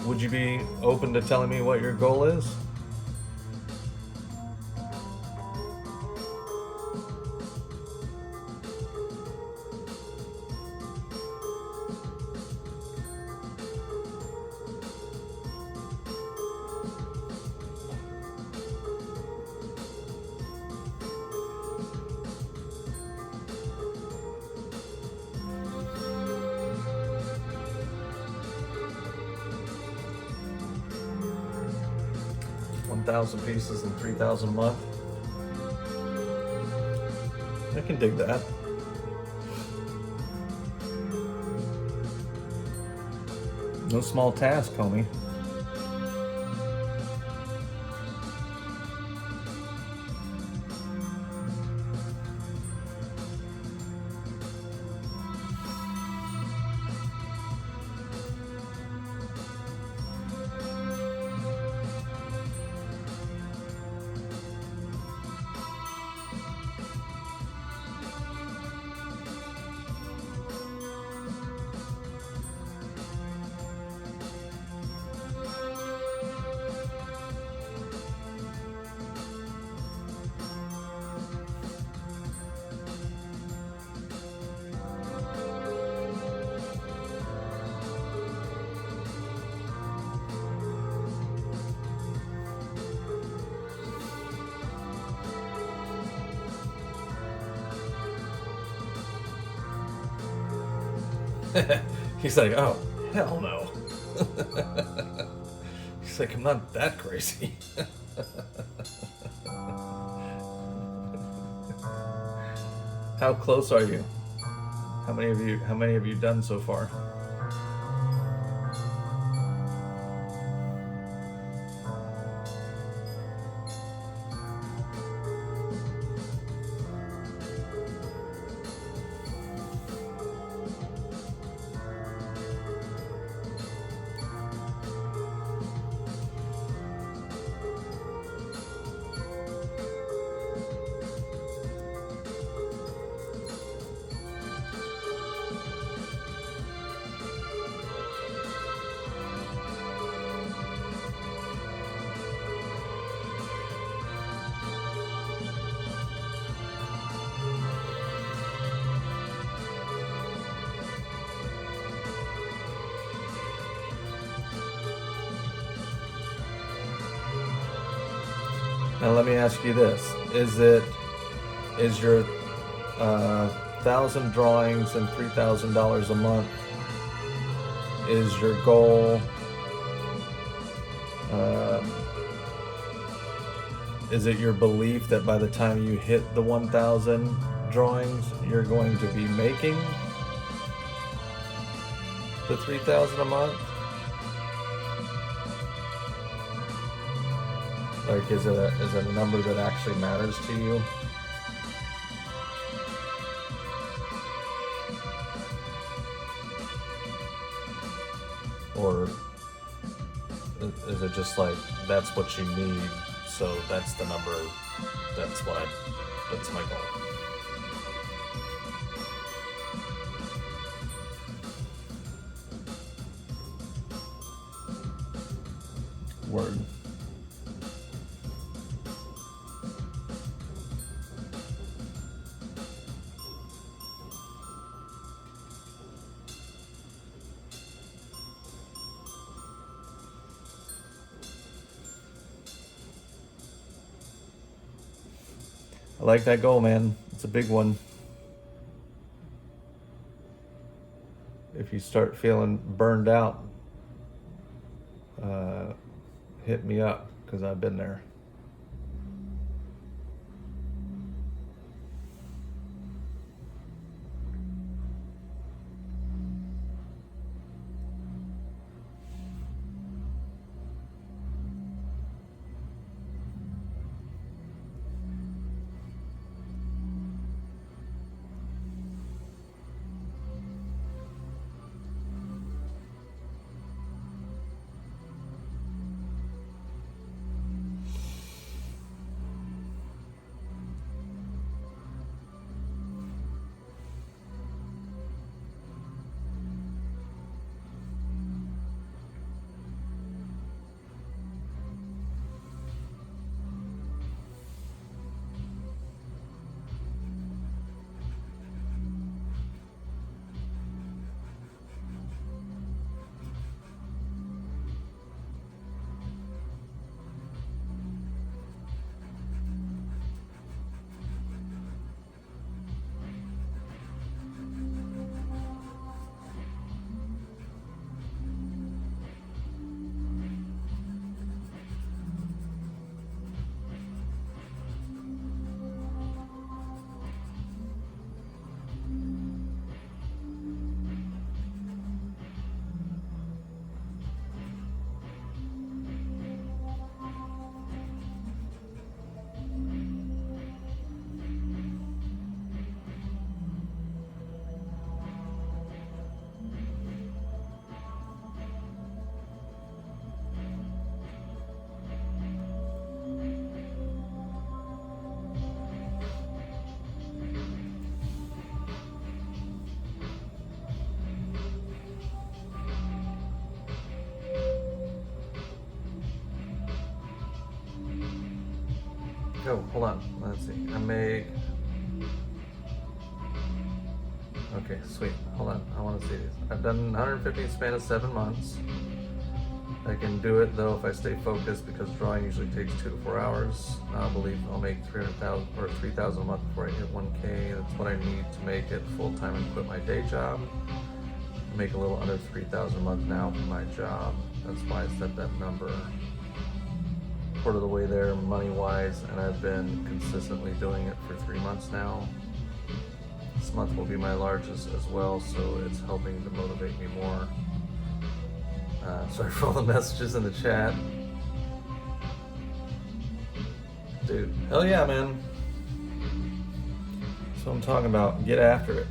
Would you be open to telling me what your goal is? Pieces and 3,000 a month. I can dig that. No small task, homie. He's like, oh, hell no. He's like, I'm not that crazy. How close are you? How many have you done so far? Now let me ask you this: is your 1,000 drawings and $3,000 a month? Is your goal? Is it your belief that by the time you hit the 1,000 drawings, you're going to be making the $3,000 a month? Like, is it a number that actually matters to you? Or is it just like, that's what you need, so that's the number, that's my goal. Word. I like that goal, man. It's a big one. If you start feeling burned out, hit me up, because I've been there. Oh, hold on. Let's see. I make. Okay, sweet. Hold on. I want to see these. I've done 150 in a span of 7 months. I can do it though if I stay focused, because drawing usually takes 2 to 4 hours. I believe I'll make 300,000 or 3,000 a month before I hit 1K. That's what I need to make it full time and quit my day job. I make a little under 3,000 a month now from my job. That's why I set that number. Quarter of the way there money wise, and I've been consistently doing it for 3 months now. This month will be my largest as well, so it's helping to motivate me more. Sorry for all the messages in the chat. Dude, hell yeah, man. That's what I'm talking about. Get after it.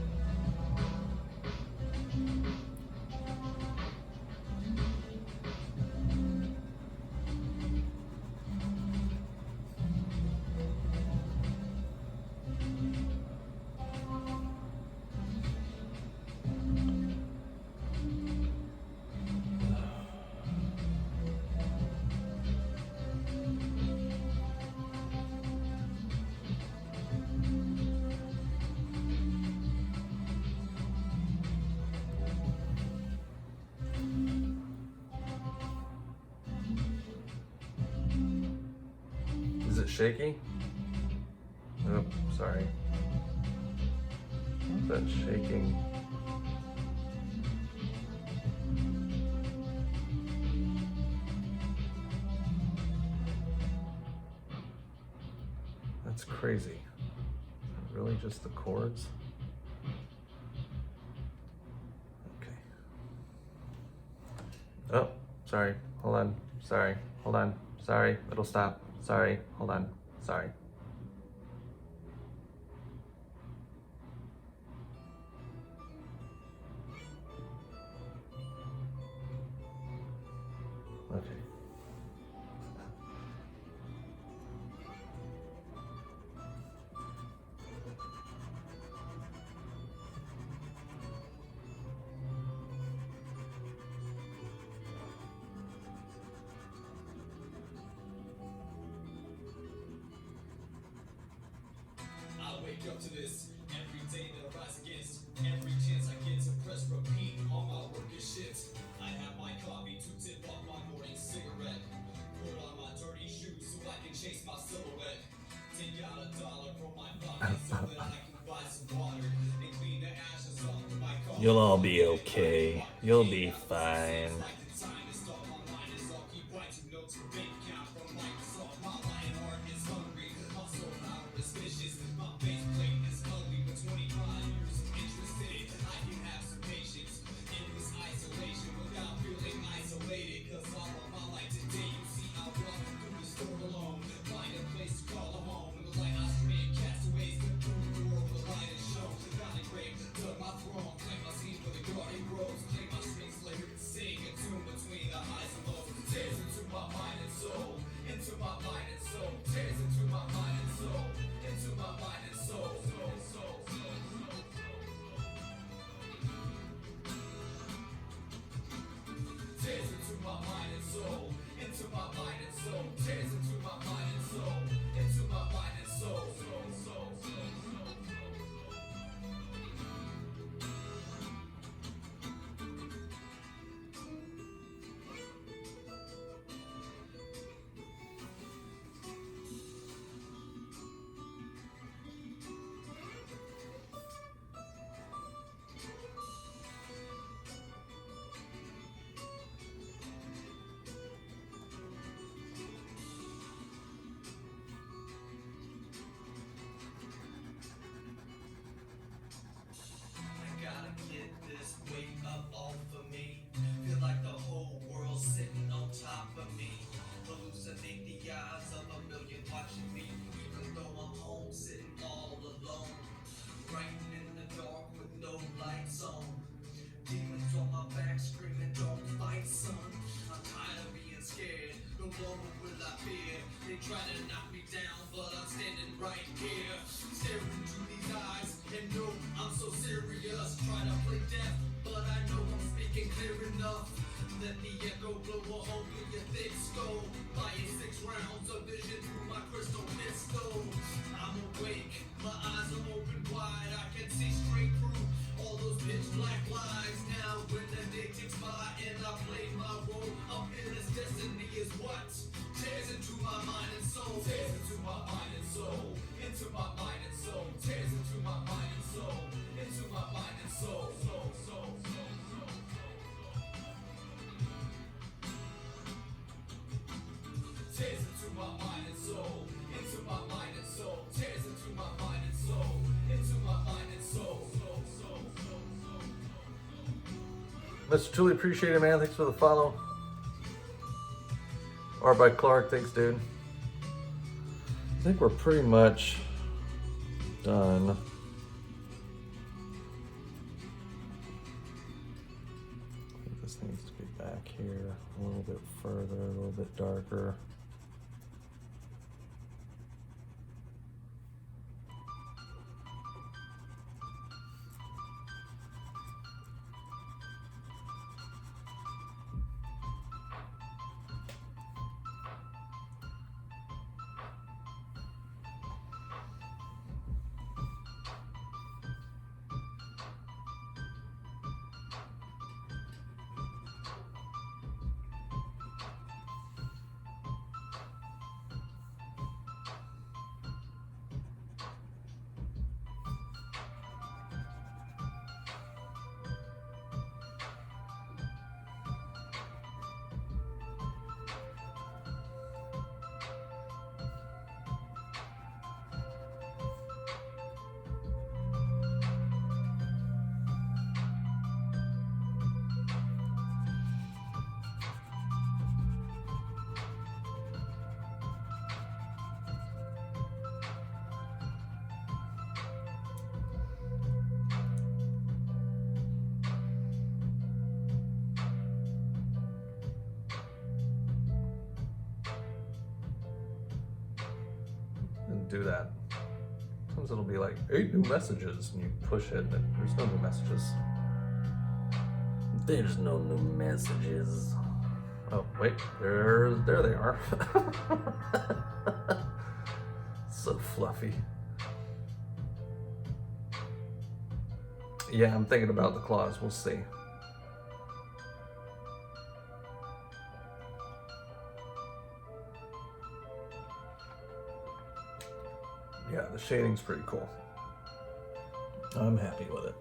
Is it shaky? Oh, sorry. That's shaking. That's crazy. Really just the chords? Okay. Oh, sorry. Hold on. Sorry. Hold on. Sorry. It'll stop. Sorry, hold on. Sorry. Okay. I wake up to this every day that I rise against. Every chance I get to press repeat on my work is shit. I have my coffee to tip off my morning cigarette. Put on my dirty shoes so I can chase my silhouette. Take out $1 from my pocket so that I can buy some water and clean the ashes off of my car. You'll all be okay. You'll be fine. Try to knock me down, but I'm standing right here, staring into these eyes, and no, I'm so serious. Try to play deaf, but I know I'm speaking clear enough. Let the echo blow a hole through your thick skull. Buying 6 rounds of vision through my crystal pistol. I'm awake, my eyes are open wide. I can see straight through all those pitch black lies. Now when the day ticks by and I play my role, I'm fearless. Destiny is what tears into my mind and soul. Tears into my mind and soul. Into my mind and soul. Tears into my mind and soul. Into my mind and soul. Tears into my mind and soul. Into my mind and soul. Tears into my mind and soul. Into my mind and soul. Mr. Truly appreciate it, man. Thanks for the follow. Art by Clark, thanks, dude. I think we're pretty much done. I think this needs to be back here a little bit further, a little bit darker. do that. Sometimes it'll be like 8 new messages, and you push it, and there's no new messages. There's no new messages. Oh wait, there they are. So fluffy. Yeah, I'm thinking about the claws. We'll see. Yeah, the shading's pretty cool. I'm happy with it.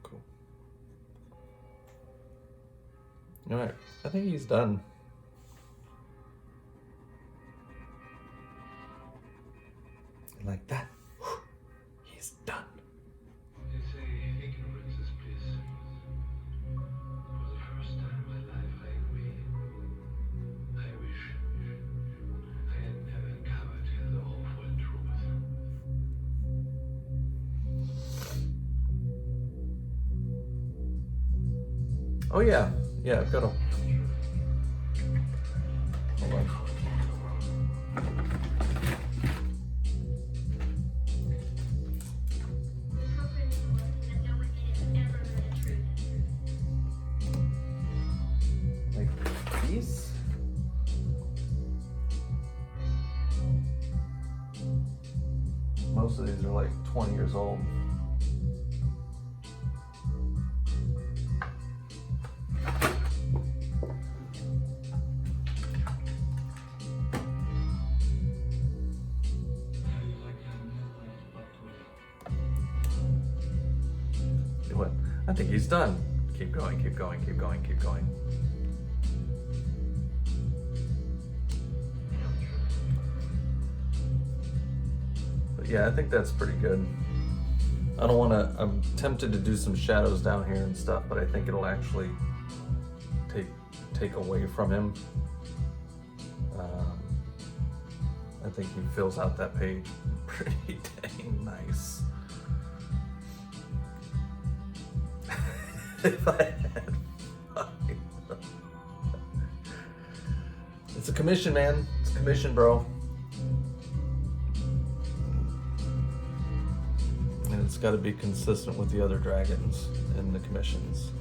Cool. All right, I think he's done. Like that. He's done. They say ignorance is bliss. For the first time in my life, I agree. I wish I had never uncovered the awful truth. Oh yeah, I've got a. Hold on. Like these? Most of these are like 20 years old. What? I think he's done. Keep going. But yeah, I think that's pretty good. I don't want to, I'm tempted to do some shadows down here and stuff, but I think it'll actually take away from him. I think he fills out that page pretty dang nice. If I had fucking... It's a commission, man. It's a commission, bro. And it's got to be consistent with the other dragons and the commissions.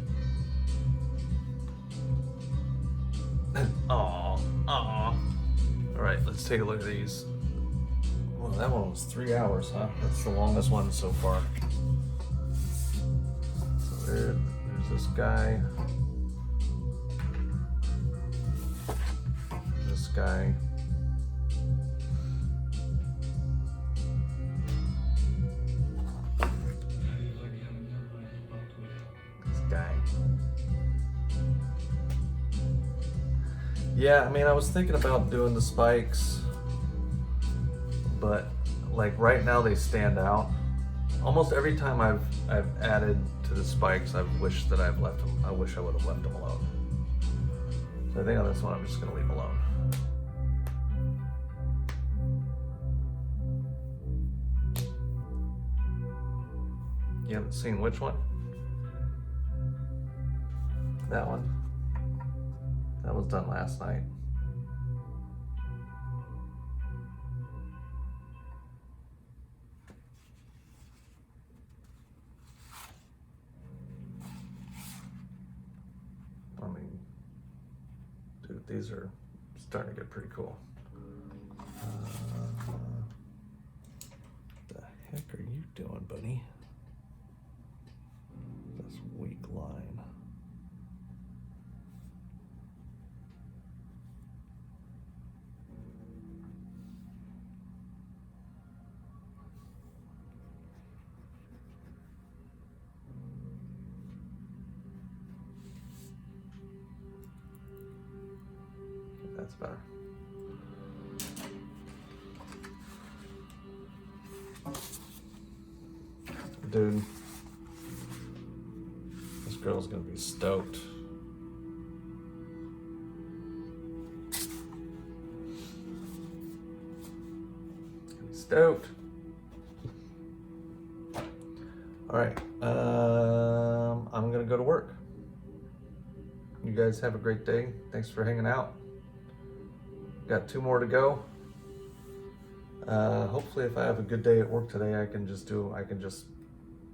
Aw. All right, let's take a look at these. Well, that one was 3 hours, huh? That's the longest one so far. So there's this guy. This guy. This guy. Yeah, I mean, I was thinking about doing the spikes, but like right now they stand out. Almost every time I've added to the spikes, I've wished that I've left them. I wish I would have left them alone. So I think on this one, I'm just gonna leave alone. You haven't seen which one? That one? That was done last night. I mean, dude, these are starting to get pretty cool. The heck are you doing, buddy? This weak line. That's better. Dude, this girl's gonna be stoked. Stoked. All right, I'm gonna go to work. You guys have a great day. Thanks for hanging out. Got 2 more to go. Hopefully if I have a good day at work today, I can just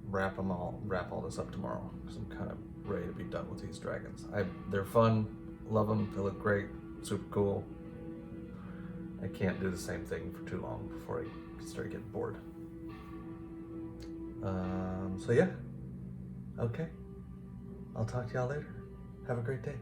wrap all this up tomorrow, because I'm kind of ready to be done with these dragons. They're fun, love them, they look great, super cool. I can't do the same thing for too long before I start getting bored. So yeah, okay. I'll talk to y'all later. Have a great day.